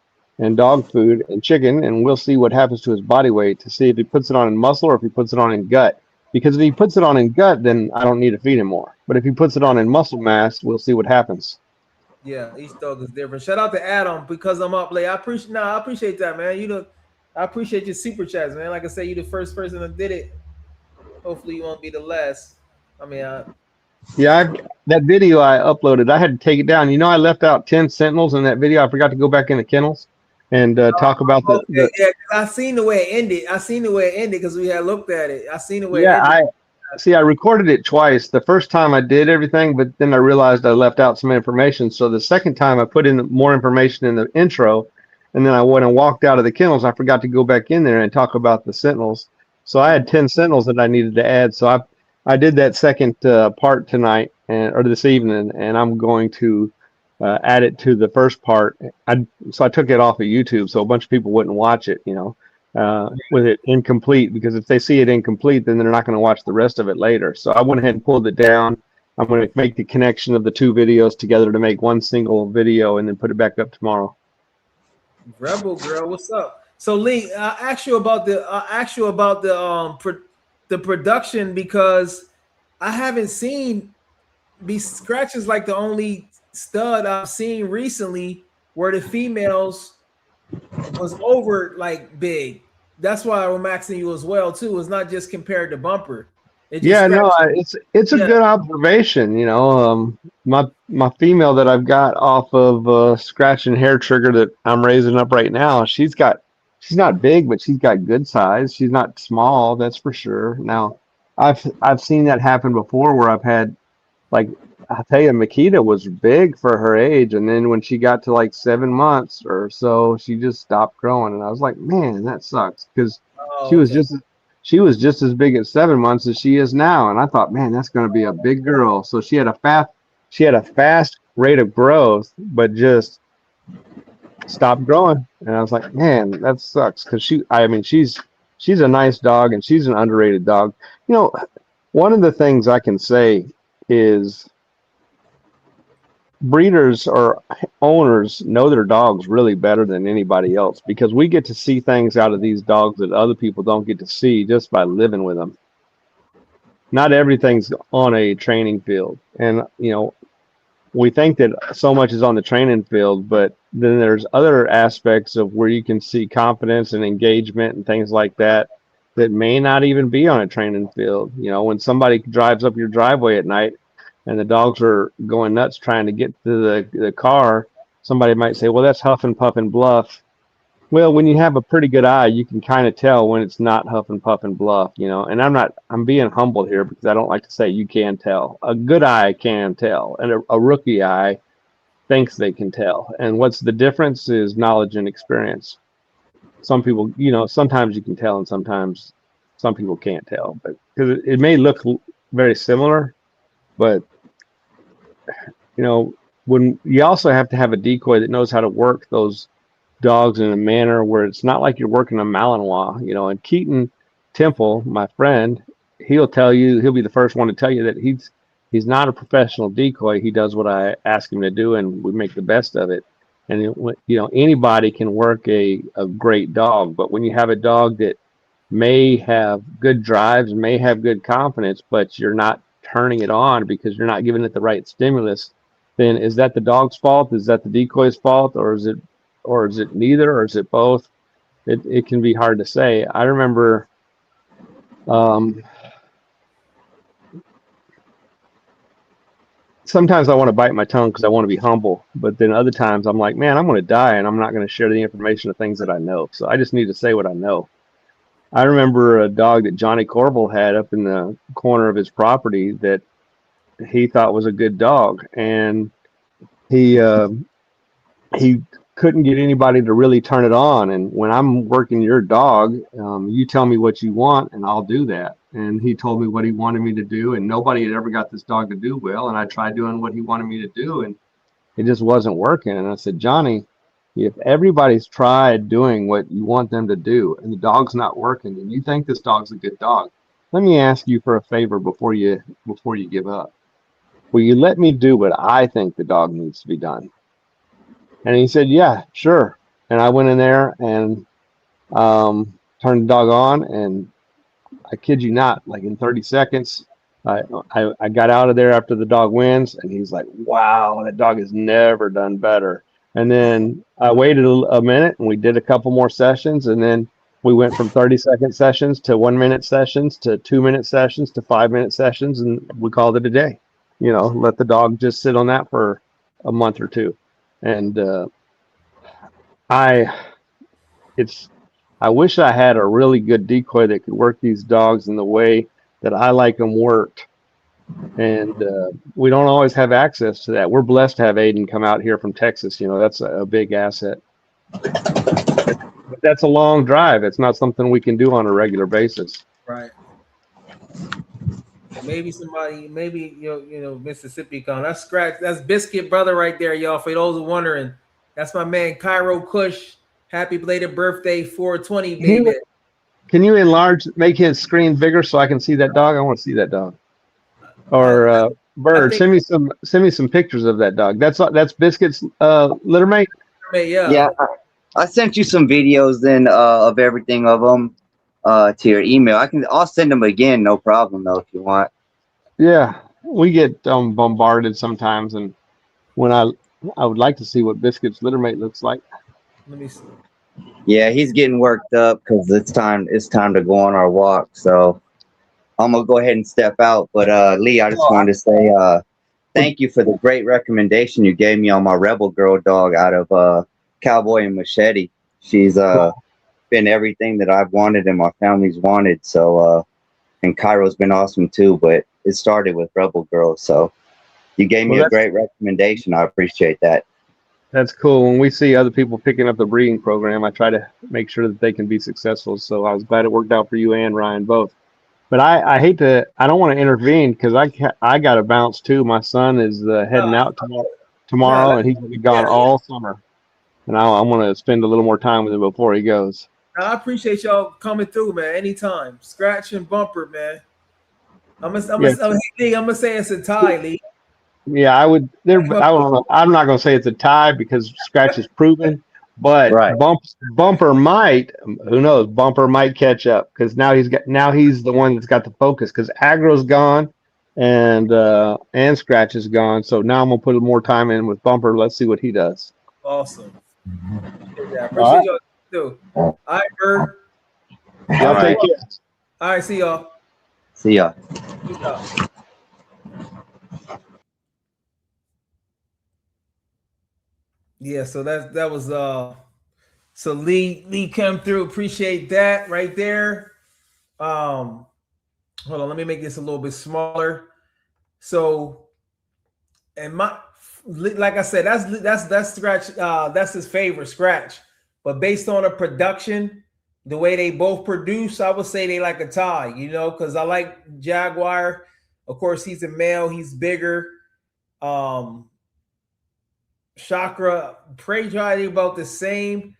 dog food and chicken, and we'll see what happens to his body weight to see if he puts it on in muscle or if he puts it on in gut. Because if he puts it on in gut, then I don't need to feed him more. But if he puts it on in muscle mass, we'll see what happens. Yeah, each dog is different. Shout out to Adam because I'm up late. I appreciate that, man. I appreciate your super chats, man. Like I said, you're the first person that did it. Hopefully, you won't be the last. Yeah, that video I uploaded, I had to take it down. I left out 10 Sentinels in that video. I forgot to go back in the kennels and talk about the. Yeah, I seen the way it ended. Because we had looked at it. I seen the way. Yeah, I recorded it twice. The first time I did everything, but then I realized I left out some information. So the second time I put in more information in the intro, and then I went and walked out of the kennels. I forgot to go back in there and talk about the Sentinels. So I had 10 Sentinels that I needed to add. So I did that second part tonight or this evening, and I'm going to add it to the first part. So I took it off of YouTube so a bunch of people wouldn't watch it, with it incomplete, because if they see it incomplete, then they're not going to watch the rest of it later. So I went ahead and pulled it down. I'm going to make the connection of the two videos together to make one single video and then put it back up tomorrow. Rebel girl, what's up? So Lee, I asked you about the production because I haven't seen Scratch is like the only stud I've seen recently where the females was over like big. That's why I'm asking you as well too. It's not just compared to Bumper. It's a good observation. My female that I've got off of Scratch and Hair Trigger that I'm raising up right now, she's not big, but she's got good size. She's not small, that's for sure. Now, I've seen that happen before where I've had, like, I'll tell you, Makita was big for her age, and then when she got to like 7 months or so, she just stopped growing, and I was like, man, that sucks, because she was just as big at 7 months as she is now, and I thought, man, that's going to be a big girl. So she had a fast rate of growth, but just stopped growing, and I was like, man, that sucks, because she's a nice dog, and she's an underrated dog. One of the things I can say is breeders or owners know their dogs really better than anybody else, because we get to see things out of these dogs that other people don't get to see just by living with them. Not everything's on a training field, and we think that so much is on the training field, but then there's other aspects of where you can see confidence and engagement and things like that may not even be on a training field. When somebody drives up your driveway at night and the dogs are going nuts trying to get to the car, somebody might say, well, that's huff and puff and bluff. Well, when you have a pretty good eye, you can kind of tell when it's not huff and puff and bluff, and I'm being humble here because I don't like to say you can tell. A good eye can tell, and a rookie eye thinks they can tell. And what's the difference is knowledge and experience. Some people, sometimes you can tell, and sometimes some people can't tell, but because it may look very similar, but when you also have to have a decoy that knows how to work those dogs in a manner where it's not like you're working a Malinois, and Keaton Temple, my friend, he'll be the first one to tell you that he's not a professional decoy. He does what I ask him to do, and we make the best of it. And anybody can work a great dog, but when you have a dog that may have good drives, may have good confidence, but you're not turning it on because you're not giving it the right stimulus, then is that the dog's fault? Is that the decoy's fault? Or is it neither, or is it both? It can be hard to say. I remember sometimes I want to bite my tongue because I want to be humble, but then other times I'm like, man, I'm going to die and I'm not going to share the information of things that I know. So I just need to say what I know. I remember a dog that Johnny Corbel had up in the corner of his property that he thought was a good dog, and he he couldn't get anybody to really turn it on. And when I'm working your dog, you tell me what you want, and I'll do that. And he told me what he wanted me to do, and nobody had ever got this dog to do well. And I tried doing what he wanted me to do, and it just wasn't working. And I said, Johnny, if everybody's tried doing what you want them to do and the dog's not working and you think this dog's a good dog, let me ask you for a favor before you give up. Will you let me do what I think the dog needs to be done? And he said, yeah, sure. And I went in there and turned the dog on, and I kid you not, like in 30 seconds, I got out of there after the dog wins, and he's like, wow, that dog has never done better. And then I waited a minute, and we did a couple more sessions, and then we went from 30-second sessions to 1-minute sessions to 2-minute sessions to 5-minute sessions, and we called it a day. You know, let the dog just sit on that for a month or two. And I wish I had a really good decoy that could work these dogs in the way that I like them worked. And we don't always have access to that. We're blessed to have Aiden come out here from Texas. You know, that's a big asset. But that's a long drive. It's not something we can do on a regular basis. Right. Maybe somebody, maybe you know, Mississippi con. That's Scratch. That's Biscuit brother right there, y'all. For those who wondering, that's my man Cairo Kush. Happy belated birthday, 420, baby. Can you enlarge, make his screen bigger so I can see that dog? I want to see that dog. Or Bird, send me some pictures of that dog. That's Biscuit's litter mate. Yeah, I sent you some videos then of everything of them to your email. I'll send them again, no problem though, if you want. Yeah, we get bombarded sometimes, and when I would like to see what Biscuit's litter mate looks like. Let me see. Yeah, he's getting worked up because it's time to go on our walk. So I'm gonna go ahead and step out. But Lee, I just wanted to say thank you for the great recommendation you gave me on my Rebel Girl dog out of Cowboy and Machete. She's been everything that I've wanted and my family's wanted. So and Cairo's been awesome too. But it started with Rebel Girl. So you gave me a great recommendation. I appreciate that. That's cool. When we see other people picking up the breeding program, I try to make sure that they can be successful. So I was glad it worked out for you and Ryan both. But I don't want to intervene because I got to bounce too. My son is heading out tomorrow, and he's going to be gone all summer. And I want to spend a little more time with him before he goes. I appreciate y'all coming through, man. Anytime. Scratch and Bumper, man. I'm gonna say it's a tie, Lee. Yeah, I would. I'm not going to say it's a tie because Scratch is proven, but Bumper might. Who knows? Bumper might catch up because now he's the one that's got the focus because Agro's gone, and Scratch is gone. So now I'm gonna put more time in with Bumper. Let's see what he does. Awesome. Appreciate y'all too. All right, Bird. Y'all take care. All right, see y'all. See ya. Yeah, so that was so Lee came through. Appreciate that right there. Hold on, let me make this a little bit smaller. So, and like I said, that's Scratch. That's his favorite, Scratch. But based on the production, the way they both produce, I would say they like a tie. You know, because I like Jaguar. Of course, he's a male. He's bigger. Chakra, Prey Dry, about the same.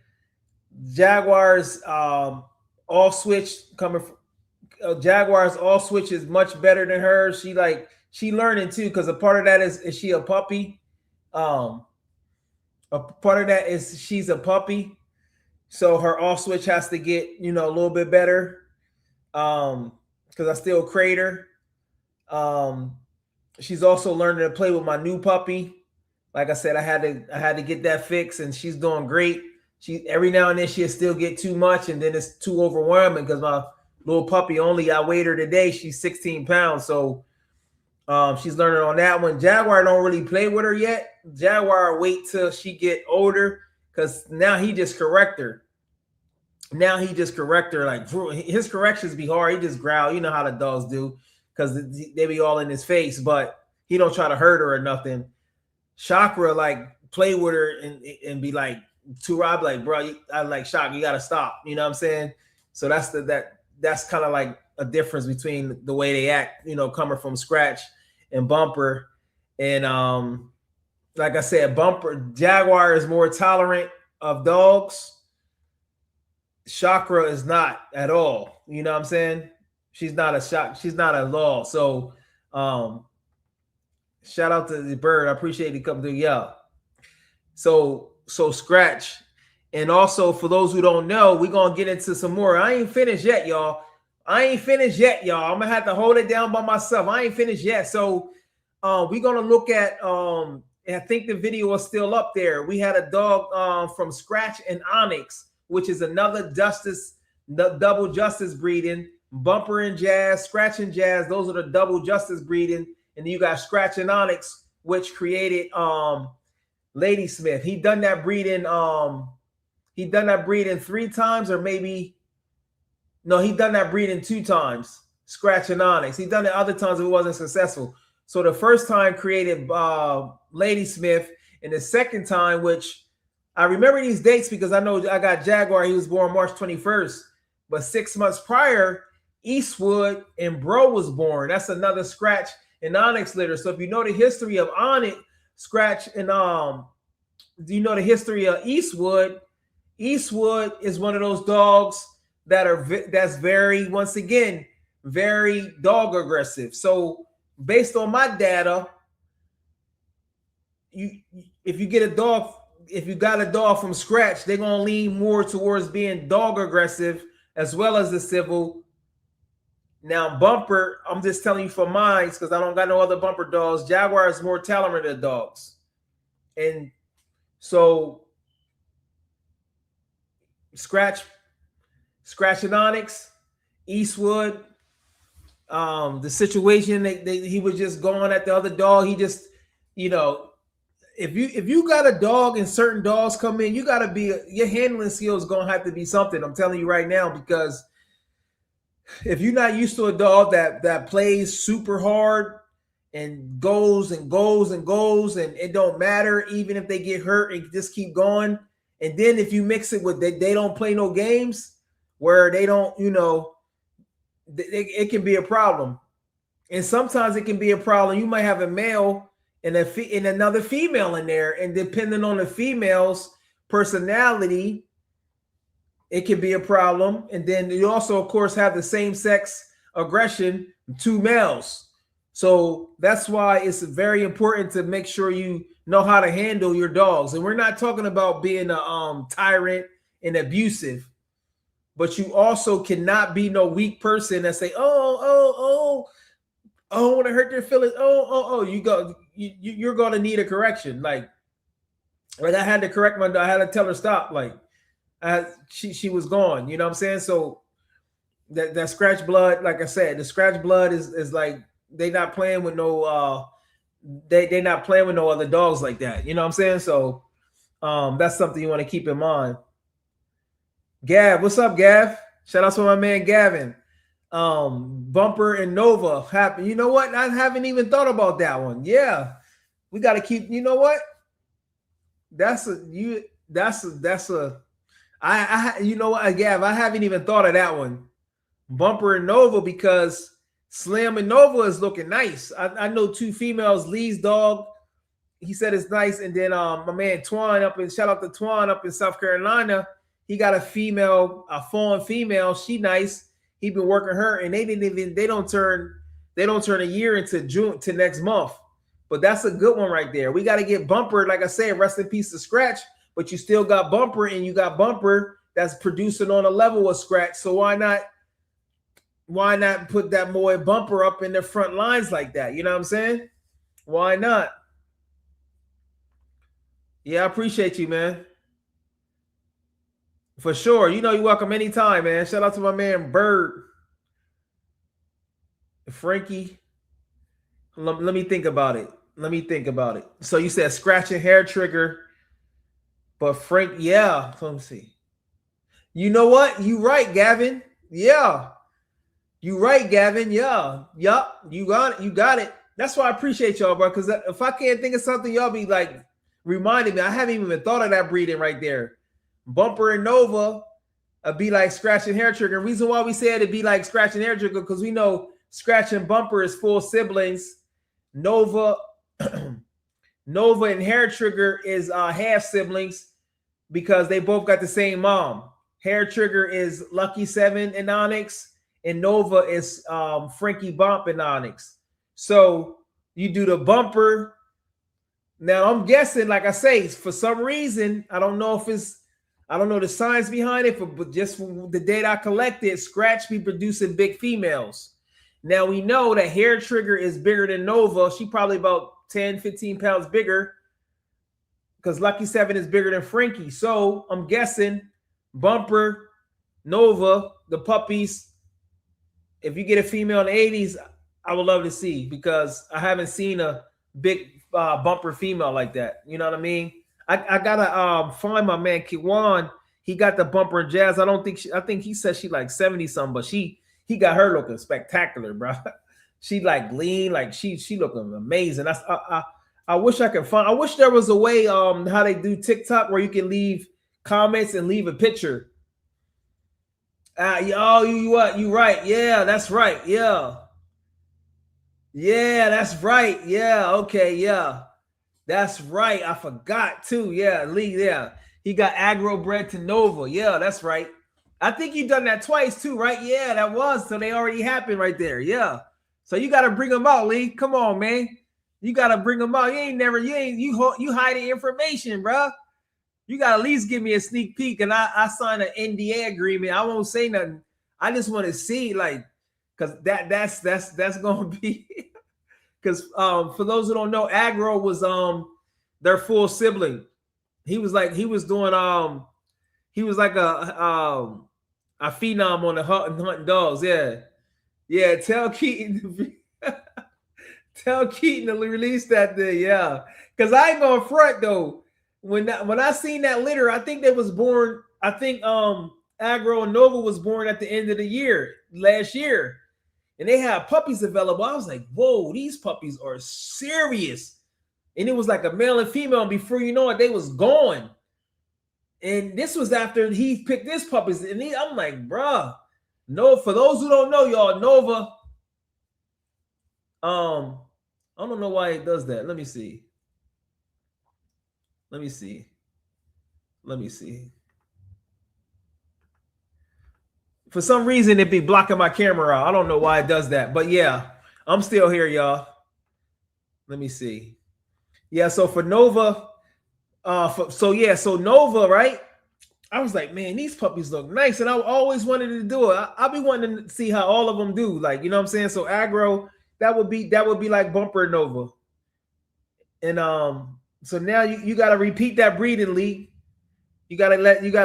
Jaguars all switch coming from Jaguars all switch is much better than hers. She learning too, because a part of that is she a puppy. A part of that is she's a puppy, so her off switch has to get a little bit better. Because I still crate her. She's also learning to play with my new puppy. Like I said, I had to get that fixed, and she's doing great. She every now and then she'll still get too much, and then it's too overwhelming because my little puppy I weighed her today. She's 16 pounds, so she's learning on that one. Jaguar don't really play with her yet. Jaguar wait till she get older because now he just correct her. Now he just correct her, like his corrections be hard. He just growl. You know how the dogs do, because they be all in his face, but he don't try to hurt her or nothing. Chakra like play with her and be like to Rob, like, bro, I like Chakra, you gotta stop. You know what I'm saying? So that's kind of like a difference between the way they act, coming from Scratch and Bumper. And like I said, Bumper Jaguar is more tolerant of dogs. Chakra is not at all. You know what I'm saying? She's not a law. So shout out to the bird. I appreciate you coming through. Yeah. So Scratch. And also for those who don't know, we're gonna get into some more. I ain't finished yet, y'all. I'm gonna have to hold it down by myself. I ain't finished yet. So we're gonna look at I think the video is still up there. We had a dog from Scratch and Onyx, which is another double justice breeding. Bumper and Jazz, Scratch and Jazz, those are the double justice breeding. And then you got Scratch and Onyx, which created Lady Smith. He done that breeding 3 times, or maybe no, he done that breeding 2 times. Scratch and Onyx. He done it other times, it wasn't successful. So the first time created Lady Smith, and the second time, which I remember these dates because I know I got Jaguar. He was born March 21st, but 6 months prior, Eastwood and Bro was born. That's another Scratch and Onyx litter. So if you know the history of Onyx, Scratch, and do you know the history of Eastwood? Eastwood is one of those dogs that's very, once again, very dog aggressive. So based on my data, if you got a dog from Scratch, they're gonna lean more towards being dog aggressive as well as the civil. Now Bumper, I'm just telling you for mine because I don't got no other Bumper dogs. Jaguar is more tolerant of dogs, and so Scratch and Onyx, Eastwood, the situation he was just going at the other dog. He just, if you got a dog and certain dogs come in, you got to be, your handling skills gonna have to be something. I'm telling you right now, because if you're not used to a dog that plays super hard and goes and goes and goes, and it don't matter even if they get hurt and just keep going. And then if you mix it with they don't play no games where they don't, it can be a problem. And sometimes it can be a problem. You might have a male and another female in there, and depending on the female's personality, it can be a problem. And then you also, of course, have the same sex aggression, 2 males. So that's why it's very important to make sure you know how to handle your dogs. And we're not talking about being a tyrant and abusive, but you also cannot be no weak person that say, oh, I want to hurt their feelings. You're going to need a correction. Like I had to correct I had to tell her stop. Like she was gone. You know what I'm saying? So that Scratch blood, like I said, the Scratch blood is like, they not playing with no they not playing with no other dogs like that. You know what I'm saying? So that's something you want to keep in mind. Gav, what's up, Gav? Shout out to my man Gavin. Bumper and Nova happen. You know what? I haven't even thought about that one. Yeah, we got to keep. You know what? You know what, Gav? I haven't even thought of that one. Bumper and Nova, because Slim and Nova is looking nice. I know 2 females. Lee's dog, he said it's nice, and then my man Twan shout out to Twan up in South Carolina. He got a fawn female. She nice. He been working her, and they don't turn a year into June to next month. But that's a good one right there. We got to get Bumper, like I said, rest in peace to Scratch, but you still got Bumper, and you got Bumper that's producing on a level of Scratch. So why not put that boy Bumper up in the front lines like that? You know what I'm saying? Why not? Yeah, I appreciate you, man. For sure. You're welcome anytime, man. Shout out to my man Bird. Frankie. Let me think about it. So you said Scratch and hair trigger, but Frank, yeah. Let me see. You know what? You right, Gavin. Yeah. You right, Gavin. Yeah. Yup. You got it. You got it. That's why I appreciate y'all, bro. Because if I can't think of something, y'all be like reminding me. I haven't even thought of that breeding right there. Bumper and Nova be like Scratch and Hair Trigger. Reason why we said it'd be like Scratch and Hair Trigger because we know Scratch and Bumper is full siblings. Nova Nova and Hair Trigger is half siblings because they both got the same mom. Hair Trigger is Lucky 7 and Onyx, and Nova is Frankie Bump and Onyx. So you do the Bumper. Now I'm guessing, like I say, for some reason, I don't know the science behind it, but just from the data I collected, Scratch be producing big females. Now we know that Hair Trigger is bigger than Nova. She probably about 10, 15 pounds bigger because Lucky 7 is bigger than Frankie. So I'm guessing Bumper, Nova, the puppies, if you get a female in the 80s, I would love to see because I haven't seen a big Bumper female like that. You know what I mean? I gotta find my man Kiwan. He got the Bumper and Jazz. I think he said she like 70 something, but he got her looking spectacular, bro. She like lean, like she looking amazing. I wish I could find. I wish there was a way how they do TikTok where you can leave comments and leave a picture. You right? Yeah, that's right. Yeah, that's right. Yeah, okay, yeah, that's right. I forgot too. Yeah, Lee. Yeah, he got aggro bred to Nova. Yeah, that's right. I think you done that twice too, right? Yeah, that was. So they already happened right there. Yeah. So you got to bring them out, Lee. Come on, man. You got to bring them out. You hiding information, bro. You got to at least give me a sneak peek, and I signed an NDA agreement. I won't say nothing. I just want to see, like, because that's gonna be because for those who don't know, Aggro was their full sibling. He was like doing a phenom on the hunting dogs. Yeah. Tell Keaton to release that thing. Yeah, because I ain't gonna front though. When I seen that litter, I think they was born. I think Aggro and Nova was born at the end of the year last year, and they had puppies available. I was like, whoa, these puppies are serious. And it was like a male and female. And before you know it, they was gone. And this was after he picked this puppies. And I'm like, bruh, no, for those who don't know, y'all, Nova, I don't know why it does that. Let me see. For some reason, it be blocking my camera out. I don't know why it does that. But yeah, I'm still here, y'all. Let me see. Yeah, so for Nova, so Nova, right? I was like, man, these puppies look nice, and I always wanted to do it. I'll be wanting to see how all of them do, like, you know what I'm saying? So Aggro, that would be like Bumper Nova, and so now you got to repeat that breeding, Lee. You gotta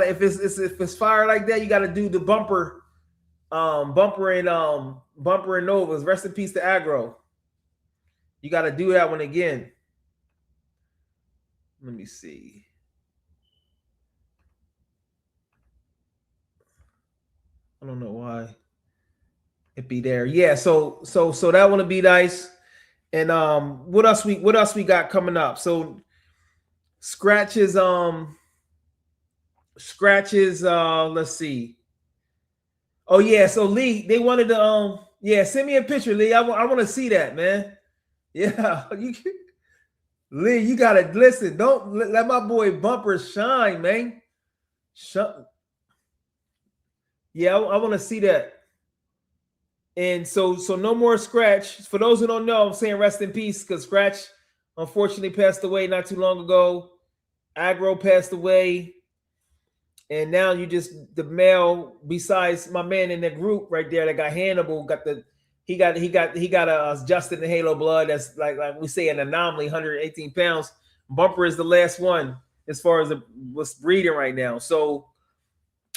if it's fire like that, you got to do the Bumper and Novas. Rest in peace to Aggro. You got to do that one again. Let me see. I don't know why it be there. Yeah, so that one would be nice. And what else we got coming up? So scratches, let's see. Oh yeah, so Lee, they wanted to send me a picture, Lee. I want to see that, man. Yeah, Lee, you gotta listen. Don't let my boy Bumper shine, man. Yeah, I want to see that. And so no more Scratch. For those who don't know, I'm saying rest in peace because Scratch unfortunately passed away not too long ago. Aggro passed away. And now you just the male, besides my man in the group right there that got Hannibal, he got a Justin the Halo blood that's like we say an anomaly, 118 pounds. Bumper is the last one as far as what's breeding right now. So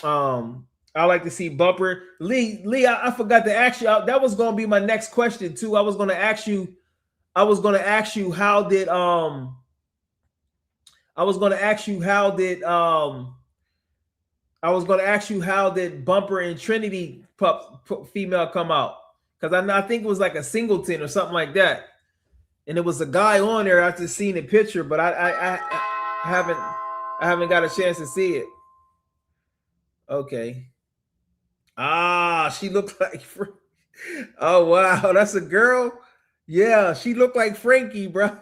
I like to see Bumper. Lee, I forgot to ask you. That was going to be my next question too. I was going to ask you how did I was going to ask you, how did Bumper and Trinity female come out? Because I think it was like a singleton or something like that, and it was a guy on there. I just seen the picture, but I haven't got a chance to see it. Okay. She looked like. Oh wow, that's a girl. Yeah, she looked like Frankie, bro.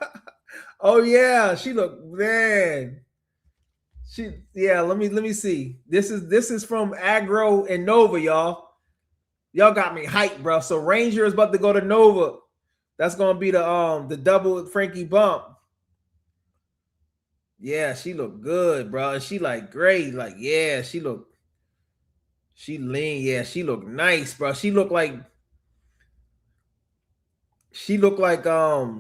Oh yeah, she looked, man. Let me see. This is from Aggro and Nova, y'all. Y'all got me hyped, bro. So Ranger is about to go to Nova. That's gonna be the double Frankie bump. Yeah, she looked good, bro. And she like great. Like, yeah, she lean. Yeah, she looked nice, bro. She looked like she looked like let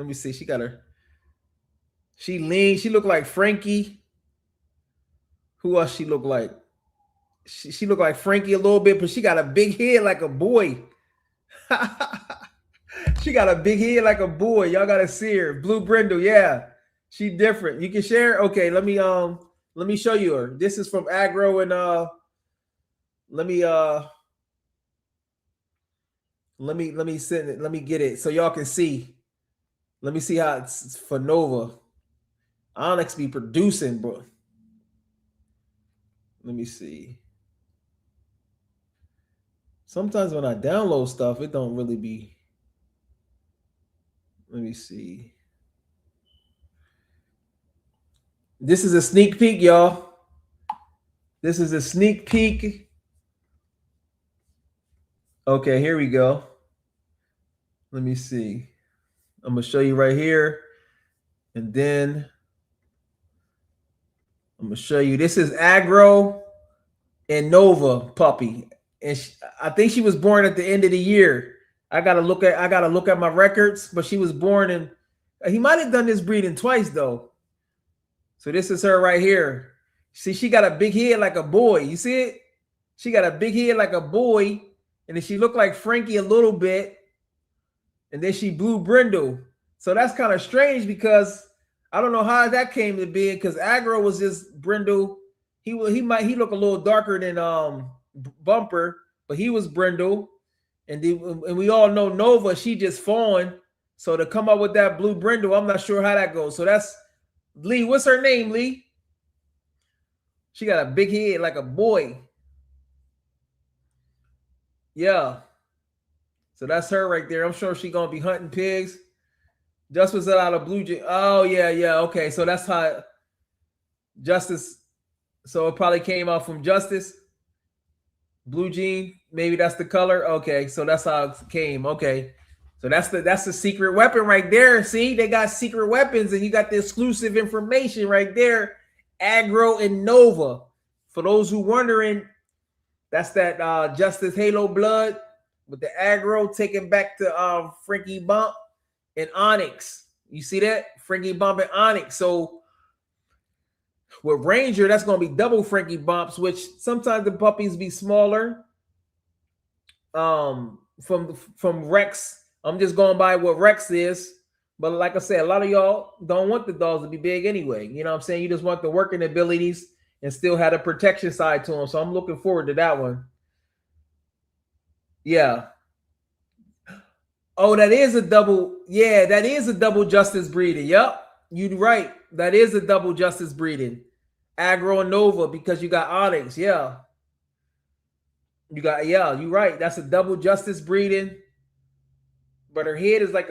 me see. She lean. She looked like Frankie. Who else she looked like? She looked like Frankie a little bit, but she got a big head like a boy. She got a big head like a boy. Y'all gotta see her. Blue Brindle, yeah. She different. You can share. Okay, let me show you her. This is from Aggro and let me send it. Let me get it so y'all can see. Let me see how it's for Nova. Onyx be producing, bro. Let me see. Sometimes when I download stuff, it don't really be. Let me see. This is a sneak peek, y'all. This is a sneak peek. Okay, here we go. Let me see. I'm gonna show you right here, and then I'm gonna show you. This is Aggro and Nova puppy, and I think she was born at the end of the year. I gotta look at my records, but she was born in. He might have done this breeding twice though. So this is her right here. See, she got a big head like a boy. You see it? She got a big head like a boy, and then she looked like Frankie a little bit, and then she Blue Brindle. So that's kind of strange because I don't know how that came to be, because Aggro was just Brindle. He look a little darker than Bumper, but he was Brindle, and we all know Nova, she just fawn. So to come up with that Blue Brindle, I'm not sure how that goes. So that's Lee. What's her name, Lee? She got a big head like a boy. Yeah. So that's her right there. I'm sure she's gonna be hunting pigs. Just was out of Blue Jay. Oh yeah. Okay, so that's how Justice. So it probably came out from Justice. Blue jean, maybe that's the color. Okay, so that's how it came. Okay, so that's the secret weapon right there. See, they got secret weapons, and you got the exclusive information right there. Aggro and Nova. For those who wondering, that's that Justice Halo blood with the Aggro taken back to Frankie Bump and Onyx. You see that? Frankie Bump and Onyx. So with Ranger, that's going to be double Frankie Bumps, which sometimes the puppies be smaller. From Rex, I'm just going by what Rex is. But like I said, a lot of y'all don't want the dogs to be big anyway. You know what I'm saying? You just want the working abilities and still have a protection side to them. So I'm looking forward to that one. Yeah. Oh, that is a double. Yeah, that is a double Justice breeding. Yep, you're right. That is a double Justice breeding. Aggro and Nova, because you got Onyx. Yeah. You're right. That's a double Justice breeding. But her head is like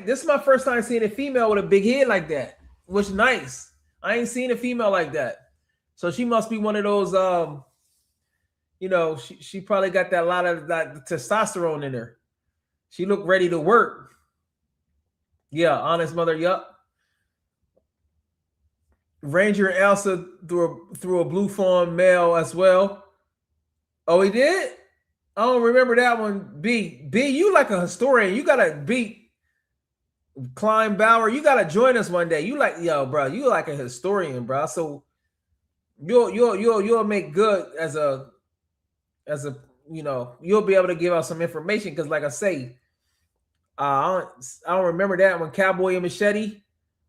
this is my first time seeing a female with a big head like that. Which nice. I ain't seen a female like that. So she must be one of those she probably got that lot of that testosterone in her. She looked ready to work. Yeah, honest mother. Yup. Ranger and Elsa threw a blue fawn male as well. Oh, he did? I don't remember that one. B, you like a historian. You gotta beat Klein Bauer. You gotta join us one day. You like, yo, bro. You like a historian, bro. So you'll make good as a you'll be able to give out some information, because like I say, I don't remember that one. Cowboy and Machete.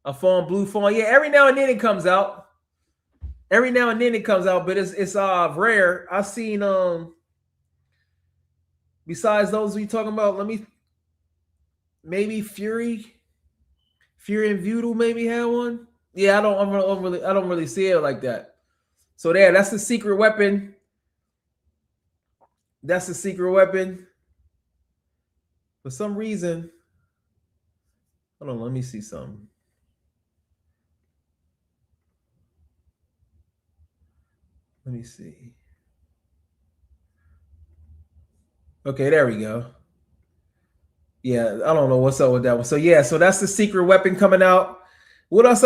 A phone, blue phone. Yeah, every now and then it comes out. Every now and then it comes out, but it's rare. I've seen besides those we talking about, let me maybe Fury and Voodoo maybe had one. Yeah, I don't really see it like that. So there, that's the secret weapon. That's the secret weapon. For some reason, hold on, let me see something. Let me see. Okay, there we go. Yeah, I don't know what's up with that one. So yeah, so that's the secret weapon coming out. What else?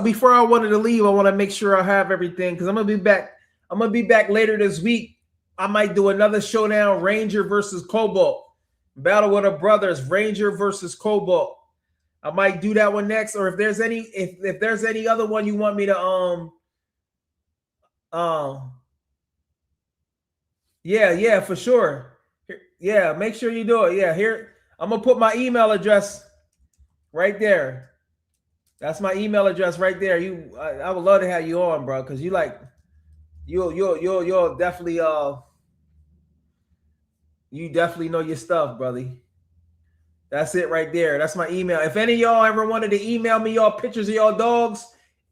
Before I wanted to leave, I want to make sure I have everything because I'm gonna be back. I'm gonna be back later this week. I might do another showdown: Ranger versus Cobalt, Battle with the Brothers, Ranger versus Cobalt. I might do that one next, or if there's any other one you want me to yeah, for sure. Yeah, make sure you do it. Yeah, here I'm gonna put my email address right there. That's my email address right there. I would love to have you on, bro, because you'll definitely you definitely know your stuff, brother. That's it right there. That's my email. If any of y'all ever wanted to email me y'all pictures of y'all dogs,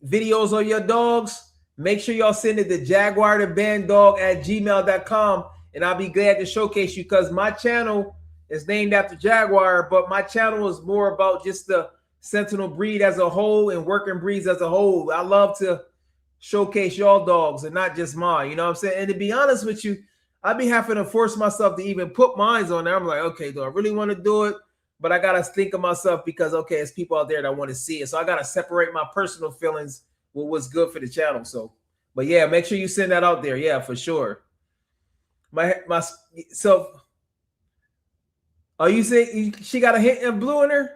videos of your dogs, make sure y'all send it to jaguarthebandog@gmail.com, and I'll be glad to showcase you because my channel is named after Jaguar, but my channel is more about just the Sentinel breed as a whole and working breeds as a whole. I love to showcase y'all dogs and not just mine. You know what I'm saying? And to be honest with you, I'd be having to force myself to even put mines on there. I'm like, okay, do I really want to do it? But I gotta think of myself because okay, it's people out there that want to see it. So I gotta separate my personal feelings with what's good for the channel. So, but yeah, make sure you send that out there. Yeah, for sure. So are you saying she got a hint of blue in her?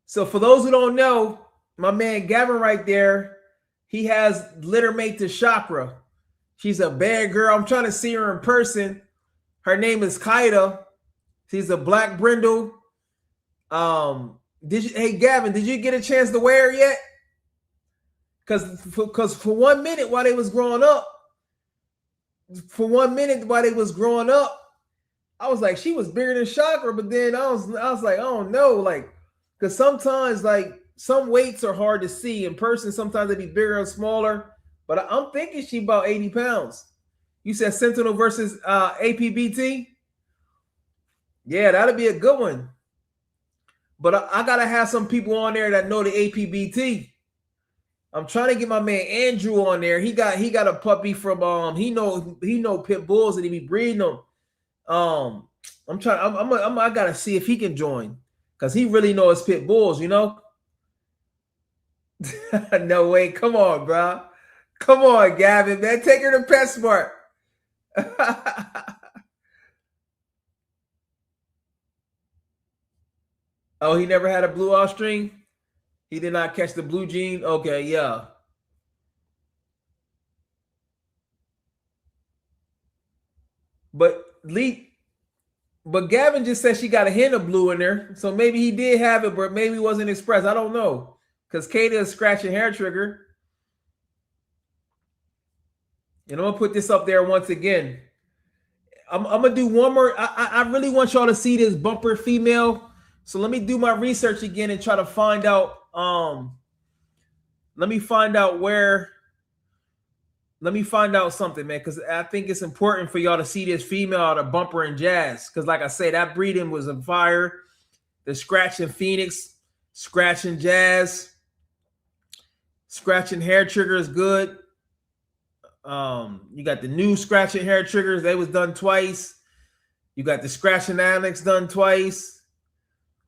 So for those who don't know, my man Gavin right there, he has litter mate to Chakra. She's a bad girl. I'm trying to see her in person. Her name is Kaida. She's a black brindle. Hey Gavin, did you get a chance to wear her yet? Because for 1 minute while they was growing up, I was like, she was bigger than Chakra, but then I was like, oh no, like, because sometimes like some weights are hard to see in person. Sometimes they be bigger and smaller, but I'm thinking she about 80 pounds. You said Sentinel versus APBT? Yeah, that'll be a good one. But I gotta have some people on there that know the APBT. I'm trying to get my man Andrew on there. He got a puppy from he know pit bulls and he be breeding them. I gotta see if he can join because he really knows pit bulls, you know. No way, come on, bro. Come on, Gavin, man. Take her to PetSmart. Oh, he never had a blue Austrian? He did not catch the blue gene? Okay, yeah. But Gavin just said she got a hint of blue in there. So maybe he did have it, but maybe it wasn't expressed. I don't know. Because Kata is scratching hair trigger. And I'm going to put this up there once again. I'm going to do one more. I really want y'all to see this bumper female. So let me do my research again and try to find out. Let me find out something, man, because I think it's important for y'all to see this female out of Bumper and Jazz. Because like I say, that breeding was on fire. The scratching Phoenix, scratching Jazz, scratching hair trigger is good. You got the new scratching hair triggers. They was done twice. You got the scratching Alex done twice.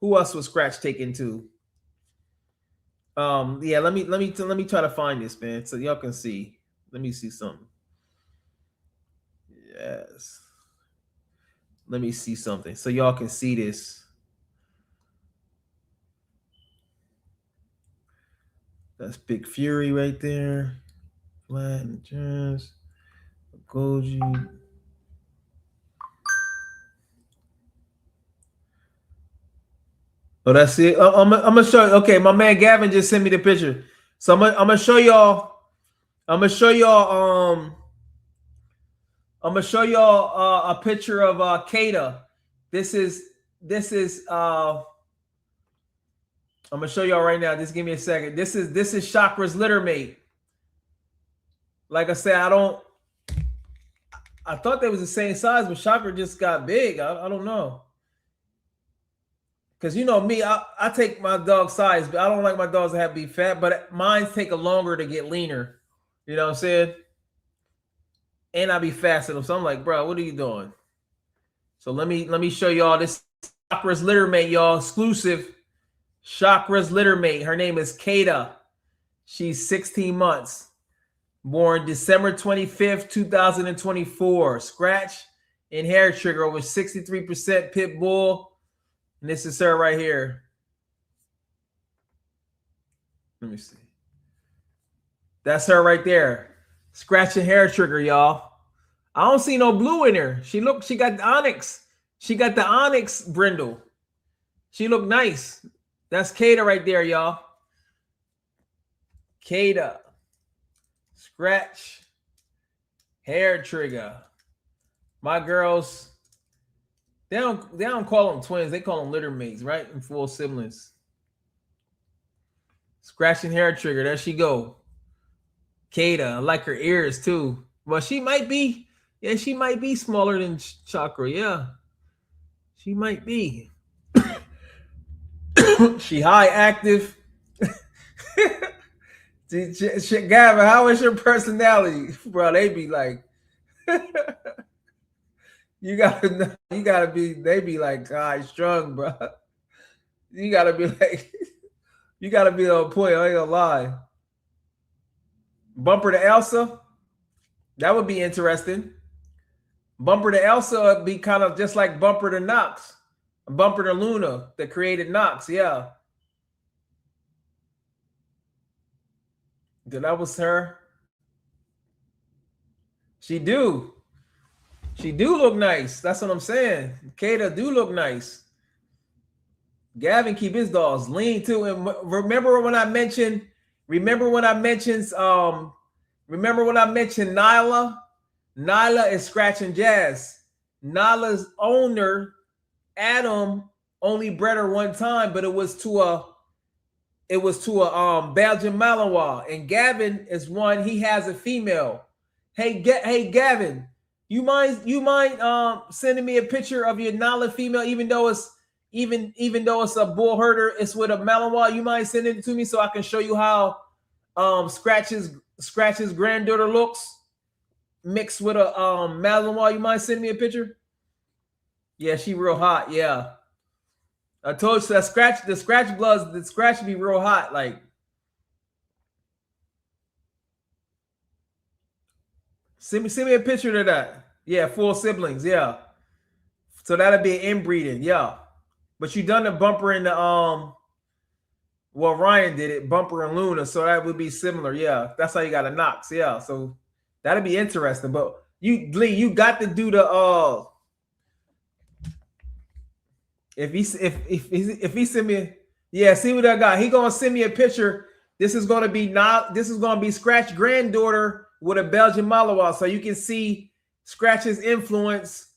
Who else was scratch taken to? Yeah, let me try to find this, man, so y'all can see. Let me see something. Yes. Let me see something so y'all can see this. That's Big Fury right there. Flat and Jazz. Goji. Oh, that's it. I'm gonna show you. Okay, my man Gavin just sent me the picture. So I'm gonna show y'all. I'm gonna show y'all. I'm gonna show y'all a picture of Kata. This is. I'm gonna show y'all right now. Just give me a second. This is Chakra's litter mate. Like I said, I thought they was the same size, but Chakra just got big. I don't know. Because you know me, I take my dog size, but I don't like my dogs to have to be fat, but mine take a longer to get leaner. You know what I'm saying? And I be faster. So I'm like, bro, what are you doing? So let me show y'all this Chakra's litter mate, y'all. Exclusive. Chakra's litter mate. Her name is Kata. She's 16 months. Born December 25th, 2024. Scratch and hair trigger over 63% pit bull. And this is her right here. Let me see. That's her right there. Scratch and hair trigger, y'all. I don't see no blue in her. She got the onyx. She got the onyx brindle. She look nice. That's Kata right there, y'all. Kata. Scratch. Hair trigger. My girls, they don't call them twins. They call them litter mates, right? And full siblings. Scratch and hair trigger. There she go. Kata. I like her ears too. Well, she might be. Yeah, she might be smaller than Chakra. Yeah. She might be. She high active. Gavin, how is your personality? Bro, they be like, you gotta be, they be like high strung, bro. You gotta be like, you gotta be on point. I ain't gonna lie. Bumper to Elsa, that would be interesting. Bumper to Elsa would be kind of just like Bumper to Nox. Bumper to Luna that created Nox, yeah. That was her. She do look nice. That's what I'm saying. Kata do look nice. Gavin keep his dogs lean too. And remember when I mentioned Nyla? Nyla is scratching jazz. Nyla's owner, Adam, only bred her one time, but it was to a Belgian Malinois. And Gavin is one, he has a female. Hey Gavin, you mind sending me a picture of your Nala female, even though it's a bull herder, it's with a Malinois. You mind sending it to me so I can show you how Scratch's granddaughter looks mixed with a Malinois. You mind sending me a picture? Yeah, she real hot. Yeah, I told you that the scratch be real hot. Like, send me a picture of that. Yeah, full siblings. Yeah, so that'll be an inbreeding. Yeah, but you done the bumper in the well, Ryan did it, Bumper and Luna, so that would be similar. Yeah, that's how you got a Knox. Yeah, so that'd be interesting. But you got to do the if he send me, yeah, see what I got. He gonna send me a picture. This is gonna be Scratch granddaughter with a Belgian Malinois, so you can see Scratch's influence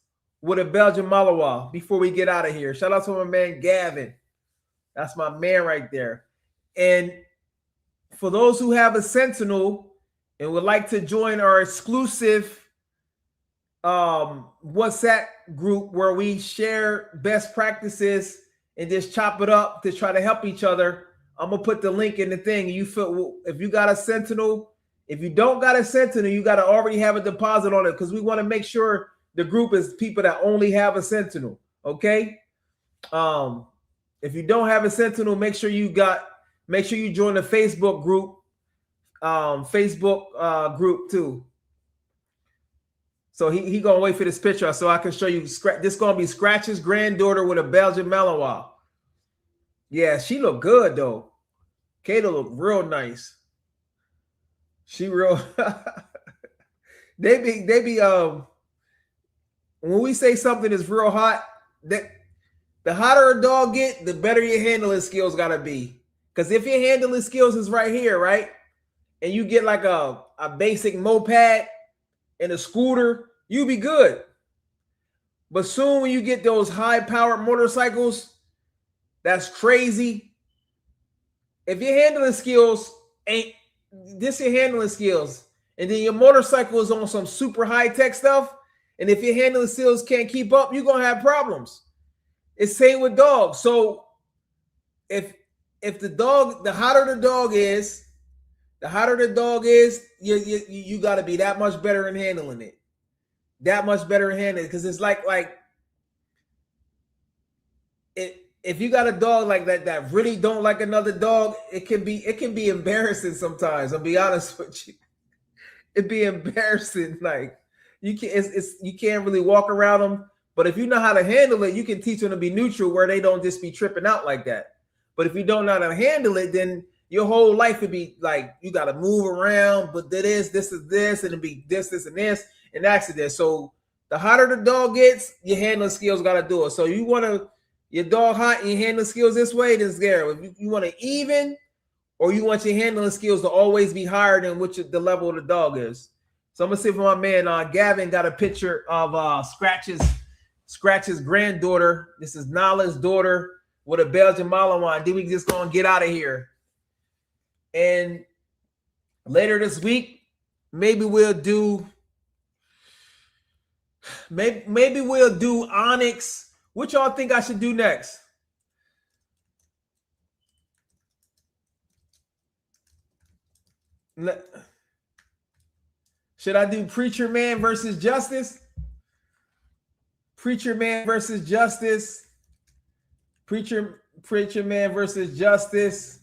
with a Belgian Malinois before we get out of here. Shout out to my man Gavin. That's my man right there. And for those who have a Sentinel and would like to join our exclusive WhatsApp group where we share best practices and just chop it up to try to help each other, I'm gonna put the link in the thing. You feel if you got a Sentinel, if you don't got a Sentinel, you got to already have a deposit on it because we want to make sure the group is people that only have a Sentinel. Okay. If you don't have a Sentinel, make sure you join the Facebook group, group too. So he gonna wait for this picture so I can show you. This gonna be Scratch's granddaughter with a Belgian Malinois. Yeah, she look good though. Kata look real nice. She real. they be when we say something is real hot, that The hotter a dog get, the better your handling skills gotta be. Because if your handling skills is right here, right, and you get like a basic moped and a scooter, you be good. But soon when you get those high-powered motorcycles, that's crazy. If your handling skills ain't this, your handling skills, and then your motorcycle is on some super high-tech stuff, and if your handling skills can't keep up, you're gonna have problems. It's same with dogs. So if the dog, the hotter the dog is, you got to be that much better in handling it. That much better in handling it, because it's like it. If you got a dog like that really don't like another dog, it can be embarrassing sometimes. I'll be honest with you. It'd be embarrassing. Like you can't really walk around them. But if you know how to handle it, you can teach them to be neutral where they don't just be tripping out like that. But if you don't know how to handle it, then your whole life would be like you got to move around, but this is this, and it'd be this, and this, and accident. So the hotter the dog gets, your handling skills got to do it. So you want to your dog hot and your handling skills this way, then scare. If you want to even, or you want your handling skills to always be higher than which the level of the dog is. So I'm gonna see if my man Gavin got a picture of Scratch's granddaughter. This is Nala's daughter with a Belgian Malinois. Then we just gonna get out of here. And later this week, maybe we'll do Onyx. What y'all think I should do next? Should I do Preacher Man versus Justice? Preacher Man versus Justice. Preacher Man versus Justice.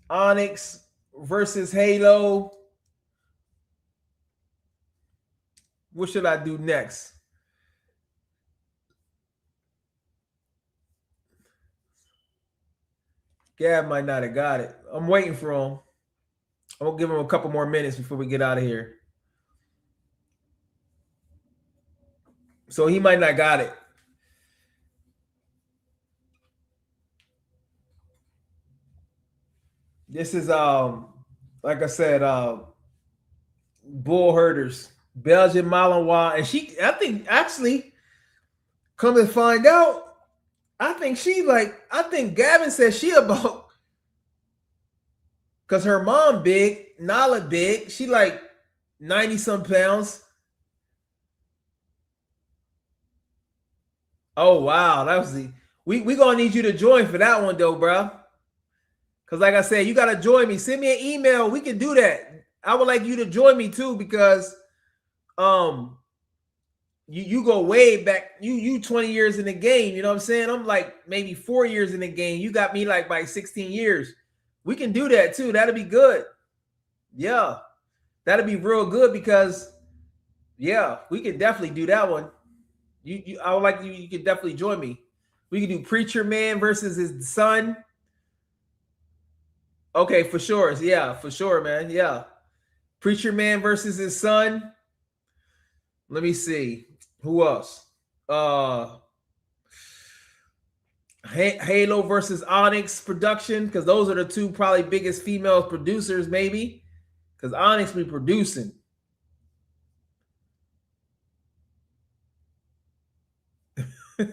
Onyx versus Halo. What should I do next? Gab might not have got it. I'm waiting for him. I'm gonna give him a couple more minutes before we get out of here. So he might not got it. This is like I said, bull herders, Belgian Malinois, and I think actually, come to find out, I think Gavin said she about, because her mom big, Nala big, she like 90 some pounds. Oh wow, that was we gonna need you to join for that one though, bro. Because like I said, you gotta join me. Send me an email. We can do that. I would like you to join me too, because you go way back. You 20 years in the game. You know what I'm saying? I'm like maybe 4 years in the game. You got me like by 16 years. We can do that too. That'll be good. Yeah, that'll be real good, because yeah, we can definitely do that one. I would like you could definitely join me. We can do Preacher Man versus his son. Okay, for sure. Yeah, for sure, man. Yeah. Preacher Man versus his son. Let me see. Who else? Halo versus Onyx production, because those are the two probably biggest female producers, maybe. Because Onyx be producing.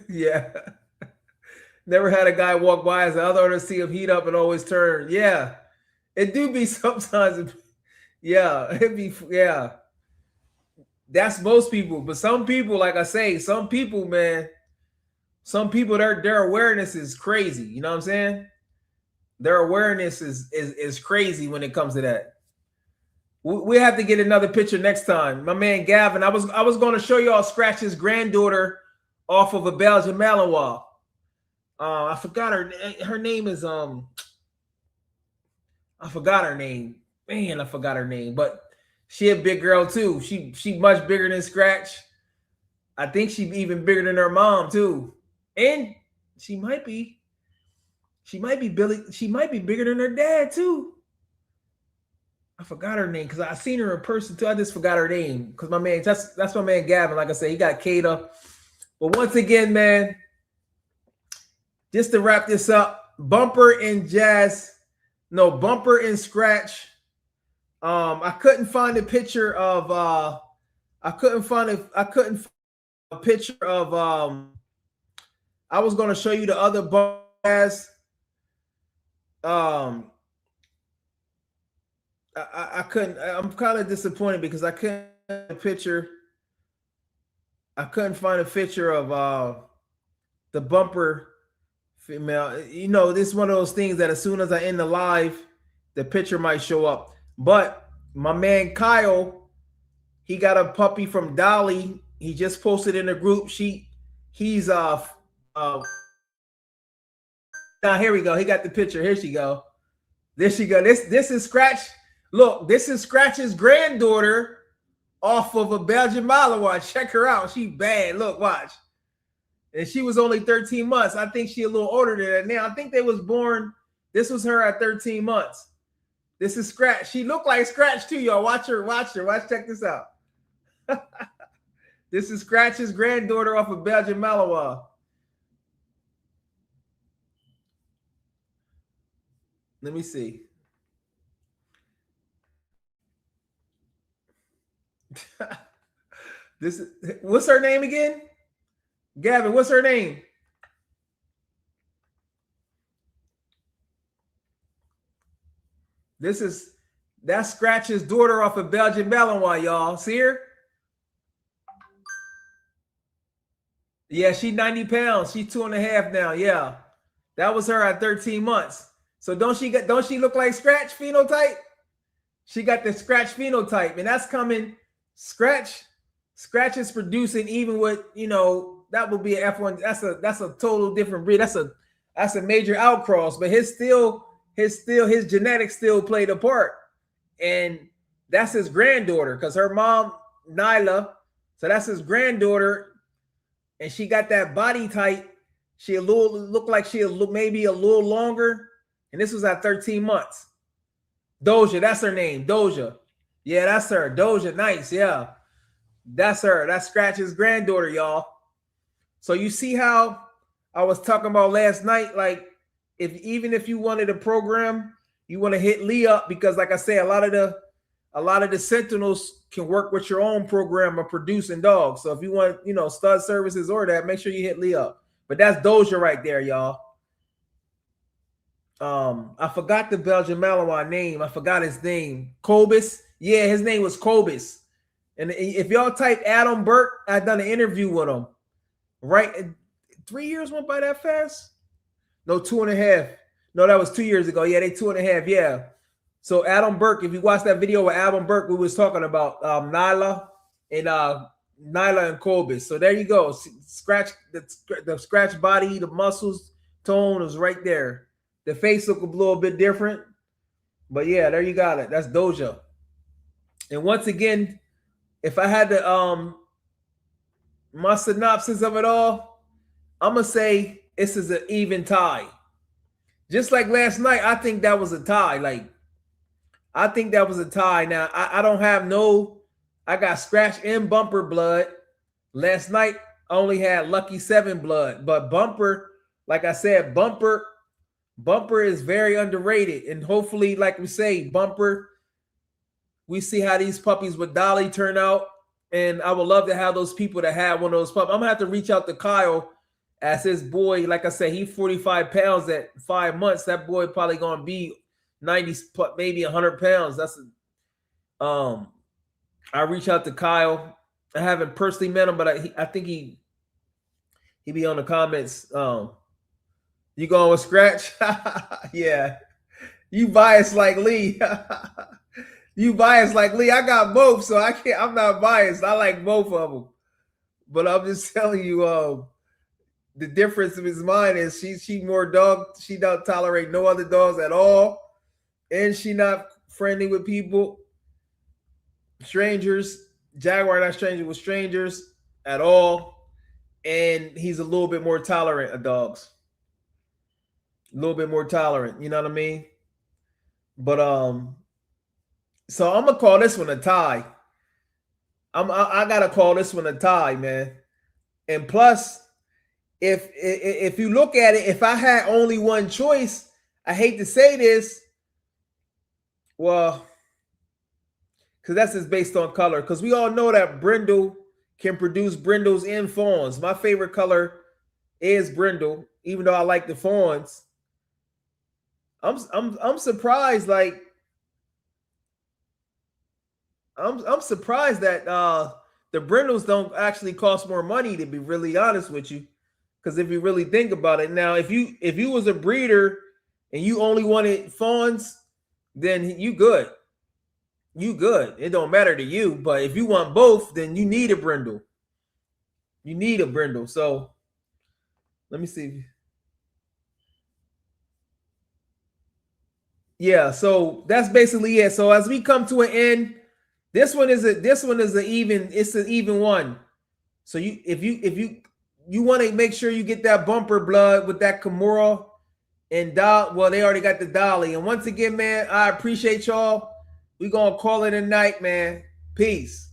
Yeah. Never had a guy walk by as the other to see him heat up and always turn. Yeah. It do be sometimes. Yeah. It be, yeah. That's most people. But some people, like I say, some people, man, some people, their awareness is crazy. You know what I'm saying? Their awareness is crazy when it comes to that. We have to get another picture next time. My man Gavin, I was going to show y'all Scratch's granddaughter off of a Belgian Malinois. I forgot her name is I forgot her name. Man, I forgot her name. But she a big girl too. She much bigger than Scratch. I think she even bigger than her mom too. And she might be bigger than her dad too. I forgot her name because I seen her in person too. I just forgot her name because my man, that's my man Gavin. Like I said, he got Kata But once again, man, just to wrap this up, Bumper and Bumper and Scratch. I couldn't find a picture of I couldn't find a picture of I was gonna show you the other Bumper. I couldn't. I'm kind of disappointed because I couldn't find a picture. I couldn't find a picture of the Bumper female. You know, this is one of those things that as soon as I end the live, the picture might show up. But my man Kyle, he got a puppy from Dolly. He just posted in the group. He's now here we go. He got the picture. Here she go. There she go. This is Scratch. Look, this is Scratch's granddaughter off of a Belgian Malinois. Check her out. She bad. Look, watch. And she was only 13 months. I think she a little older than that now. I think they was born. This was her at 13 months. This is Scratch. She looked like Scratch too, y'all. Watch her. Watch. Check this out. This is Scratch's granddaughter off of Belgian Malinois. Let me see. What's her name again? Gavin, what's her name? That's Scratch's daughter off of Belgian Malinois, y'all. See her? Yeah, she's 90 pounds. She's 2.5 now. Yeah. That was her at 13 months. So don't she look like Scratch phenotype? She got the Scratch phenotype, and that's coming. Scratch is producing even with, that would be an F1. That's a total different breed. That's a major outcross, but his genetics still played a part. And that's his granddaughter because her mom, Nyla, so that's his granddaughter, and she got that body type. She looked like she maybe a little longer, and this was at 13 months. Doja, that's her name, Doja. Yeah, that's her. Doja, nice. Yeah, that's her. That's Scratch's granddaughter, y'all. So you see how I was talking about last night, like even if you wanted a program, you want to hit Lee up because, like I say, a lot of the Sentinels can work with your own program of producing dogs. So if you want, stud services or that, make sure you hit Lee up. But that's Doja right there, y'all. I forgot the Belgian Malinois name. I forgot his name. Cobus. Yeah, his name was Cobus. And if y'all type Adam Burke, I done an interview with him. Right, 3 years went by that fast? No, 2.5. No, that was 2 years ago. Yeah, they 2.5. Yeah. So Adam Burke, if you watch that video with Adam Burke, we was talking about Nyla and Cobus. So there you go. Scratch the Scratch body, the muscles, tone is right there. The face look a little bit different, but yeah, there you got it. That's Doja. And once again, if I had to my synopsis of it all, I'm gonna say this is an even tie. Just like last night, I think that was a tie. I think that was a tie. Now I don't have I got Scratch and Bumper blood. Last night I only had Lucky 7 blood, but Bumper, like I said, Bumper is very underrated. And hopefully, like we say, Bumper, we see how these puppies with Dolly turn out. And I would love to have those people that have one of those puppies. I'm gonna have to reach out to Kyle as his boy. Like I said, he's 45 pounds at 5 months. That boy probably gonna be 90, maybe 100 pounds. That's I reach out to Kyle. I haven't personally met him, but I think he be on the comments. You going with Scratch? Yeah. You biased like Lee. You biased like Lee. I got both, so I'm not biased. I like both of them. But I'm just telling you, the difference of his mind is she more dog. She don't tolerate no other dogs at all. And she not friendly with people. Strangers. Jaguar not stranger with strangers at all. And he's a little bit more tolerant of dogs. A little bit more tolerant, you know what I mean? But so I'm gonna call this one a tie. I gotta call this one a tie, man. And plus, if you look at it, if I had only one choice, I hate to say this, well, because that's just based on color. Because we all know that brindle can produce brindles and fawns. My favorite color is brindle, even though I like the fawns. I'm surprised, like I'm surprised that the brindles don't actually cost more money, to be really honest with you. Because if you really think about it, now if you was a breeder and you only wanted fawns, then you good. You good. It don't matter to you. But if you want both, then you need a brindle. You need a brindle. So let me see. Yeah, so that's basically it. So as we come to an end, this one is an even one. So if you want to make sure you get that bumper blood with that Kimura and well, they already got the Dolly. And once again, man, I appreciate y'all. We're gonna call it a night, man. Peace.